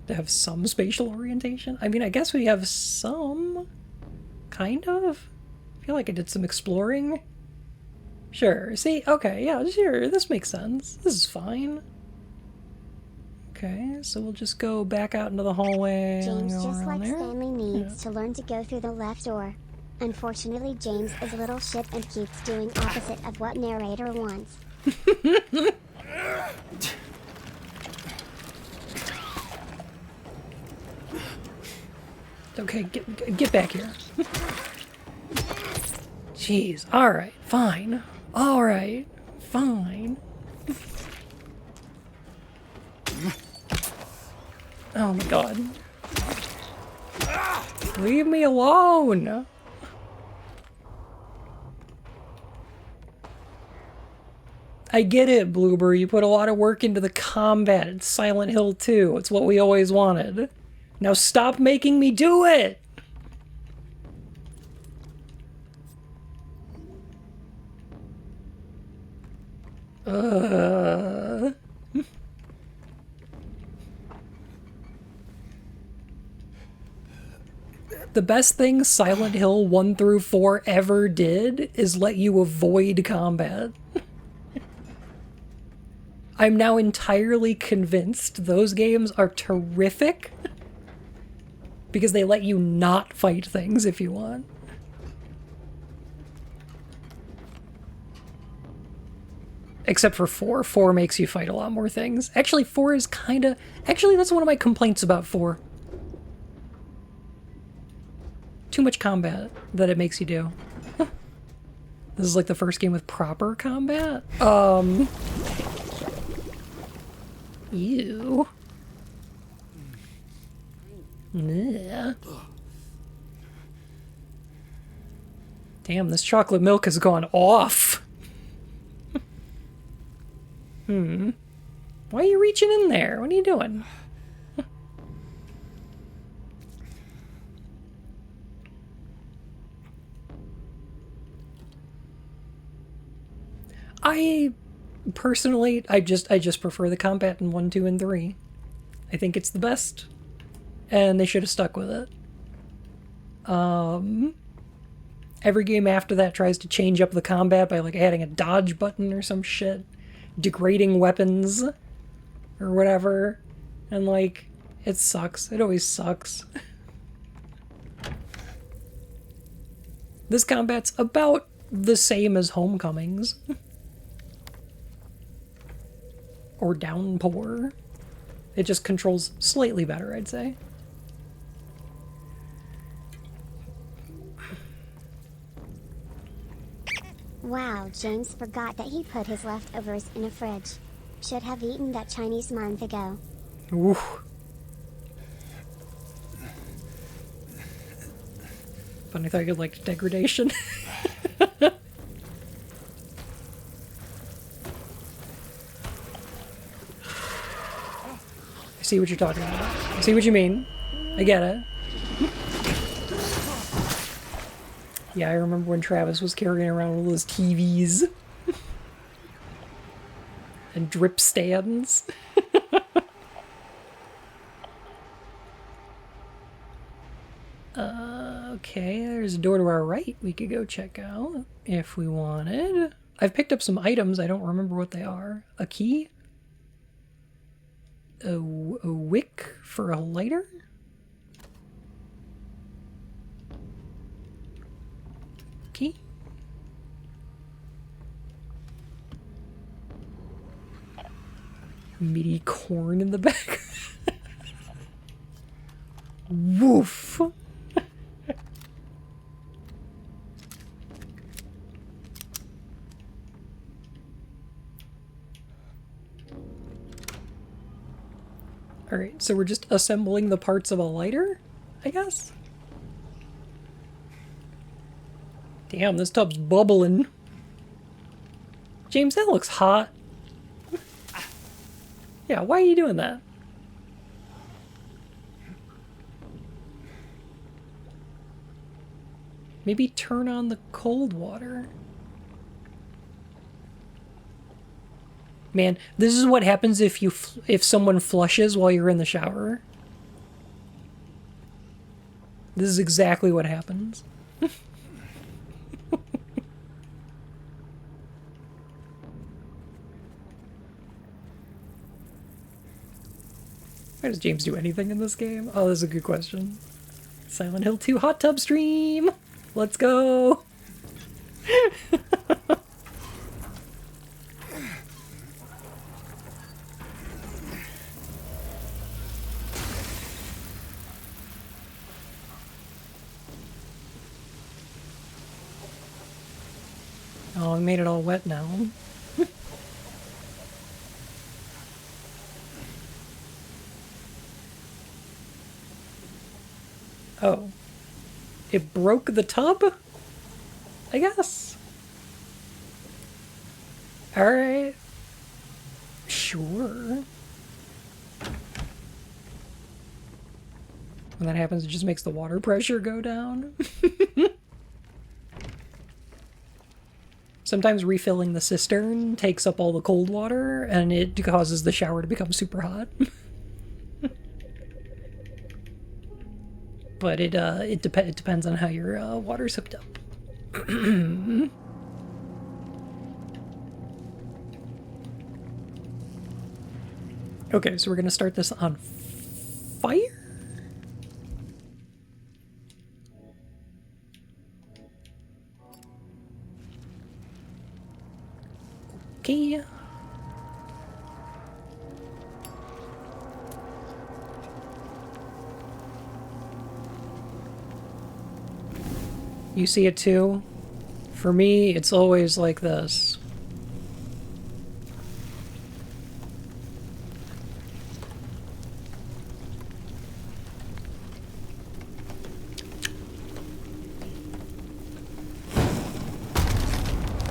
To have some spatial orientation? I mean, I guess we have some. Kind of. I feel like I did some exploring. Sure. See? Okay, yeah, sure. This makes sense. This is fine. Okay, so we'll just go back out into the hallway. James, and go just around like there. Stanley, needs to learn to go through the left door. Unfortunately, James is a little shit and keeps doing opposite of what narrator wants. Okay, get back here. Jeez. Alright, fine. Alright, fine. Oh my god. Leave me alone! I get it, Bloober. You put a lot of work into the combat. It's Silent Hill 2. It's what we always wanted. Now stop making me do it! The best thing Silent Hill 1 through 4 ever did is let you avoid combat. I'm now entirely convinced those games are terrific Because they let you not fight things if you want. Except for 4. 4 makes you fight a lot more things. Actually, 4 is kinda... Actually, that's one of my complaints about 4. Too much combat that it makes you do. This is like the first game with proper combat. Ew. Yeah. Damn, this chocolate milk has gone off. Why are you reaching in there? What are you doing? I personally, I just prefer the combat in 1, 2, and 3. I think it's the best, and they should have stuck with it. Every game after that tries to change up the combat by like adding a dodge button or some shit, degrading weapons, or whatever, and like, it sucks. It always sucks. This combat's about the same as Homecoming's. Or Downpour. It just controls slightly better, I'd say. Wow, James forgot that he put his leftovers in a fridge. Should have eaten that Chinese month ago. Oof. Funny thought you liked degradation. I see what you're talking about. I see what you mean. I get it. Yeah, I remember when Travis was carrying around all those TVs. And drip stands. Okay, there's a door to our right we could go check out if we wanted. I've picked up some items, I don't remember what they are. A key? A wick for a lighter? Key? Meaty corn in the back. Woof. Alright, so we're just assembling the parts of a lighter, I guess? Damn, this tub's bubbling. James, that looks hot. Yeah, why are you doing that? Maybe turn on the cold water. Man, this is what happens if if someone flushes while you're in the shower. This is exactly what happens. Why does James do anything in this game? Oh, this is a good question. Silent Hill 2 hot tub stream! Let's go! Oh, I made it all wet now. Oh. It broke the tub? I guess. Alright. Sure. When that happens, it just makes the water pressure go down. Sometimes refilling the cistern takes up all the cold water, and it causes the shower to become super hot. But it depends on how your water's hooked up. Okay, so we're gonna start this on fire? Okay. You see it too? For me, it's always like this.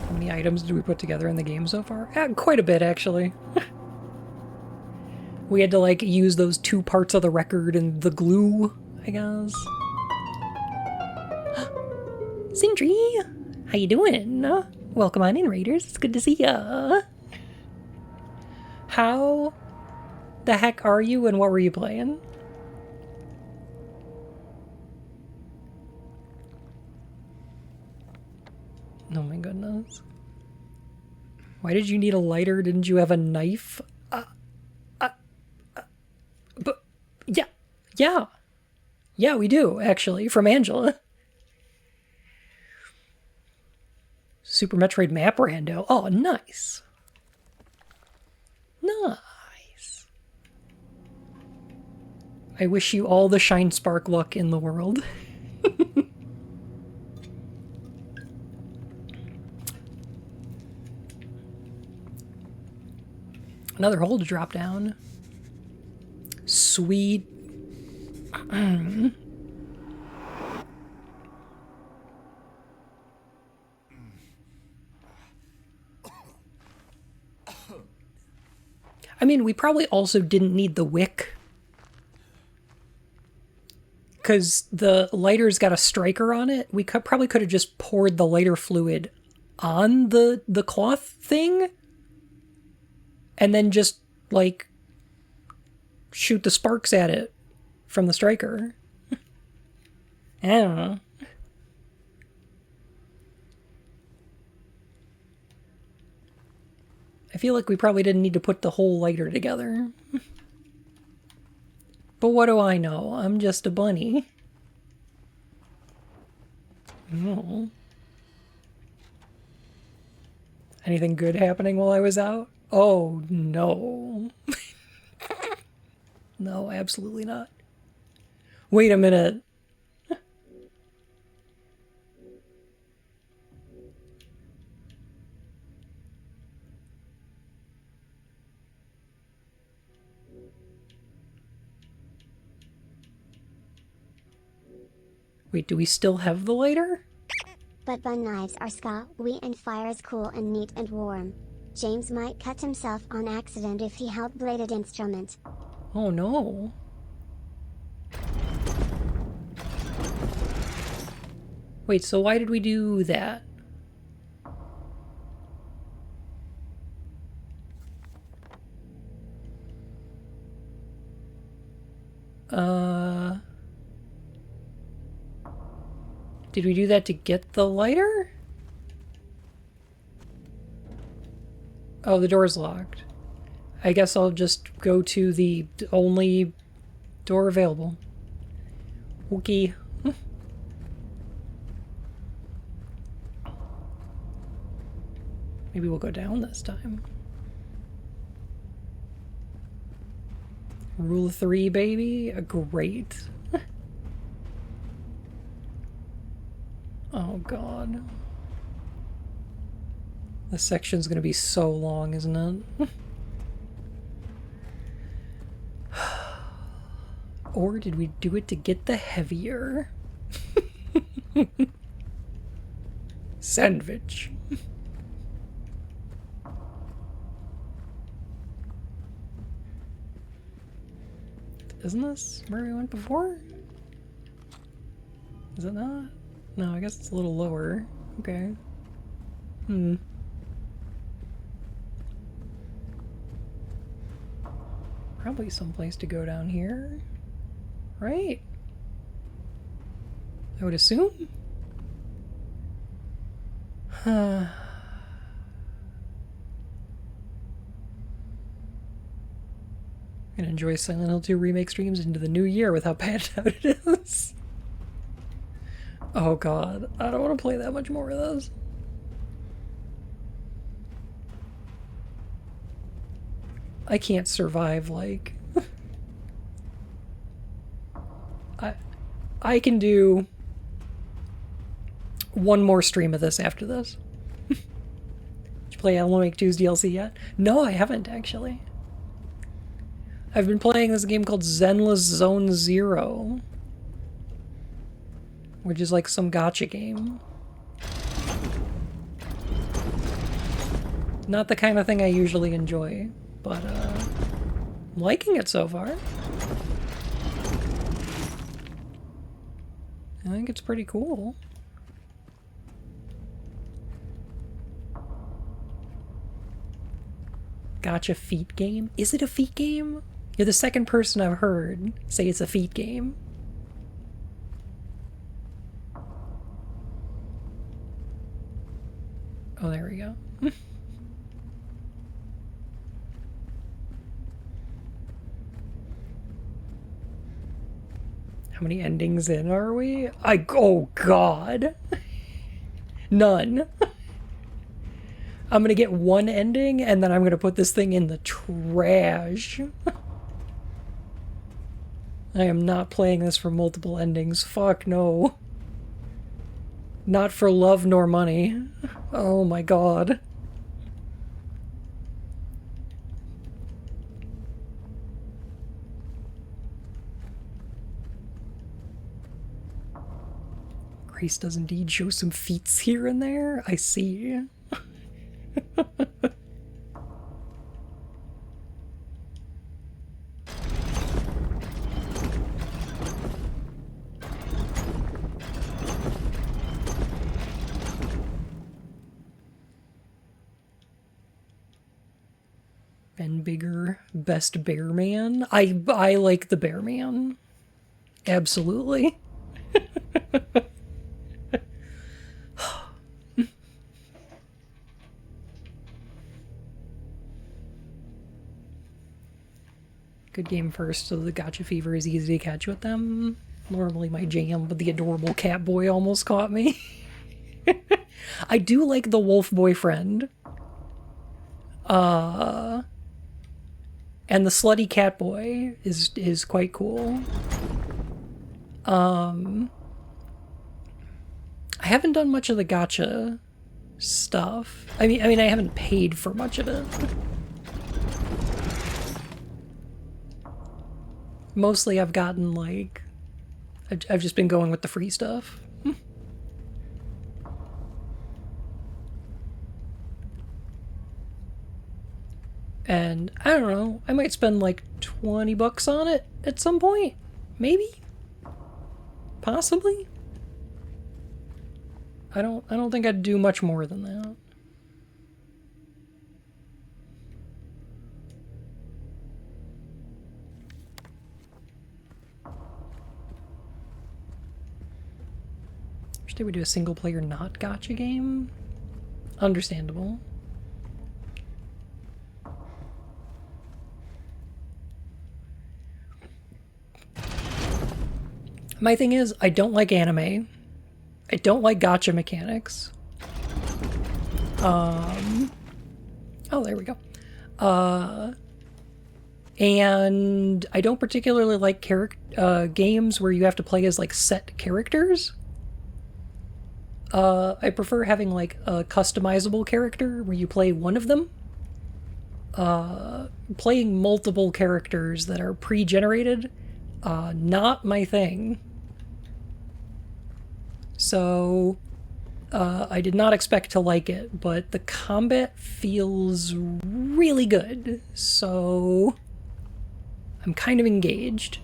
How many items did we put together in the game so far? Quite a bit, actually. We had to, like, use those 2 parts of the record and the glue, I guess. Sindri! How you doing? Welcome on in, Raiders. It's good to see ya. How the heck are you and what were you playing? Oh my goodness. Why did you need a lighter? Didn't you have a knife? But yeah. Yeah, we do, actually, from Angela. Super Metroid map rando. Oh, nice. Nice. I wish you all the Shine Spark luck in the world. Another hole to drop down. Sweet. I mean, we probably also didn't need the wick. Because the lighter's got a striker on it. We probably could have just poured the lighter fluid on the cloth thing. And then just, like, shoot the sparks at it from the striker. I don't know. I feel like we probably didn't need to put the whole lighter together. But what do I know? I'm just a bunny. Oh. Anything good happening while I was out? Oh, no. No, absolutely not. Wait a minute. Wait, do we still have the lighter? But bun knives are ska-wee and fire is cool and neat and warm. James might cut himself on accident if he held bladed instrument. Oh no. Wait, so why did we do that? Did we do that to get the lighter? Oh, the door's locked. I guess I'll just go to the only door available. Okay. Maybe we'll go down this time. Rule of 3, baby. Great. Oh, God. This section's gonna be so long, isn't it? Or did we do it to get the heavier? Sandwich. Isn't this where we went before? Is it not? No, I guess it's a little lower. Okay. Probably someplace to go down here. Right? I would assume? Gonna enjoy Silent Hill 2 remake streams into the new year with how bad out it is. Oh god, I don't want to play that much more of those. I can't survive, like... I can do one more stream of this after this. Did you play Remake 2's DLC yet? No, I haven't, actually. I've been playing this game called Zenless Zone Zero, which is like some gacha game. Not the kind of thing I usually enjoy, but I'm liking it so far. I think it's pretty cool. Gacha feet game? Is it a feet game? You're the second person I've heard say it's a feet game. Oh, there we go. How many endings in are we? Oh god. None. I'm gonna get one ending and then I'm gonna put this thing in the trash. I am not playing this for multiple endings. Fuck no. Not for love nor money. Oh my god. Grace does indeed show some feats here and there. I see. Ben Bigger, best bear man. I like the bear man. Absolutely. Good game first, so the gacha fever is easy to catch with them. Normally my jam, but the adorable cat boy almost caught me. I do like the wolf boyfriend. And the slutty cat boy is quite cool. I haven't done much of the gacha stuff. I mean I haven't paid for much of it. Mostly I've gotten, like... I've just been going with the free stuff. And, I don't know, I might spend like 20 bucks on it at some point? Maybe? Possibly? I don't think I'd do much more than that. They would do a single player not gacha game. Understandable. My thing is, I don't like anime. I don't like gacha mechanics. Oh, there we go. And I don't particularly like games where you have to play as like set characters. I prefer having like a customizable character where you play one of them. Playing multiple characters that are pre-generated, not my thing. So, I did not expect to like it, but the combat feels really good, so I'm kind of engaged.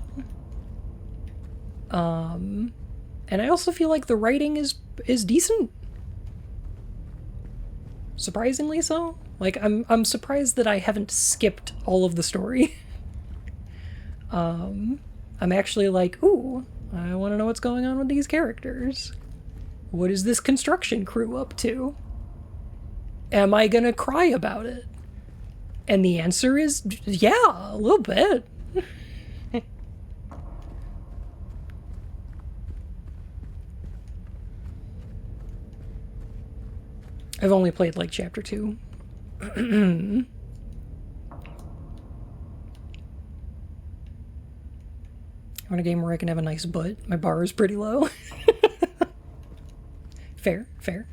And I also feel like the writing is decent. Surprisingly so. Like, I'm surprised that I haven't skipped all of the story. I'm actually like, ooh, I want to know what's going on with these characters. What is this construction crew up to? Am I gonna cry about it? And the answer is, yeah, a little bit. I've only played like chapter 2. want a game where I can have a nice butt. My bar is pretty low. Fair, fair.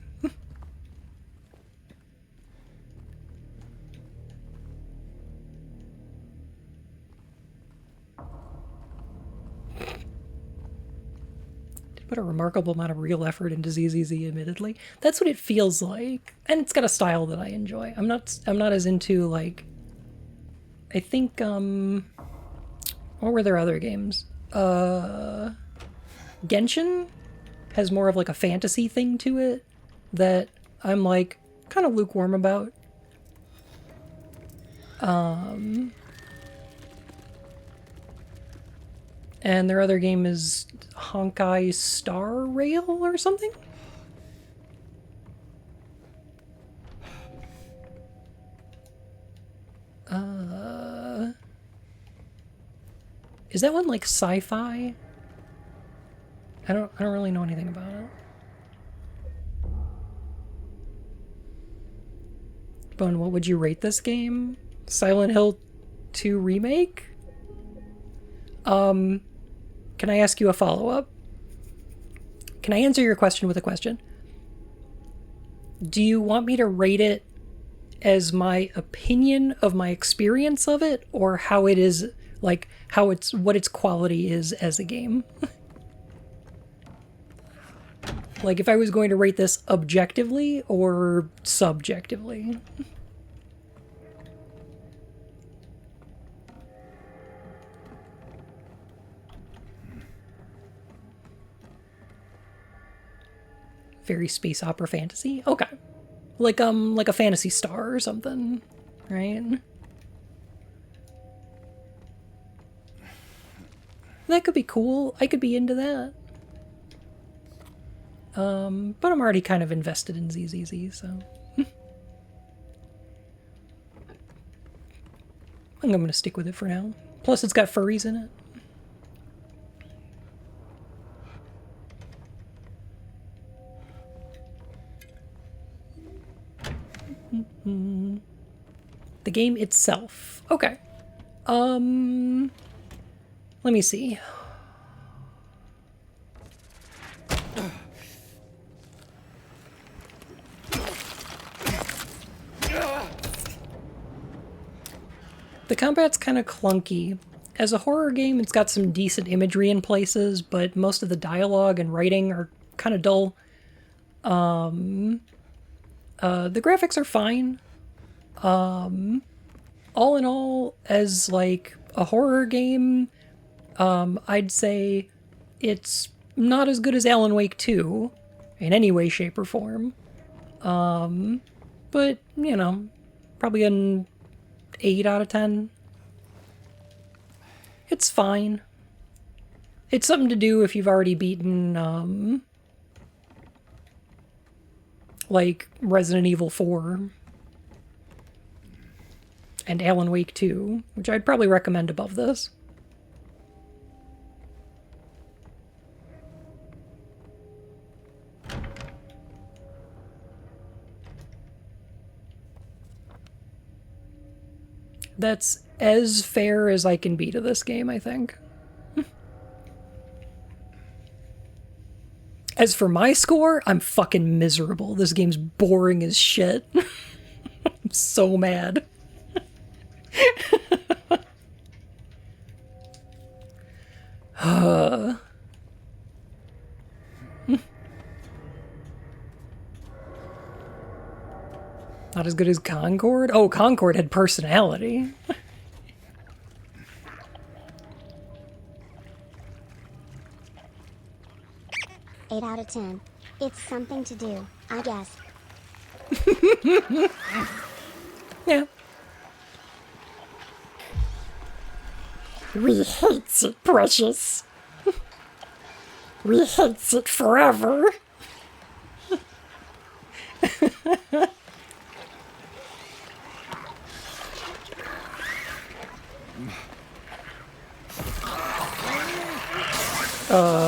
Did put a remarkable amount of real effort into ZZZ, admittedly. That's what it feels like. And it's got a style that I enjoy. I'm not as into, like, I think, what were their other games? Genshin has more of like a fantasy thing to it that I'm like kind of lukewarm about. And their other game is Honkai Star Rail or something? Is that one like sci-fi? I don't really know anything about it. Bone, what would you rate this game? Silent Hill 2 Remake? Can I ask you a follow-up? Can I answer your question with a question? Do you want me to rate it as my opinion of my experience of it, or how it is, like, what its quality is as a game? Like, if I was going to rate this objectively or subjectively? Very space opera fantasy? Okay. Like a Phantasy Star or something, right? That could be cool. I could be into that. But I'm already kind of invested in ZZZ, so... I think I'm gonna stick with it for now. Plus, it's got furries in it. The game itself. Okay. Let me see. The combat's kind of clunky. As a horror game, it's got some decent imagery in places, but most of the dialogue and writing are kind of dull. The graphics are fine. All in all, as like a horror game, I'd say it's not as good as Alan Wake 2 in any way, shape, or form. But, you know, probably an 8 out of 10. It's fine. It's something to do if you've already beaten, like Resident Evil 4 and Alan Wake 2, which I'd probably recommend above this. That's as fair as I can be to this game, I think. As for my score, I'm fucking miserable. This game's boring as shit. I'm so mad. Not as good as Concord? Oh, Concord had personality. 8 out of 10. It's something to do, I guess. Yeah. We hates it, precious. We hates it forever. What?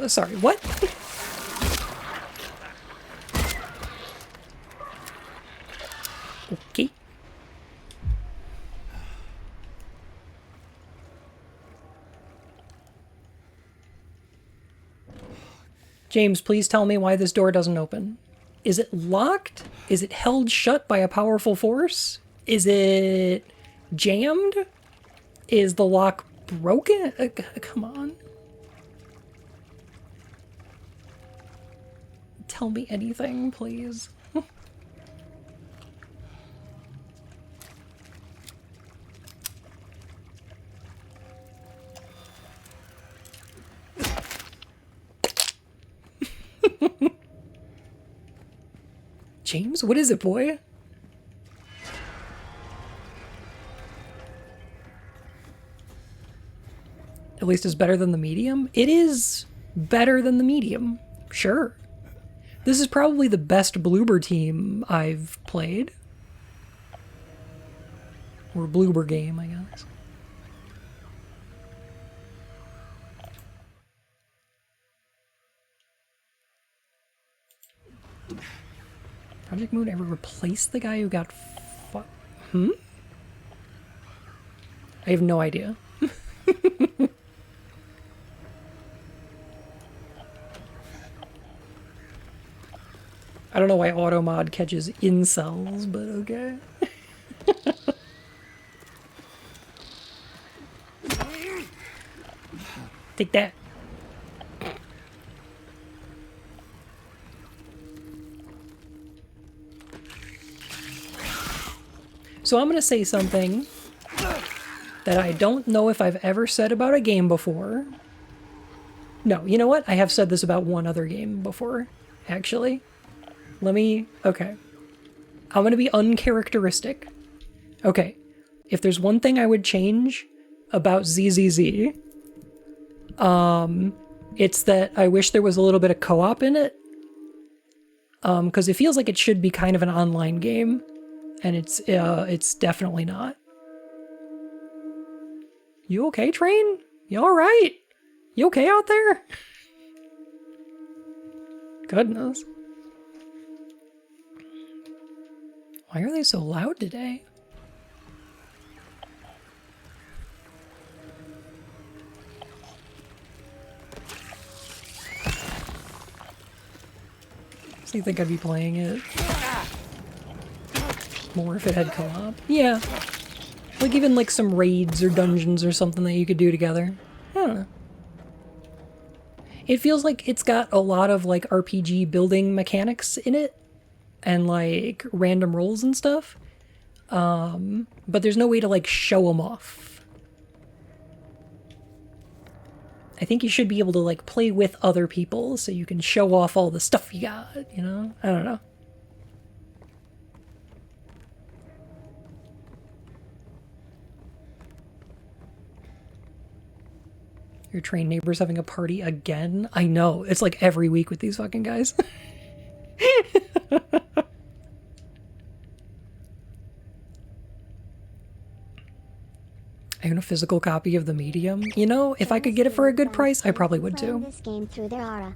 Sorry, what? James, please tell me why this door doesn't open. Is it locked? Is it held shut by a powerful force? Is it jammed? Is the lock broken? Come on. Tell me anything, please. James, what is it, boy? At least it's better than the medium? It is better than the medium, sure. This is probably the best Bloober team I've played. Or Bloober game, I guess. Project Moon ever replaced the guy who got I have no idea. I don't know why Automod catches incels, but okay. Take that. So I'm going to say something that I don't know if I've ever said about a game before. No, you know what? I have said this about one other game before, actually. Okay. I'm going to be uncharacteristic. Okay. If there's one thing I would change about ZZZ, it's that I wish there was a little bit of co-op in it. Because it feels like it should be kind of an online game. And it's definitely not. You okay, Train? You alright? You okay out there? Goodness. Why are they so loud today? So you think I'd be playing it more if it had co-op? Yeah. Like even like some raids or dungeons or something that you could do together. I don't know. It feels like it's got a lot of like RPG building mechanics in it and like random rolls and stuff. But there's no way to like show them off. I think you should be able to like play with other people so you can show off all the stuff you got, you know? I don't know. Your Train neighbor's having a party again? I know. It's like every week with these fucking guys. I own a physical copy of the medium. You know, if I could get it for a good price, I probably would too. This game through their aura.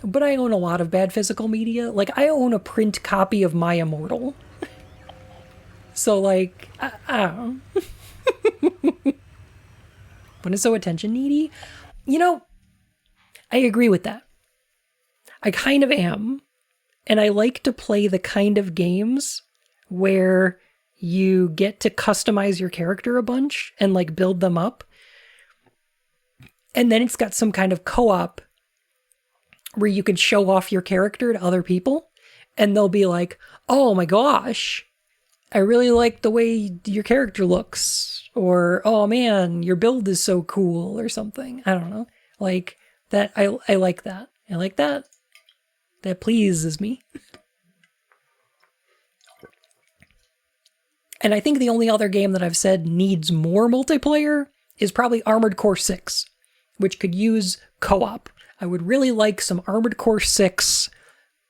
But I own a lot of bad physical media. Like, I own a print copy of My Immortal. So, like, I don't know. But it's so attention needy. You know, I agree with that. I kind of am. And I like to play the kind of games where you get to customize your character a bunch and like build them up. And then it's got some kind of co-op where you can show off your character to other people. And they'll be like, oh my gosh, I really like the way your character looks. Or, oh man, your build is so cool or something. I don't know. Like that. I like that. I like that. That pleases me. And I think the only other game that I've said needs more multiplayer is probably Armored Core 6, which could use co-op. I would really like some Armored Core 6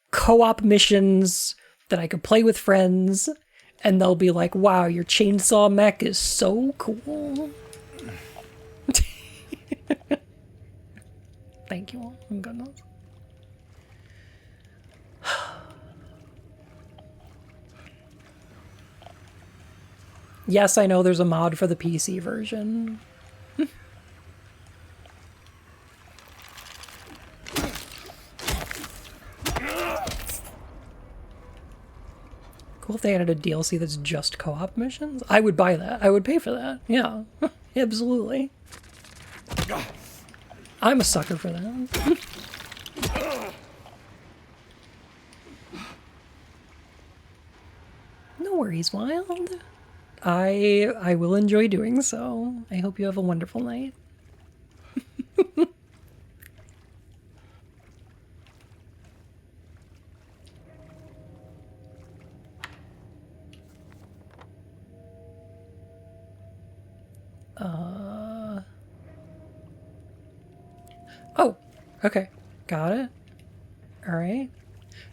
co-op missions that I could play with friends, and they'll be like, wow, your chainsaw mech is so cool. Thank you all. Oh, goodness. Yes, I know there's a mod for the PC version. Cool if they added a DLC that's just co-op missions. I would buy that. I would pay for that. Yeah, absolutely. I'm a sucker for that. No worries, Wild. I will enjoy doing so. I hope you have a wonderful night. Oh, okay. Got it. All right.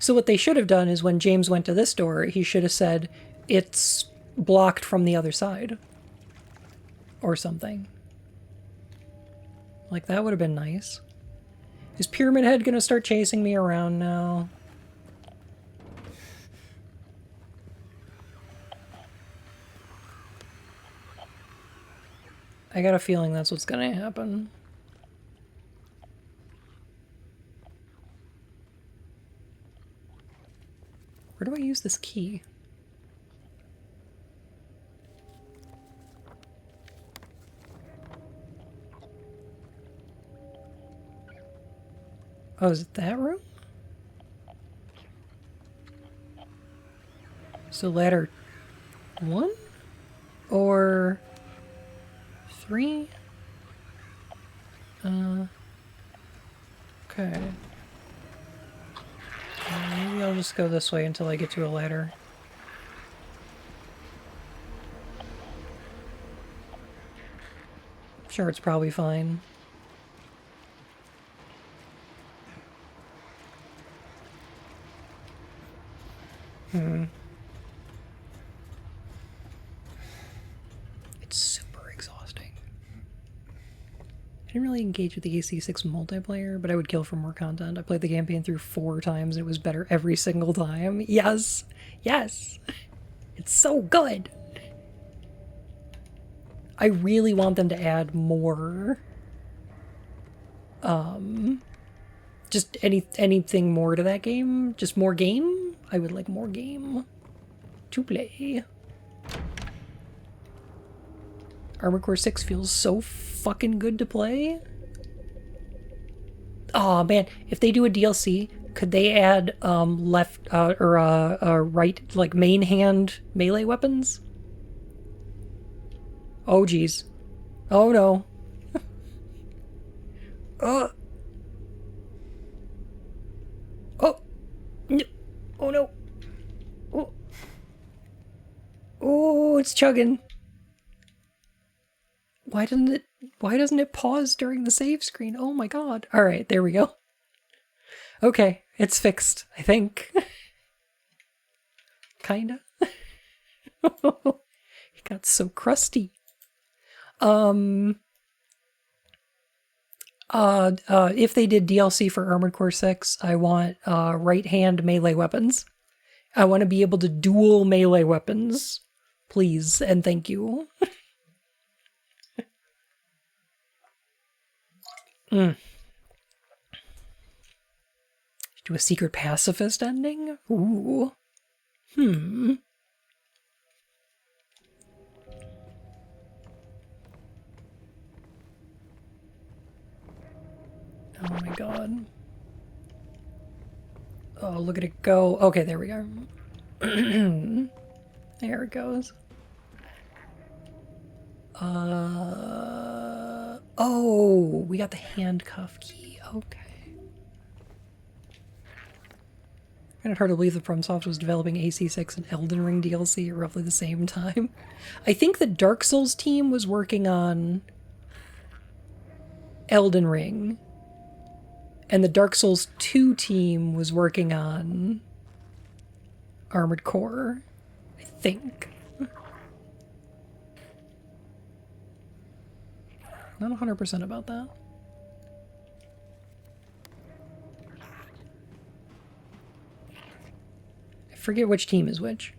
So what they should have done is when James went to this door, he should have said, it's blocked from the other side. Or something. Like, that would have been nice. Is Pyramid Head gonna start chasing me around now? I got a feeling that's what's gonna happen. Where do I use this key? Oh, is it that room? So ladder 1? Or 3? Okay. Maybe I'll just go this way until I get to a ladder. Sure, it's probably fine. It's super exhausting. I didn't really engage with the AC6 multiplayer, but I would kill for more content. I played the campaign through 4 times and it was better every single time. Yes! Yes! It's so good! I really want them to add more. Just anything more to that game. Just more game? I would like more game to play. Armored Core 6 feels so fucking good to play. Oh man, if they do a DLC, could they add left or right, like main hand melee weapons? Oh geez. Oh no. Oh. No. Oh no. Oh. Oh, it's chugging. Why doesn't it pause during the save screen? Oh my god. All right, there we go. Okay, it's fixed, I think. Kinda. It got so crusty. If they did DLC for Armored Core 6, I want right-hand melee weapons. I want to be able to dual melee weapons. Please, and thank you. Do a secret pacifist ending? Ooh. Oh my god. Oh, look at it go. Okay, there we go. There it goes. Oh, we got the handcuff key. Okay. I find it hard to believe that FromSoft was developing AC6 and Elden Ring DLC at roughly the same time. I think the Dark Souls team was working on Elden Ring, and the Dark Souls 2 team was working on Armored Core, I think. Not 100% about that. I forget which team is which.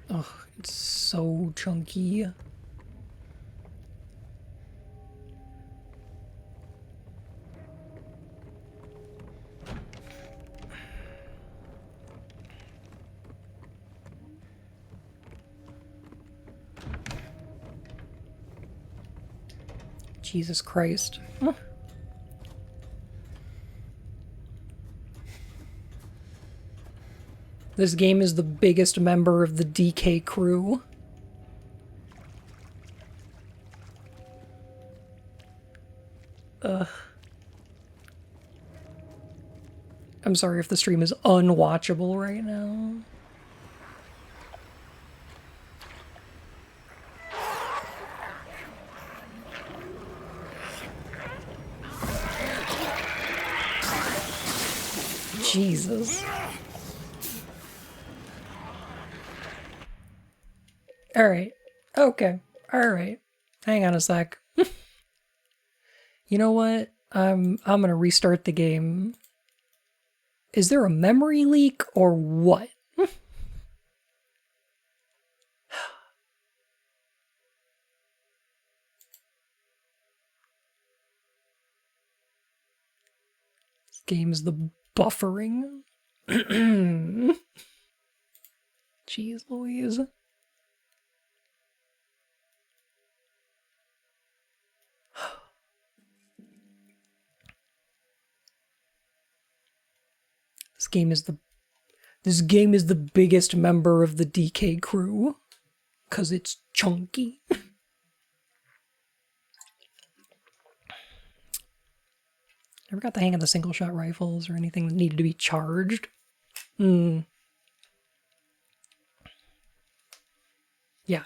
Oh, it's so chunky. Jesus Christ. This game is the biggest member of the DK crew. Ugh. I'm sorry if the stream is unwatchable right now. Jesus. Alright. Okay. Alright. Hang on a sec. You know what? I'm gonna restart the game. Is there a memory leak or what? This game is the buffering. Jeez Louise. This game is the biggest member of the DK crew. 'Cause it's chunky. Never got the hang of the single shot rifles or anything that needed to be charged. Yeah,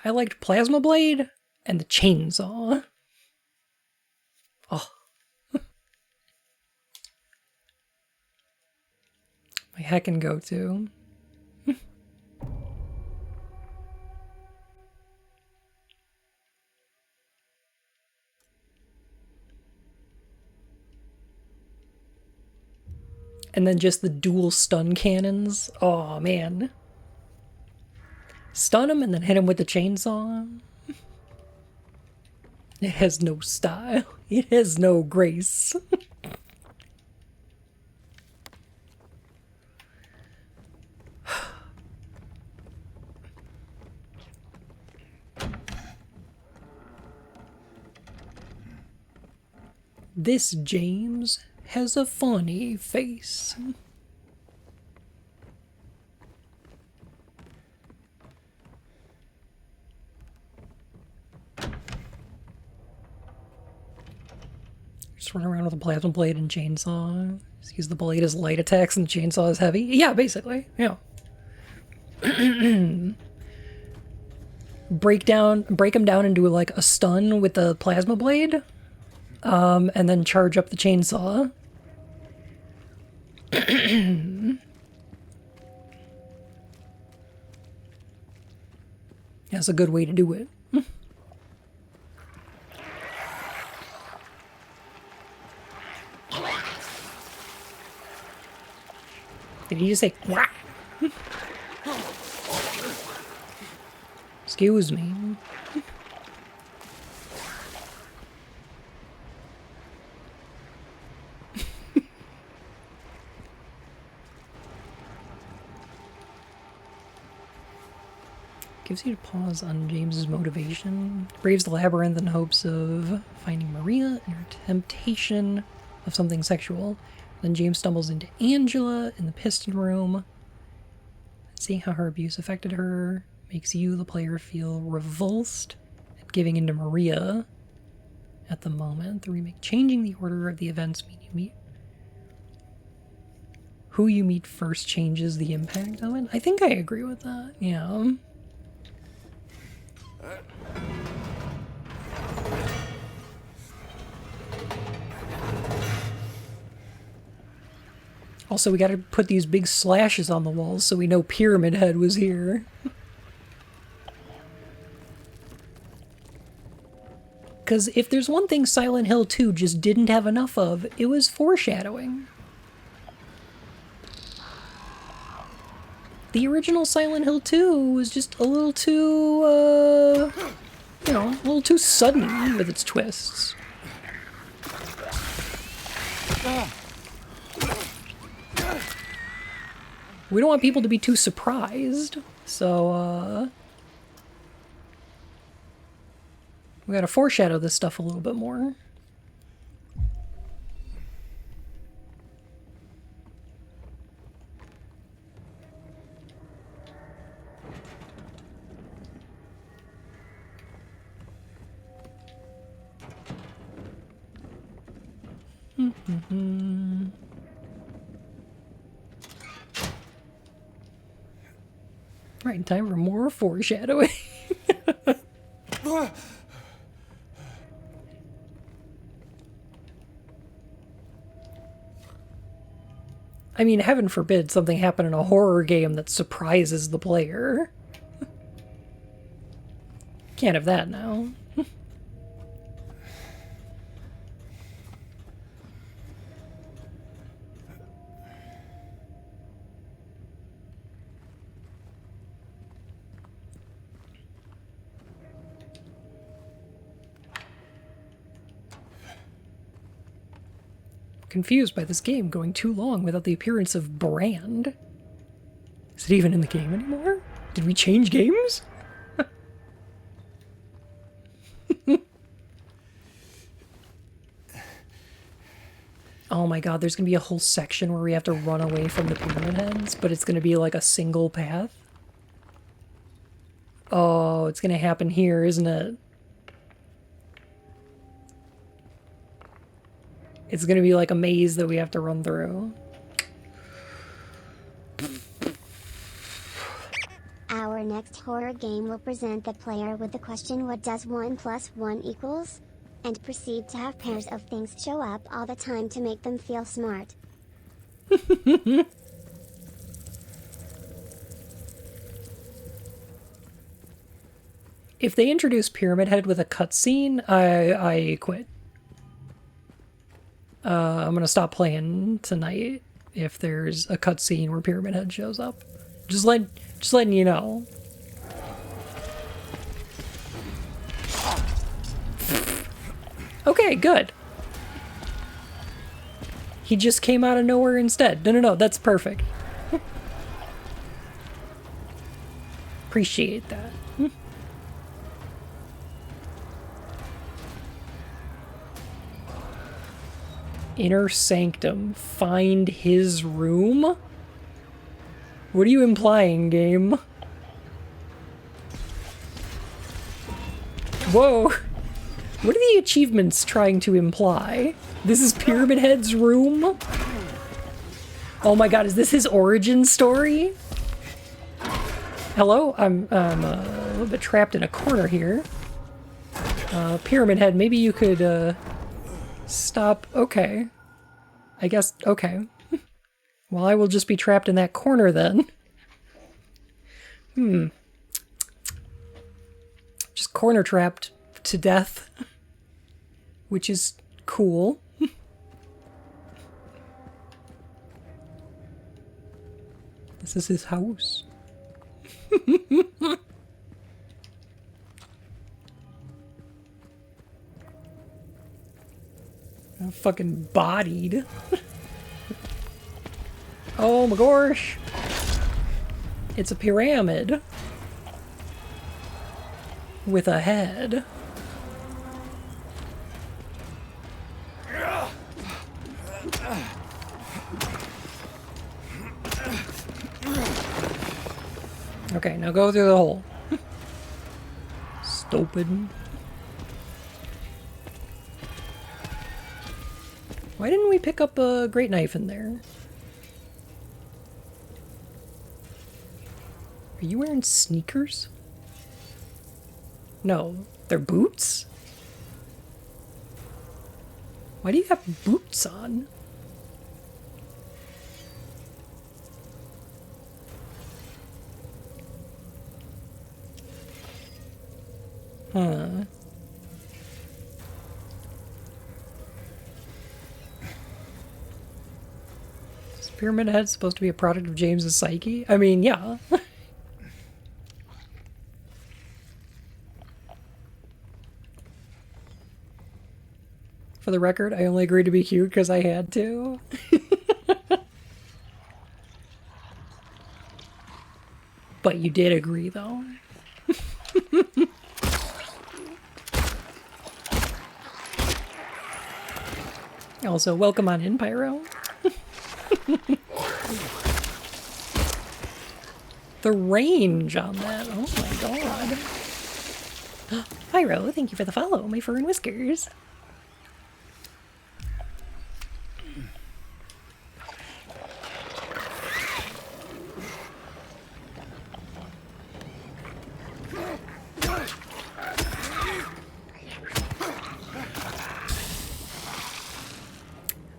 I liked Plasma Blade and the chainsaw. Oh. My heckin' go-to. And then just the dual stun cannons. Oh, man. Stun him and then hit him with the chainsaw. It has no style. It has no grace. This James has a funny face. Just run around with a plasma blade and chainsaw. Just use the blade as light attacks and the chainsaw is heavy. Yeah, basically. Yeah. break him down and do like a stun with the plasma blade. And then charge up the chainsaw. That's a good way to do it. Did he just say quack? Excuse me. Gives you a pause on James's motivation. Braves the labyrinth in hopes of finding Maria and her temptation of something sexual. Then James stumbles into Angela in the piston room. Seeing how her abuse affected her makes you, the player, feel revulsed at giving into Maria at the moment. The remake changing the order of the events mean you meet. Who you meet first changes the impact of it. I think I agree with that. Yeah. Also, we gotta put these big slashes on the walls so we know Pyramid Head was here. Because if there's one thing Silent Hill 2 just didn't have enough of, it was foreshadowing. the original Silent Hill 2 was just a little too, you know, a little too sudden with its twists. We don't want people to be too surprised, so, we gotta foreshadow this stuff a little bit more. Right, time for more foreshadowing. I mean, heaven forbid something happen in a horror game that surprises the player. Can't have that now. Confused by this game going too long without the appearance of Brand. Is it even in the game anymore? Did we change games? Oh my god, there's gonna be a whole section where we have to run away from the pyramid heads, but it's gonna be like a single path. Oh, it's gonna happen here, isn't it? It's gonna be like a maze that we have to run through. Our next horror game will present the player with the question, what does 1 + 1 equals? And proceed to have pairs of things show up all the time to make them feel smart. If they introduce Pyramid Head with a cutscene, I quit. I'm gonna stop playing tonight if there's a cutscene where Pyramid Head shows up. Just letting you know. Okay, good. He just came out of nowhere instead. No, that's perfect. Appreciate that. Inner Sanctum. Find his room? What are you implying, game? Whoa. What are the achievements trying to imply? This is Pyramid Head's room? Oh my god, is this his origin story? Hello? I'm a little bit trapped in a corner here. Pyramid Head, maybe you could, stop. Okay. I guess, okay. Well, I will just be trapped in that corner then. Just corner trapped to death. Which is cool. This is his house. I'm fucking bodied. Oh my gosh. It's a pyramid. With a head. Okay, now go through the hole. Stupid. Why didn't we pick up a great knife in there? Are you wearing sneakers? No, they're boots? Why do you have boots on? Huh. Pyramid Head's supposed to be a product of James's psyche? I mean, yeah. For the record, I only agreed to be cute because I had to. But you did agree, though. Also, welcome on in, Pyro. The range on that, oh my god. Pyro, thank you for the follow, my fur and whiskers.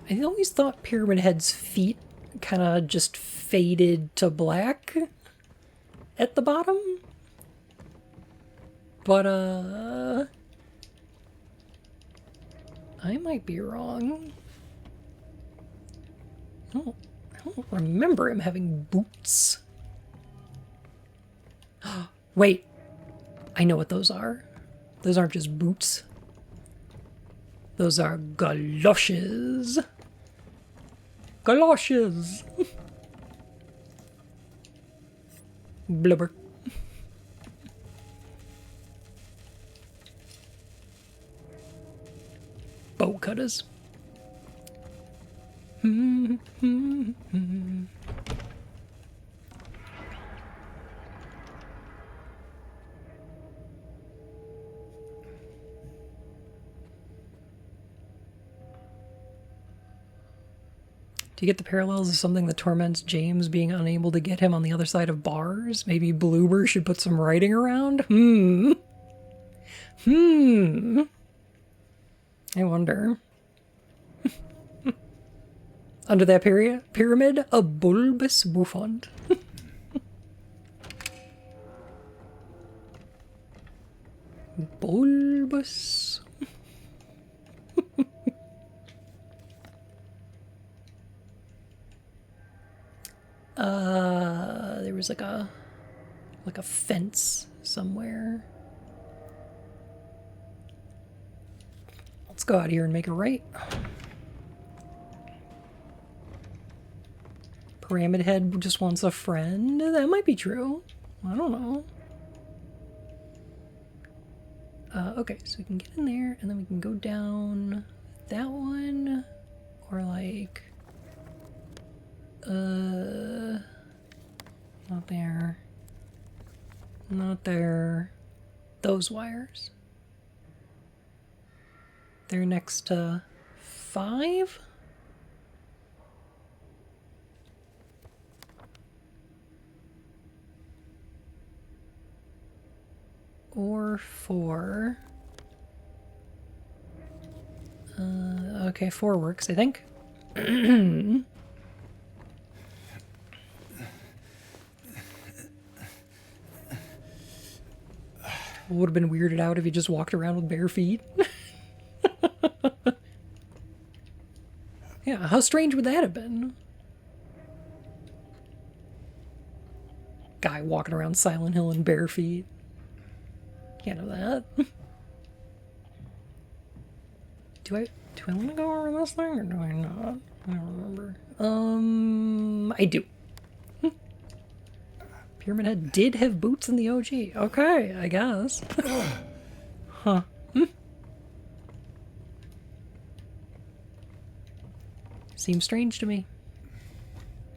I always thought Pyramid Head's feet kind of just faded to black at the bottom. But, I might be wrong. I don't remember him having boots. Wait. I know what those are. Those aren't just boots. Those are galoshes. Galoshes! Blubber. Bow cutters. Do you get the parallels of something that torments James being unable to get him on the other side of bars? Maybe Bloober should put some writing around? I wonder. Under that pyramid, a bulbous bouffant. Bulbous. There was like a fence somewhere. Let's go out here and make a right. Pyramid Head just wants a friend? That might be true. I don't know. Okay, so we can get in there, and then we can go down that one, or like, not there. Not there. Those wires. They're next to 5? Or 4. Okay, 4 works, I think. Would have been weirded out if he just walked around with bare feet. Yeah, how strange would that have been? Guy walking around Silent Hill in bare feet. Can't know that. Do I want to go over this thing or do I not? I don't remember. I do. Pyramid Head did have boots in the OG. Okay, I guess. Huh. Seems strange to me.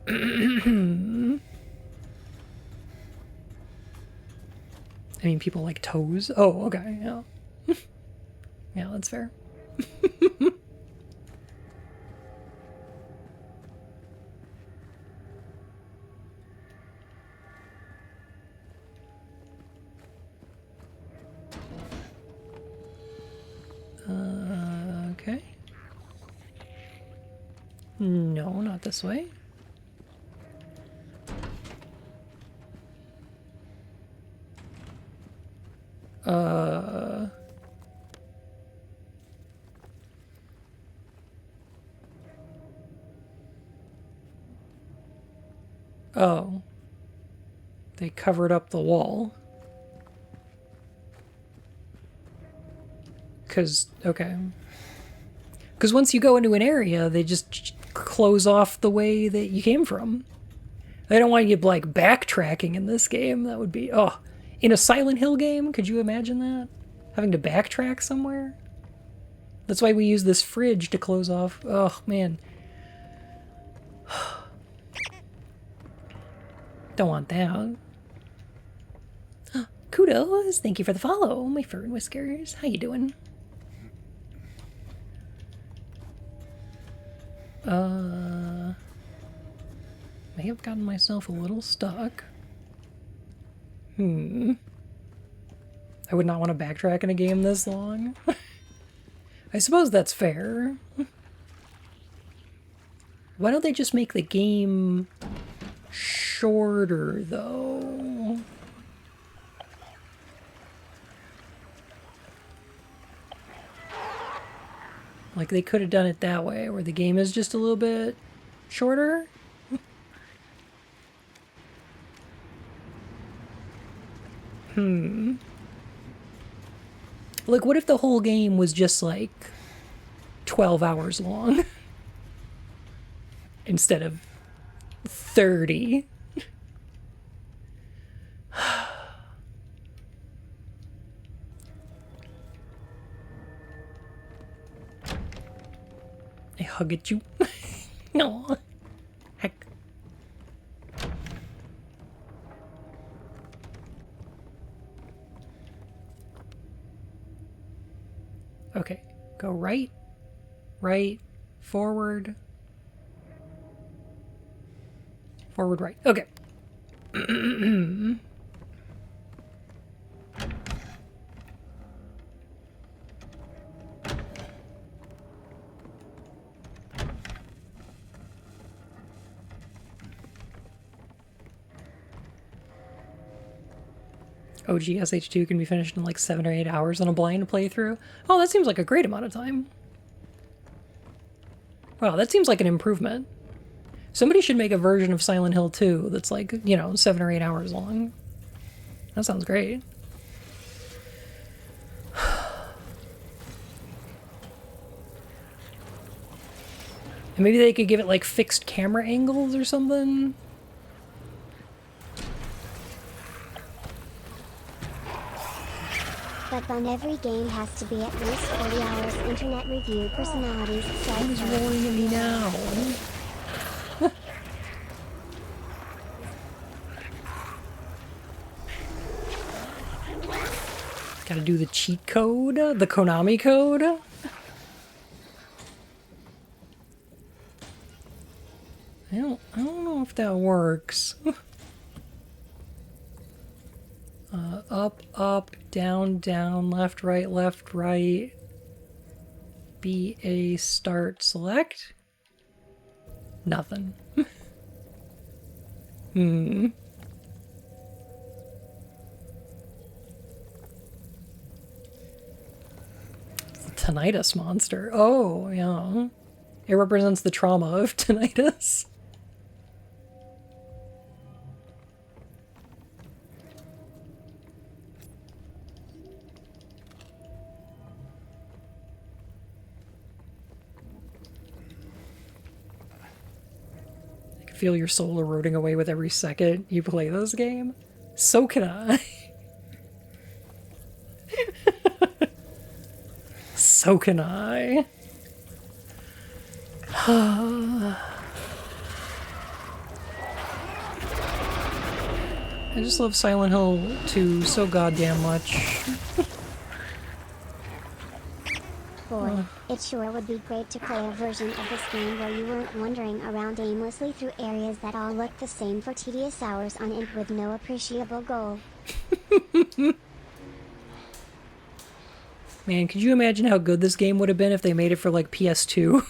I mean, people like toes. Oh, okay, yeah. Yeah, that's fair. Okay. No, not this way. Oh. They covered up the wall. Okay. Because once you go into an area, they just close off the way that you came from. They don't want you, like, backtracking in this game. That would be, oh. In a Silent Hill game, could you imagine that? Having to backtrack somewhere? That's why we use this fridge to close off. Oh, man. Don't want that. Kudos, thank you for the follow, my fur and whiskers. How you doing? May have gotten myself a little stuck. I would not want to backtrack in a game this long. I suppose that's fair. Why don't they just make the game shorter, though? Like, they could have done it that way, where the game is just a little bit shorter. Like, what if the whole game was just, like, 12 hours long? Instead of 30. I hug at you. No. Heck. Okay. Go right, right, forward. Forward, right. Okay. OG SH2 can be finished in like 7 or 8 hours on a blind playthrough. Oh, that seems like a great amount of time. Wow, that seems like an improvement. Somebody should make a version of Silent Hill 2 that's like, you know, 7 or 8 hours long. That sounds great. And maybe they could give it like fixed camera angles or something. But on every game has to be at least 40 hours. Internet review personalities said. Who's rolling at me now? Gotta do the cheat code, the Konami code. I don't know if that works. Up, up, down, down, left, right. B, A, start, select. Nothing. It's the tinnitus monster. Oh, yeah. It represents the trauma of tinnitus. Feel your soul eroding away with every second you play this game. So can I. So can I. I just love Silent Hill 2 so goddamn much. Boy, it sure would be great to play a version of this game where you weren't wandering around aimlessly through areas that all look the same for tedious hours on end with no appreciable goal. Man, could you imagine how good this game would have been if they made it for like PS2?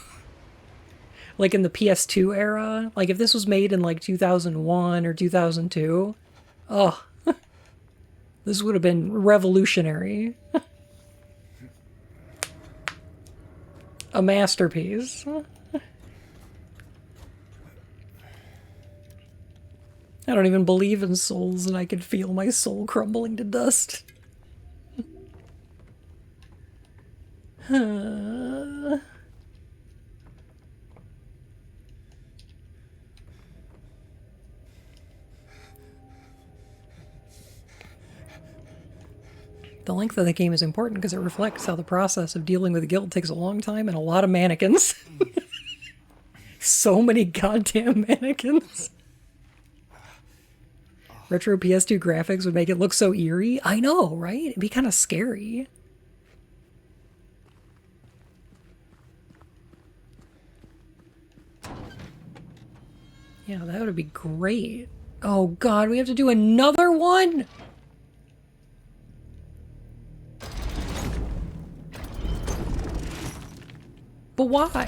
Like in the PS2 era? Like if this was made in like 2001 or 2002? Oh, this would have been revolutionary. A masterpiece. I don't even believe in souls, and I can feel my soul crumbling to dust. The length of the game is important because it reflects how the process of dealing with guilt takes a long time and a lot of mannequins. So many goddamn mannequins. Retro PS2 graphics would make it look so eerie. I know, right? It'd be kind of scary. Yeah, that would be great. Oh god, we have to do another one? But why?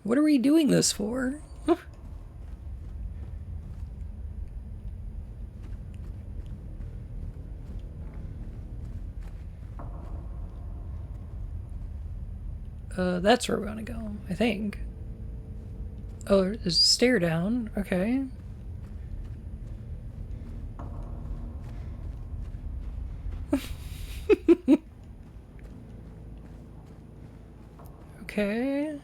What are we doing this for? That's where we want to go, I think. Oh, there's a stair down. Okay. Okay.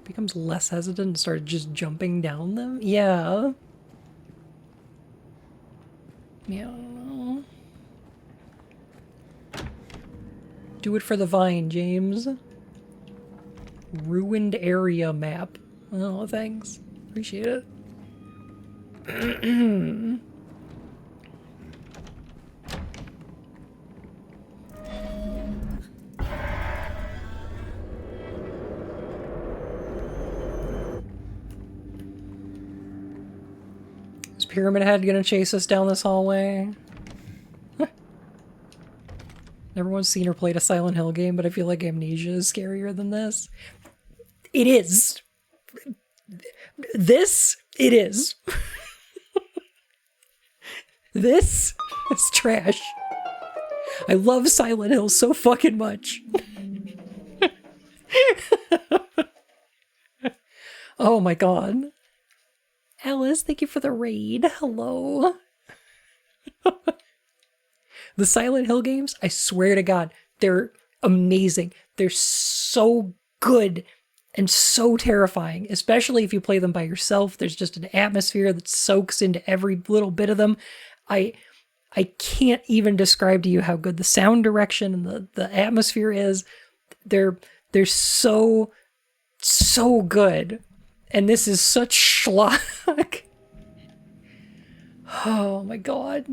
Becomes less hesitant and started just jumping down them? Yeah. Yeah. Do it for the vine, James. Ruined area map. Oh, thanks. Appreciate it. Is Pyramid Head gonna chase us down this hallway? Never once seen or played a Silent Hill game, but I feel like Amnesia is scarier than this. It is. This, it is. This is trash. I love Silent Hill so fucking much. Oh my god. Alice, thank you for the raid. Hello. The Silent Hill games, I swear to God, they're amazing. They're so good and so terrifying, especially if you play them by yourself. There's just an atmosphere that soaks into every little bit of them. I can't even describe to you how good the sound direction and the atmosphere is. They're so good. And this is such schlock. Oh my god.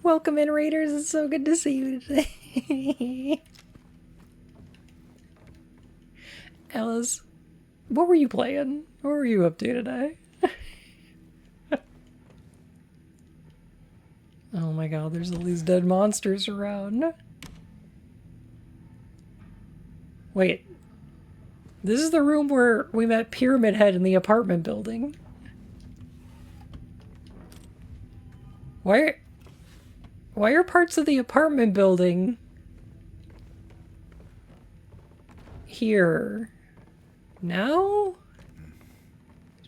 Welcome in, Raiders. It's so good to see you today. Alice, what were you playing? What were you up to today? Oh my god, there's all these dead monsters around. Wait. This is the room where we met Pyramid Head in the apartment building. Why are parts of the apartment building here now?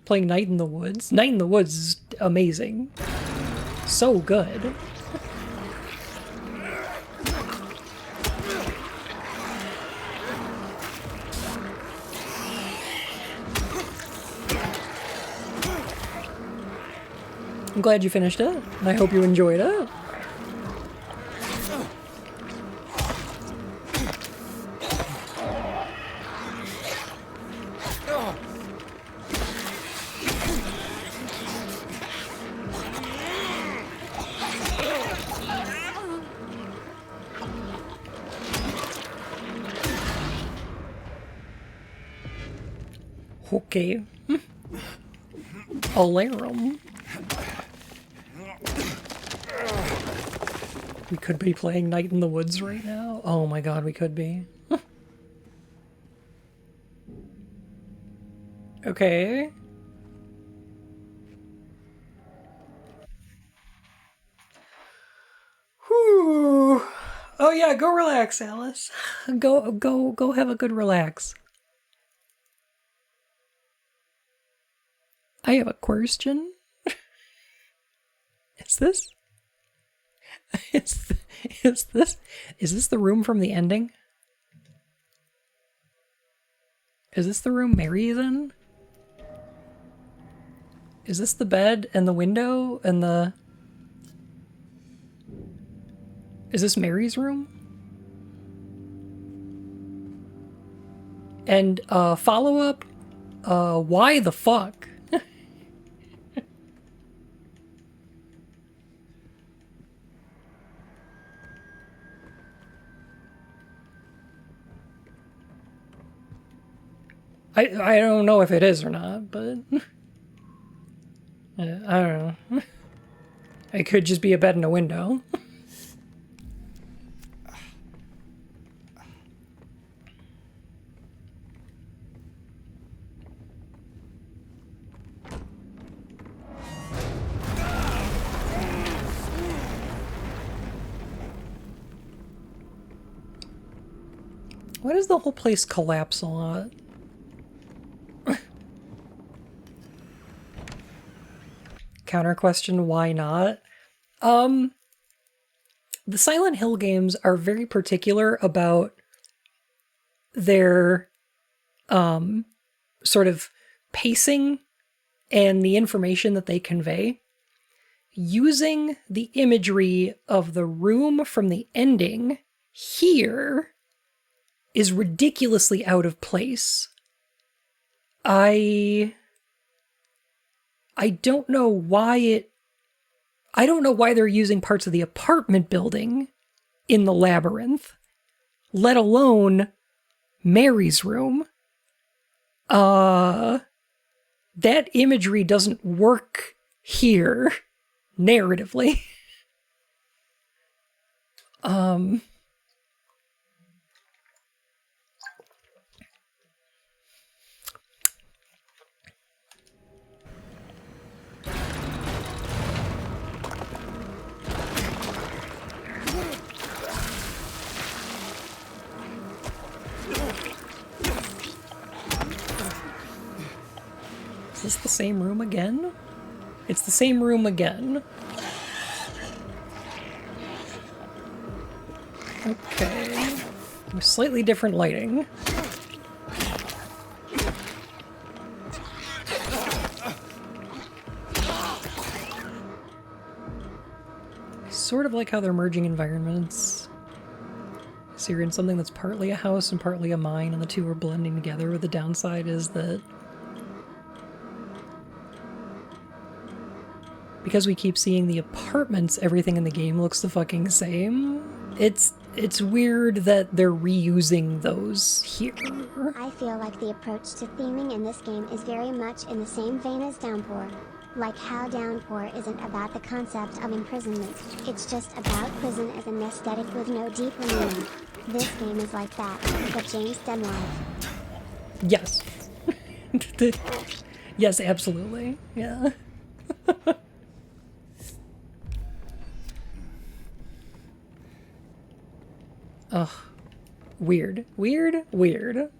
Playing Night in the Woods. Night in the Woods is amazing. So good. I'm glad you finished it, and I hope you enjoyed it. Okay. Alarum. We could be playing Night in the Woods right now. Oh my god, we could be. Okay. Whew. yeah, go relax, Alice. Go have a good relax. I have a question. Is this the room from the ending? Is this the room Mary is in? Is this the bed and the window and the... Is this Mary's room? And follow-up, why the fuck? I don't know if it is or not, but I don't know. It could just be a bed and a window. Why does the whole place collapse a lot? Counter question, why not? The Silent Hill games are very particular about their sort of pacing and the information that they convey. Using the imagery of the room from the ending here is ridiculously out of place. I don't know why I don't know why they're using parts of the apartment building in the labyrinth, let alone Mary's room. That imagery doesn't work here narratively. Is this the same room again? It's the same room again. Okay. With slightly different lighting. I sort of like how they're merging environments. So you're in something that's partly a house and partly a mine, and the two are blending together, but the downside is that because we keep seeing the apartments, everything in the game looks the fucking same. It's weird that they're reusing those here. I feel like the approach to theming in this game is very much in the same vein as Downpour. Like how Downpour isn't about the concept of imprisonment, it's just about prison as an aesthetic with no deeper meaning. This game is like that, but James Dunlop. Yes. Yes, absolutely. Yeah. Ugh. Weird. Weird. Weird.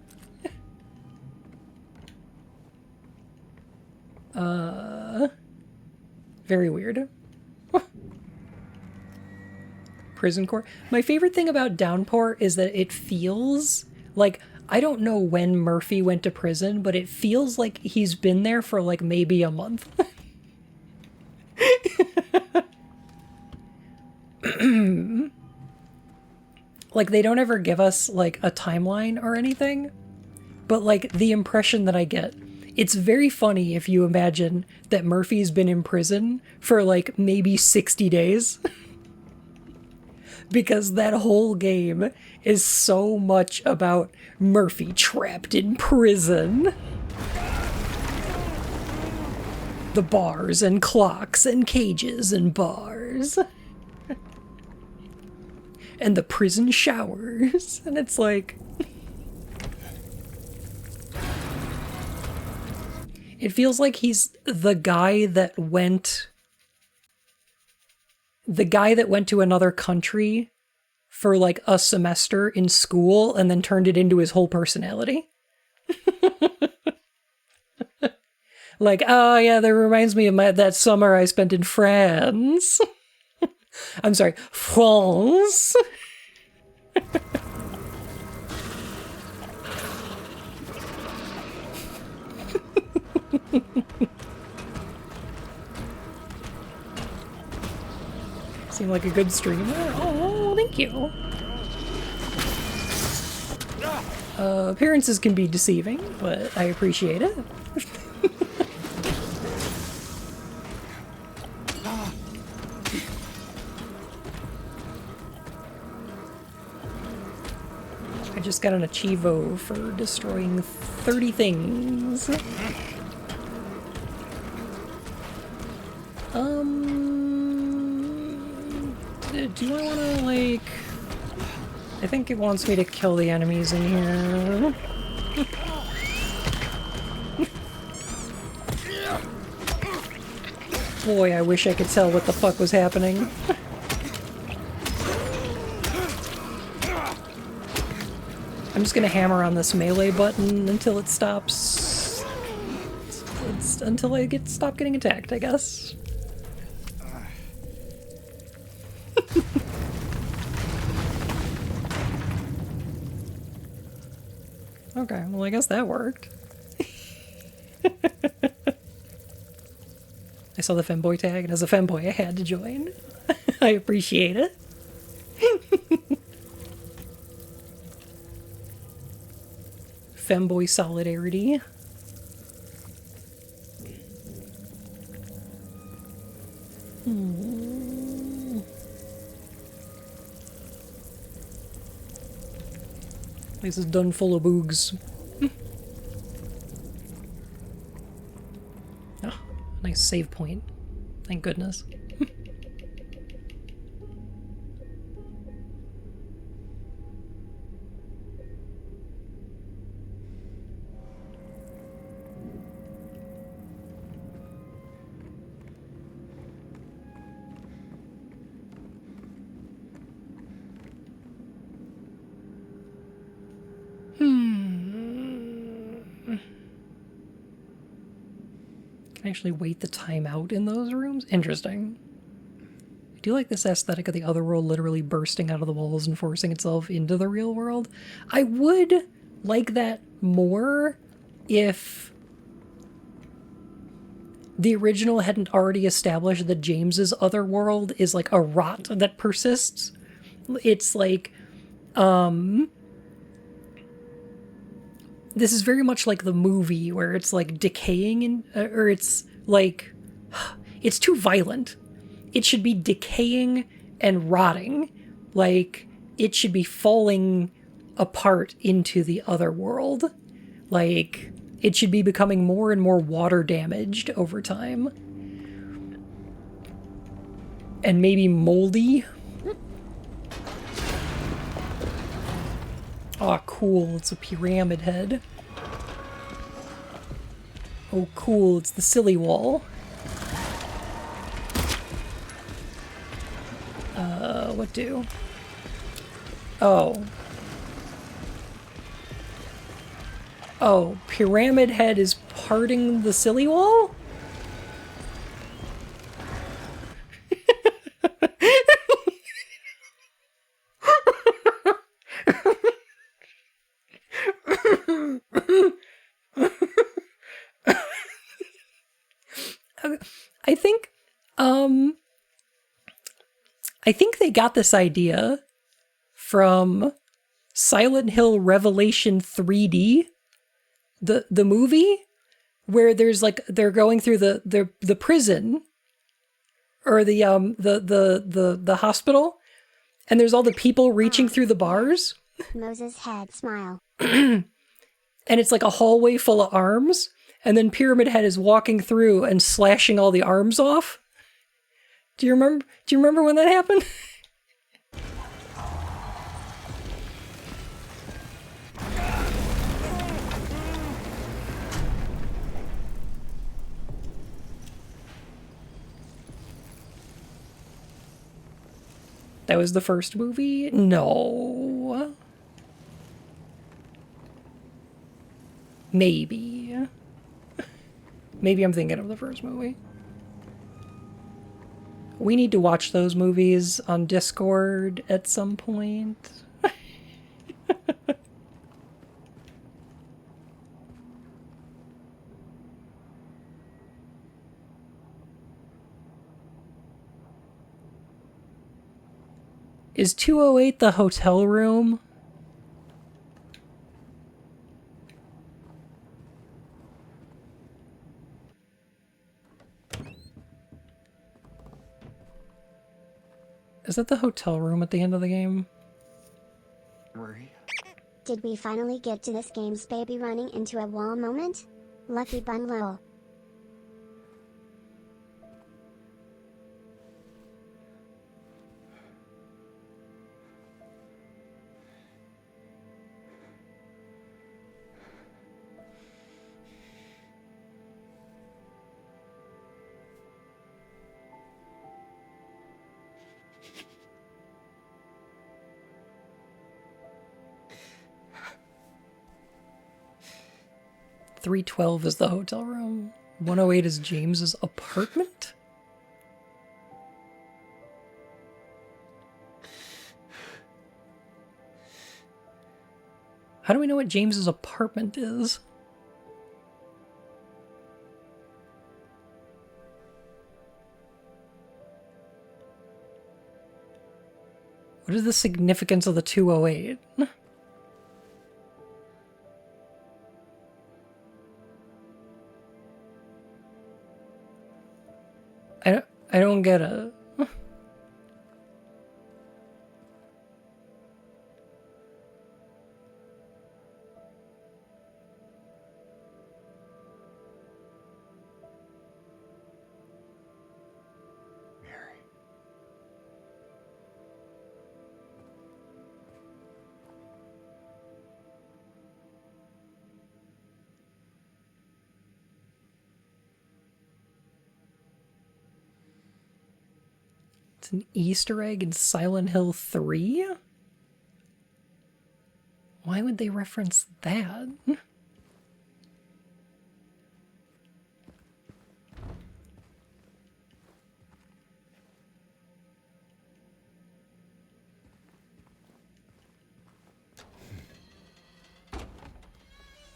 Very weird. Prison core. My favorite thing about Downpour is that it feels like, I don't know when Murphy went to prison, but it feels like he's been there for like maybe a month. Like, they don't ever give us, like, a timeline or anything, but, like, the impression that I get, it's very funny if you imagine that Murphy's been in prison for, like, maybe 60 days. Because that whole game is so much about Murphy trapped in prison. The bars and clocks and cages and bars. And the prison showers. And it's like... It feels like he's the guy that went... The guy that went to another country for like a semester in school and then turned it into his whole personality. Like, oh yeah, that reminds me of that summer I spent in France. I'm sorry, France. Seem like a good streamer. Oh, thank you. Appearances can be deceiving, but I appreciate it. I just got an Achievo for destroying 30 things. Do I want to, like... I think it wants me to kill the enemies in here. Boy, I wish I could tell what the fuck was happening. I'm just gonna hammer on this melee button until it stops. Until I stop getting attacked, I guess. Okay, well I guess that worked. I saw the femboy tag, and as a femboy I had to join. I appreciate it. Femboy solidarity. This is done full of boogs. Oh, nice save point. Thank goodness. Can actually wait the time out in those rooms? Interesting. I do like this aesthetic of the other world literally bursting out of the walls and forcing itself into the real world. I would like that more if the original hadn't already established that James's other world is like a rot that persists. It's like, this is very much like the movie where it's like decaying or it's like, it's too violent. It should be decaying and rotting. Like, it should be falling apart into the other world. Like, it should be becoming more and more water damaged over time. And maybe moldy. Oh, cool, it's a pyramid head. Oh, cool, it's the silly wall. What do? Oh. Oh, pyramid head is parting the silly wall? I think they got this idea from Silent Hill Revelation 3D, the movie, where there's like they're going through the prison or the hospital, and there's all the people reaching through the bars. Moses' head smile. And it's like a hallway full of arms, and then Pyramid Head is walking through and slashing all the arms off. Do you remember when that happened? That was the first movie? No. Maybe. Maybe I'm thinking of the first movie. We need to watch those movies on Discord at some point. Is 208 the hotel room? Is that the hotel room at the end of the game? Marie? Did we finally get to this game's baby running into a wall moment? Lucky bun lol. .312 is the hotel room. 108 is James's apartment? How do we know what James's apartment is? What is the significance of the 208? I don't get it. Mary. It's an Easter egg in Silent Hill 3? Why would they reference that?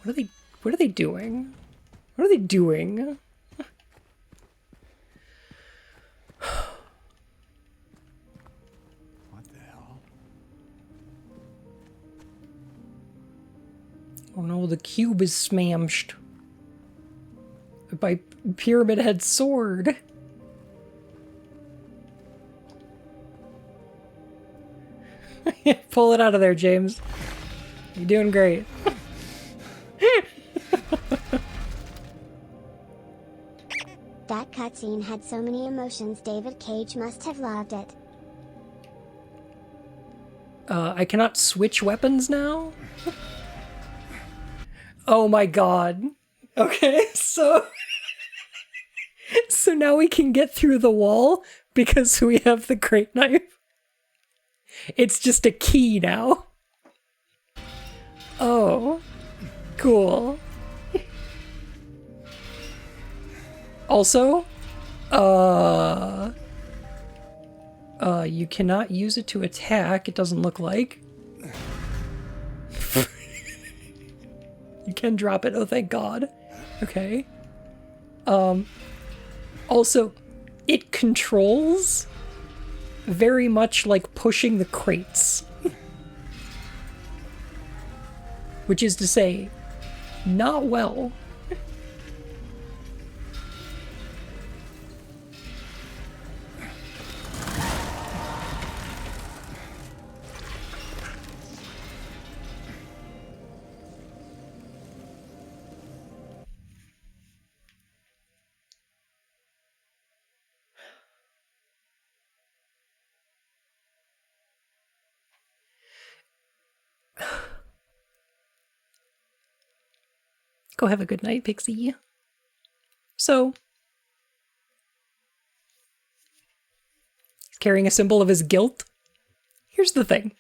What are they doing? What are they doing? What the hell? Oh no, the cube is smashed by Pyramid Head sword. Pull it out of there, James. You're doing great. That cutscene had so many emotions. David Cage must have loved it. I cannot switch weapons now? Oh my god. Okay, so... so now we can get through the wall because we have the great knife. It's just a key now. Oh. Cool. Also, you cannot use it to attack, it doesn't look like. You can drop it, oh thank god. Okay. Also, it controls very much like pushing the crates. Which is to say, not well. Go have a good night, Pixie. So, he's carrying a symbol of his guilt. here's the thing.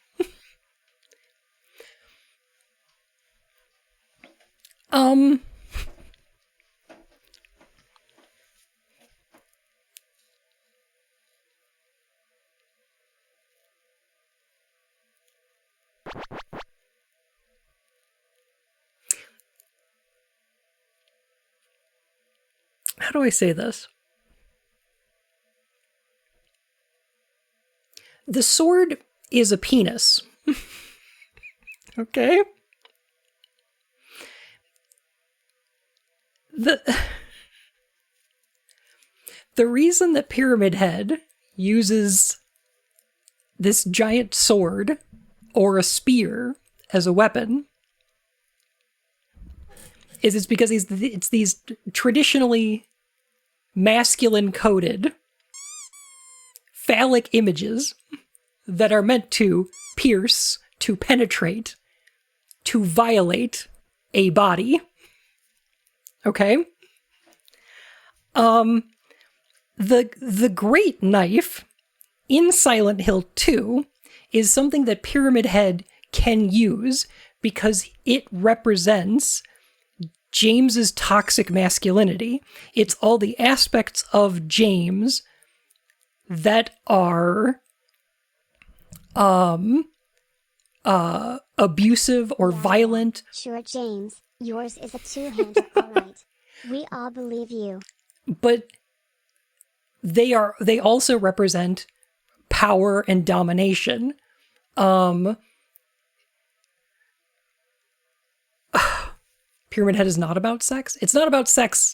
How do I say this? The sword is a penis. Okay? The reason that Pyramid Head uses this giant sword or a spear as a weapon is it's because it's these traditionally masculine coded phallic images that are meant to pierce, to penetrate, to violate a body. Okay? The great knife in Silent Hill 2 is something that Pyramid Head can use because it represents James's toxic masculinity. It's all the aspects of James that are abusive or violent. Sure, James, yours is a two-hander, alright. We all believe you. But they also represent power and domination. Pyramid Head is not about sex. It's not about sex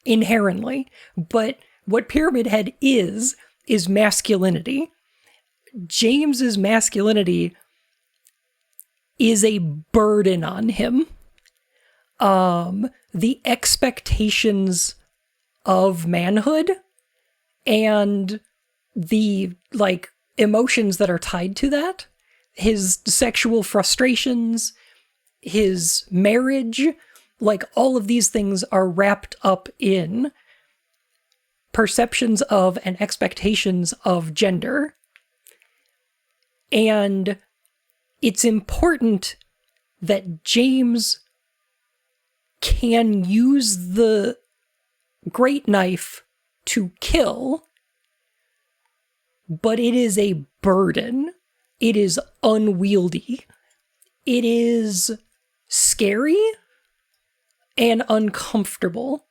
inherently, but what Pyramid Head is masculinity. James's masculinity is a burden on him. The expectations of manhood and the emotions that are tied to that, his sexual frustrations, his marriage, all of these things are wrapped up in perceptions of and expectations of gender. And it's important that James can use the great knife to kill, but it is a burden. It is unwieldy. It is scary and uncomfortable.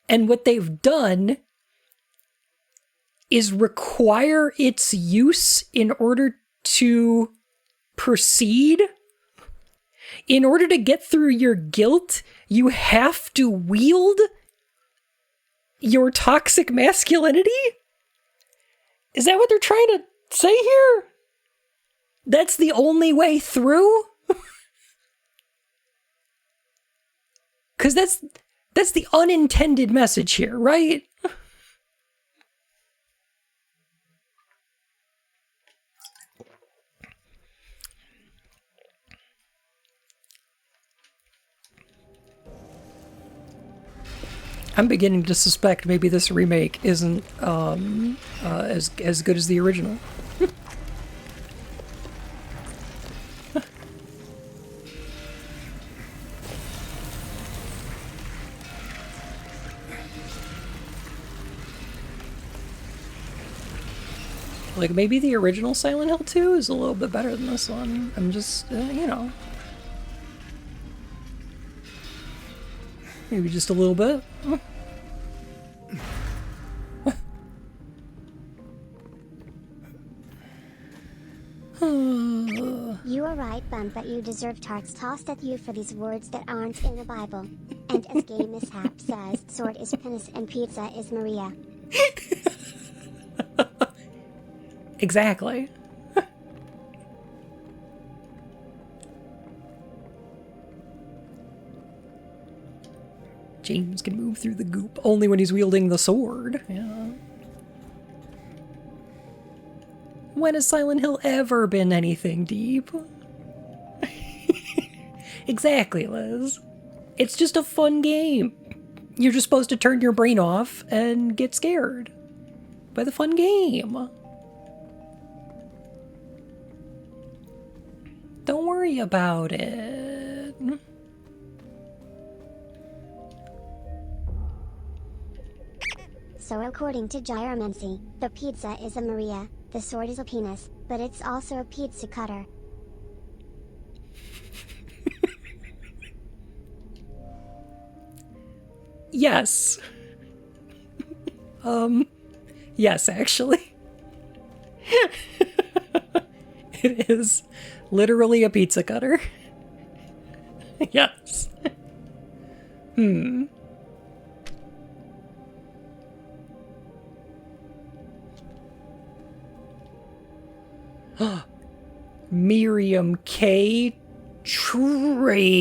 And what they've done is require its use in order to proceed. In order to get through your guilt, you have to wield your toxic masculinity? Is that what they're trying to say here? That's the only way through? Because that's the unintended message here, right? I'm beginning to suspect maybe this remake isn't as good as the original. Maybe the original Silent Hill 2 is a little bit better than this one. I'm just, maybe just a little bit. You are right, Bun, but you deserve tarts tossed at you for these words that aren't in the Bible. And as Gay Mishap says, sword is penis and pizza is Maria. Exactly. James can move through the goop only when he's wielding the sword. Yeah. When has Silent Hill ever been anything deep? Exactly, Liz. It's just a fun game. You're just supposed to turn your brain off and get scared by the fun game. Don't worry about it. So according to Gyromancy, the pizza is a Maria, the sword is a penis, but it's also a pizza cutter. Yes. Yes, actually. It is literally a pizza cutter. Yes. Miriam K. Traitor.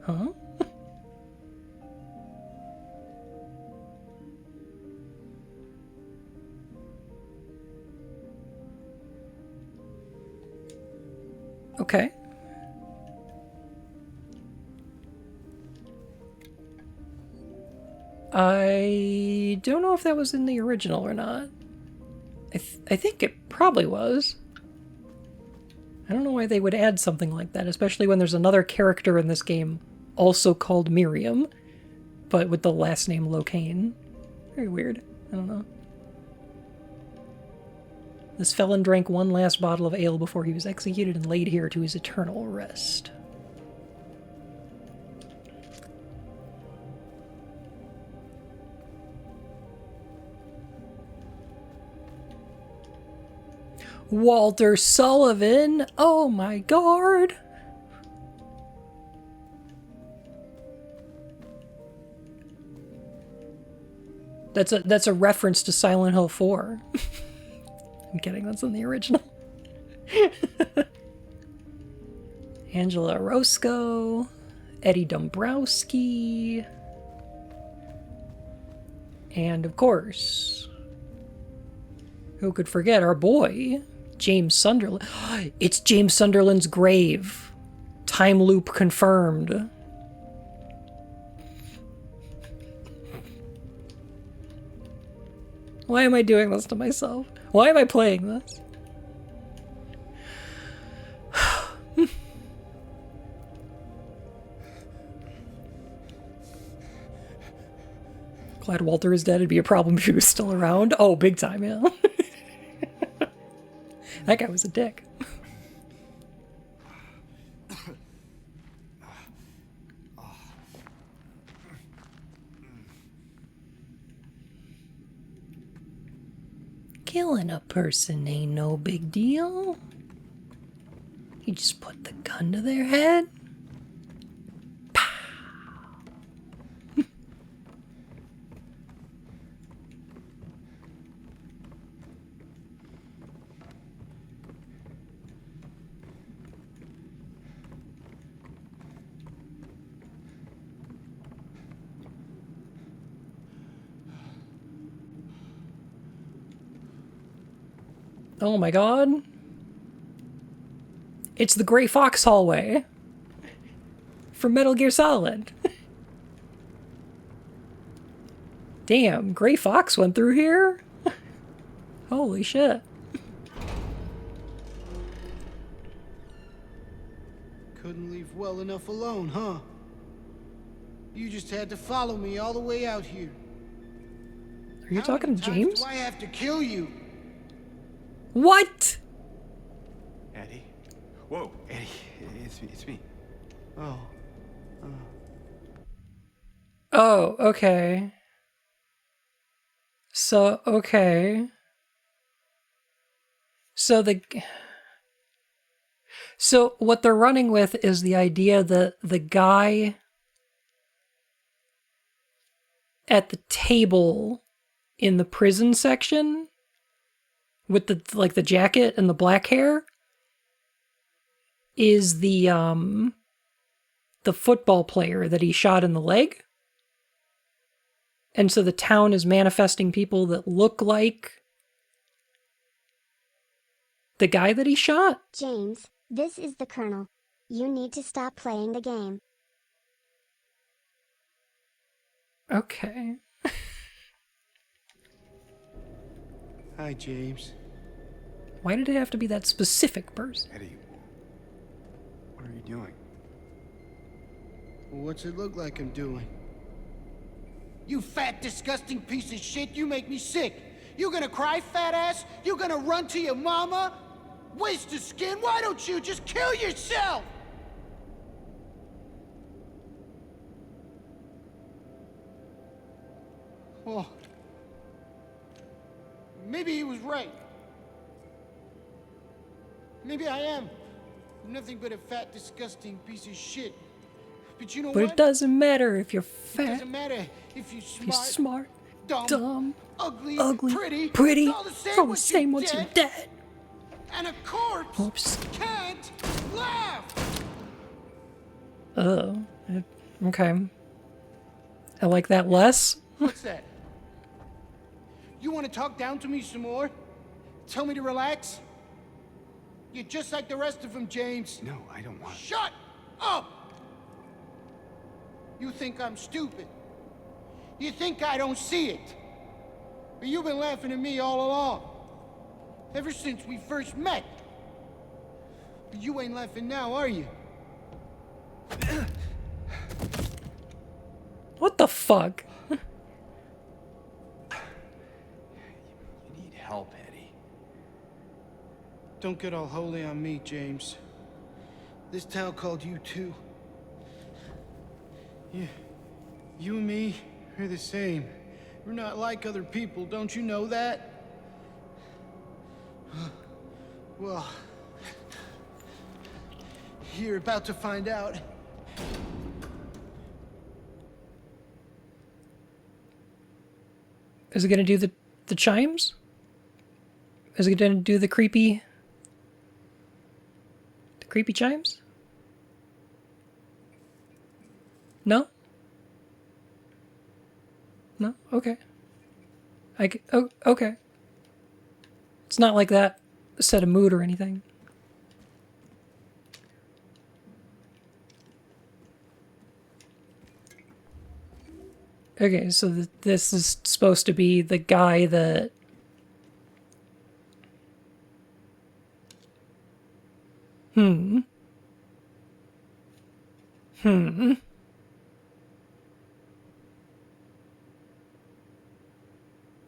Huh? Okay. I don't know if that was in the original or not. I think it probably was. I don't know why they would add something like that, especially when there's another character in this game also called Miriam, but with the last name Locane. Very weird. I don't know. This felon drank one last bottle of ale before he was executed and laid here to his eternal rest. Walter Sullivan! Oh my god! That's a reference to Silent Hill 4. I'm kidding, that's in the original. Angela Roscoe, Eddie Dombrowski, and of course, who could forget our boy, James Sunderland. It's James Sunderland's grave. Time loop confirmed. Why am I doing this to myself? Why am I playing this? Glad Walter is dead. It'd be a problem if he was still around. Oh, big time, yeah. That guy was a dick. Killing a person ain't no big deal. You just put the gun to their head. Pow. Oh my god. It's the Gray Fox hallway from Metal Gear Solid. Damn, Gray Fox went through here? Holy shit. Couldn't leave well enough alone, huh? You just had to follow me all the way out here. Are you talking to James? Do I have to kill you? What? Eddie? Whoa, Eddie, it's me. Oh. Oh, okay. So, okay. So what they're running with is the idea that the guy at the table in the prison section with the jacket and the black hair is the football player that he shot in the leg. And so the town is manifesting people that look like the guy that he shot. James, this is the Colonel. You need to stop playing the game. Okay. Hi, James. Why did it have to be that specific person? Eddie, what are you doing? Well, what's it look like I'm doing? You fat, disgusting piece of shit, you make me sick. You gonna cry, fat ass? You gonna run to your mama? Waste of skin, why don't you just kill yourself? Oh. Maybe he was right. Maybe I am nothing but a fat, disgusting piece of shit. But you know But what? it doesn't matter if you're It fat, doesn't matter if you're if you're smart, smart, dumb, ugly, pretty. It's all the It's all the once same you're once you're dead. dead. And a corpse Oops. can't laugh. Okay. I like that less. What's that? You want to talk down to me some more? Tell me to relax? You're just like the rest of them, James. No, I don't want. Shut up! You think I'm stupid. You think I don't see it. But you've been laughing at me all along. Ever since we first met. But you ain't laughing now, are you? What the fuck? You need help, Eddie. Don't get all holy on me, James. This town called you too. You and me are the same. We're not like other people, don't you know that? Well, you're about to find out. Is it gonna do the chimes? Is it gonna do the creepy chimes? No? No? Okay. Oh, okay. It's not like that set a mood or anything. Okay, so this is supposed to be the guy that...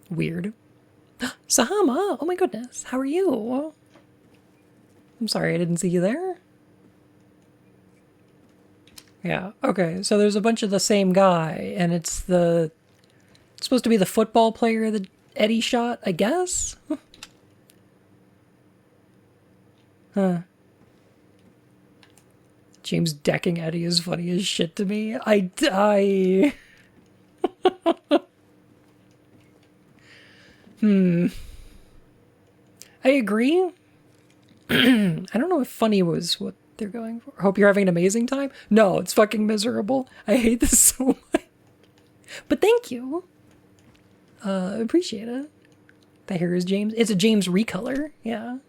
Weird. Sahama! Oh my goodness, how are you? I'm sorry I didn't see you there. Yeah, okay, so there's a bunch of the same guy, and it's supposed to be the football player that Eddie shot, I guess? Huh. James decking Eddie is funny as shit to me. I die. I agree. I don't know if funny was what they're going for. Hope you're having an amazing time. No, it's fucking miserable. I hate this so much. But thank you. Appreciate it. The hair is James. It's a James recolor. Yeah.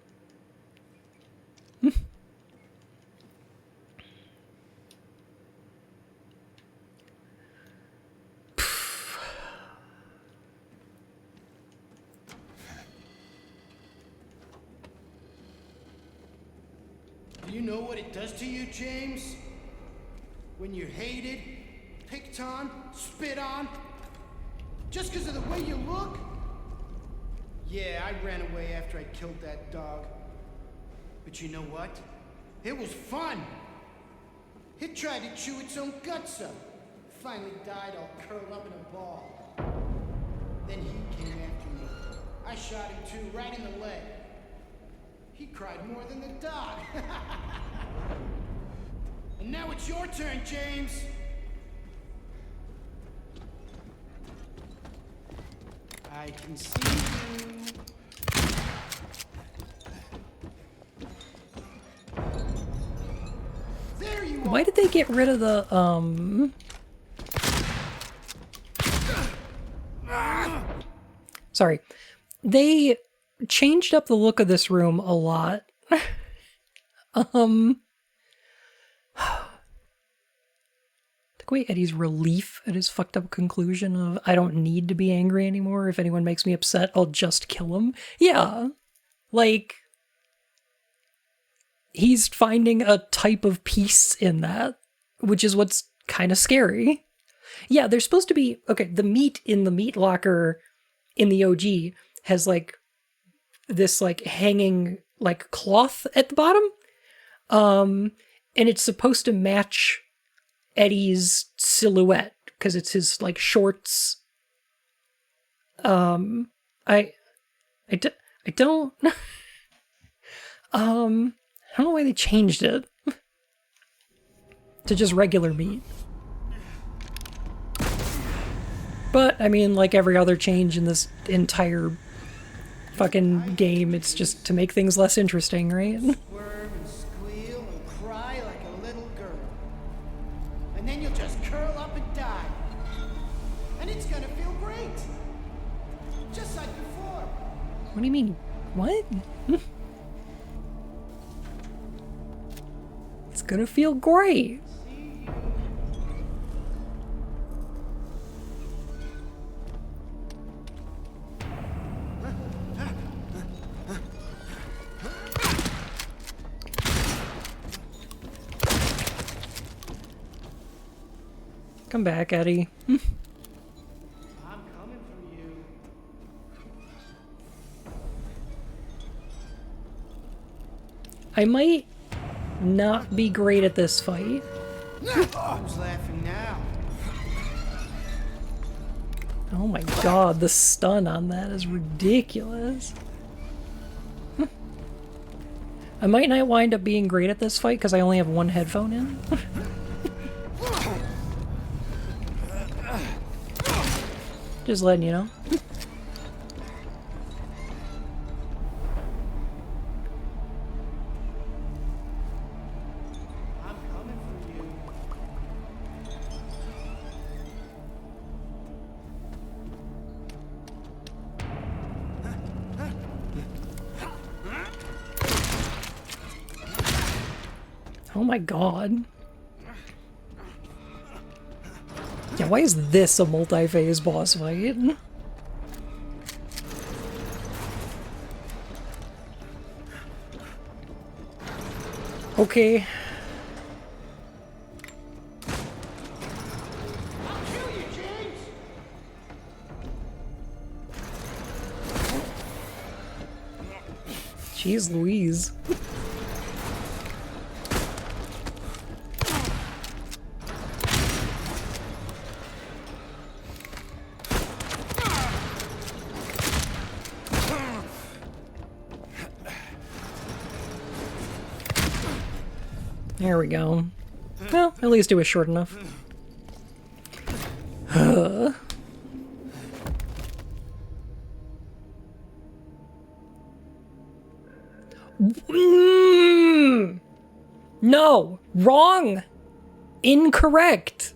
Do you know what it does to you, James? When you're hated, picked on, spit on, just because of the way you look? Yeah, I ran away after I killed that dog. But you know what? It was fun. It tried to chew its own guts up. Finally died all curled up in a ball. Then he came after me. I shot him too, right in the leg. He cried more than the dog. And now it's your turn, James. I can see you. There you are. Why did they get rid of the, Sorry. They changed up the look of this room a lot. Took away Eddie's relief at his fucked up conclusion of, I don't need to be angry anymore. If anyone makes me upset, I'll just kill him. Yeah. Like, he's finding a type of peace in that, which is what's kind of scary. Yeah, there's supposed to be, okay, the meat in the meat locker in the OG has like this like hanging like cloth at the bottom. And it's supposed to match Eddie's silhouette because it's his like shorts. I don't I don't know why they changed it to just regular meat. But I mean, like every other change in this entire fucking game, it's just to make things less interesting, right? Squirm and squeal and cry like a little girl. And then you'll just curl up and die. And it's gonna feel great. Just like before. What do you mean? What? It's gonna feel great. Come back, Eddie. I'm coming for you. I might not be great at this fight. Who's laughing now? Oh my god, the stun on that is ridiculous. I might not wind up being great at this fight because I only have one headphone in. Just letting you know. I'm coming for you. Oh my god. Yeah, why is this a multi-phase boss fight? Okay. I'll kill you, James! Jeez Louise. There we go. Well, at least it was short enough. No! Wrong! Incorrect!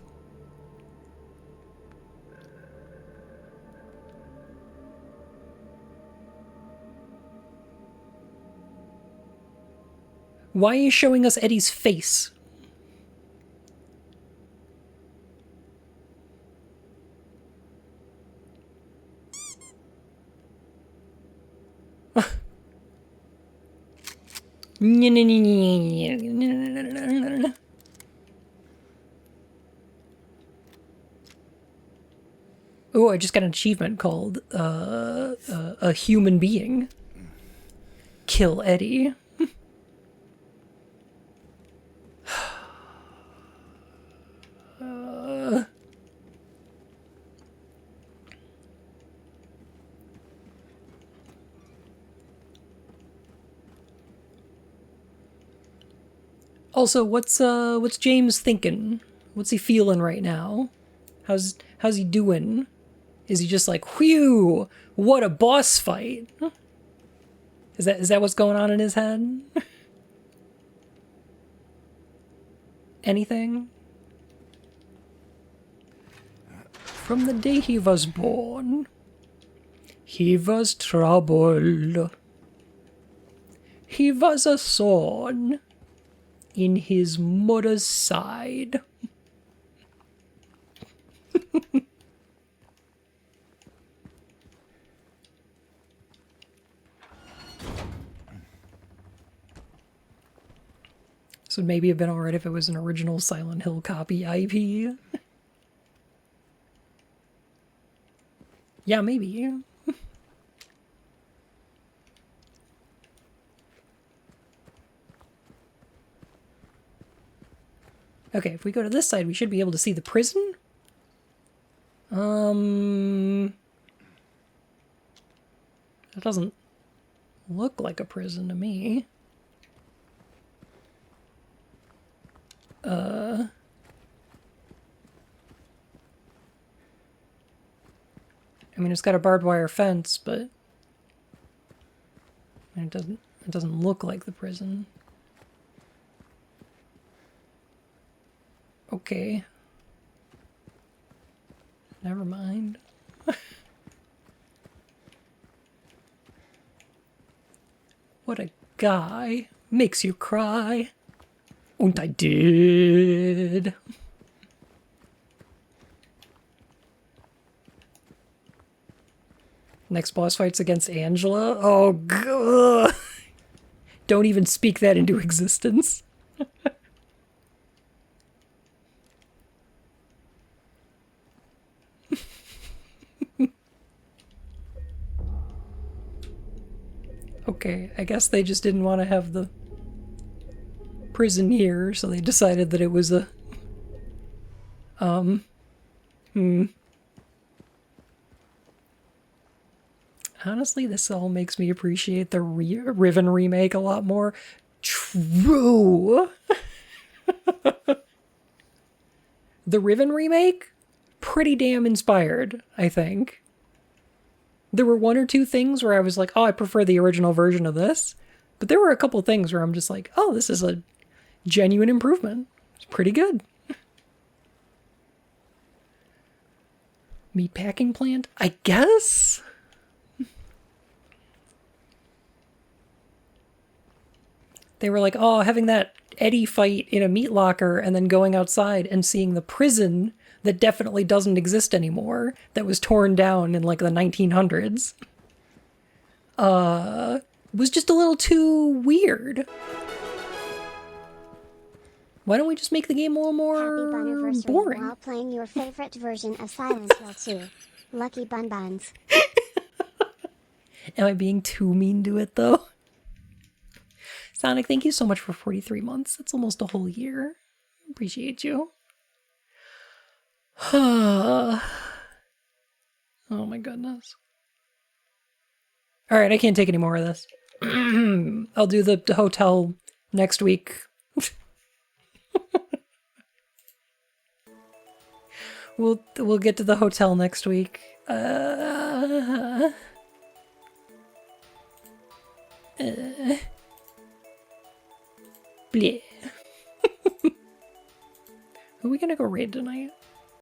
Why are you showing us Eddie's face? Oh, I just got an achievement called a human being. Kill Eddie. Also, what's James thinking? What's he feeling right now? How's he doing? Is he just like, whew, what a boss fight? Is that what's going on in his head? Anything? From the day he was born, he was trouble. He was a thorn in his mother's side. So it'd maybe have been alright if it was an original Silent Hill copy IP. Yeah, maybe. Okay, if we go to this side, we should be able to see the prison. It doesn't look like a prison to me. I mean, it's got a barbed wire fence, but it doesn't look like the prison. Okay. Never mind. What a guy. Makes you cry. And I did. Next boss fight's against Angela. Oh, God. Don't even speak that into existence. Okay, I guess they just didn't want to have the prison here, so they decided that it was a... Honestly, this all makes me appreciate the Riven remake a lot more. True! The Riven remake? Pretty damn inspired, I think. There were one or two things where I was like, oh, I prefer the original version of this. But there were a couple things where I'm just like, oh, this is a genuine improvement. It's pretty good. Meatpacking plant? I guess? They were like, oh, having that Eddie fight in a meat locker and then going outside and seeing the prison that definitely doesn't exist anymore, that was torn down in like the 1900s, was just a little too weird. Why don't we just make the game a little more boring? While playing your favorite version of Silent Hill 2. Lucky Bun Buns. Am I being too mean to it though? Sonic, thank you so much for 43 months. That's almost a whole year. Appreciate you. Oh my goodness. Alright, I can't take any more of this. I'll do the hotel next week. We'll get to the hotel next week. Bleh. Who are we gonna go raid tonight?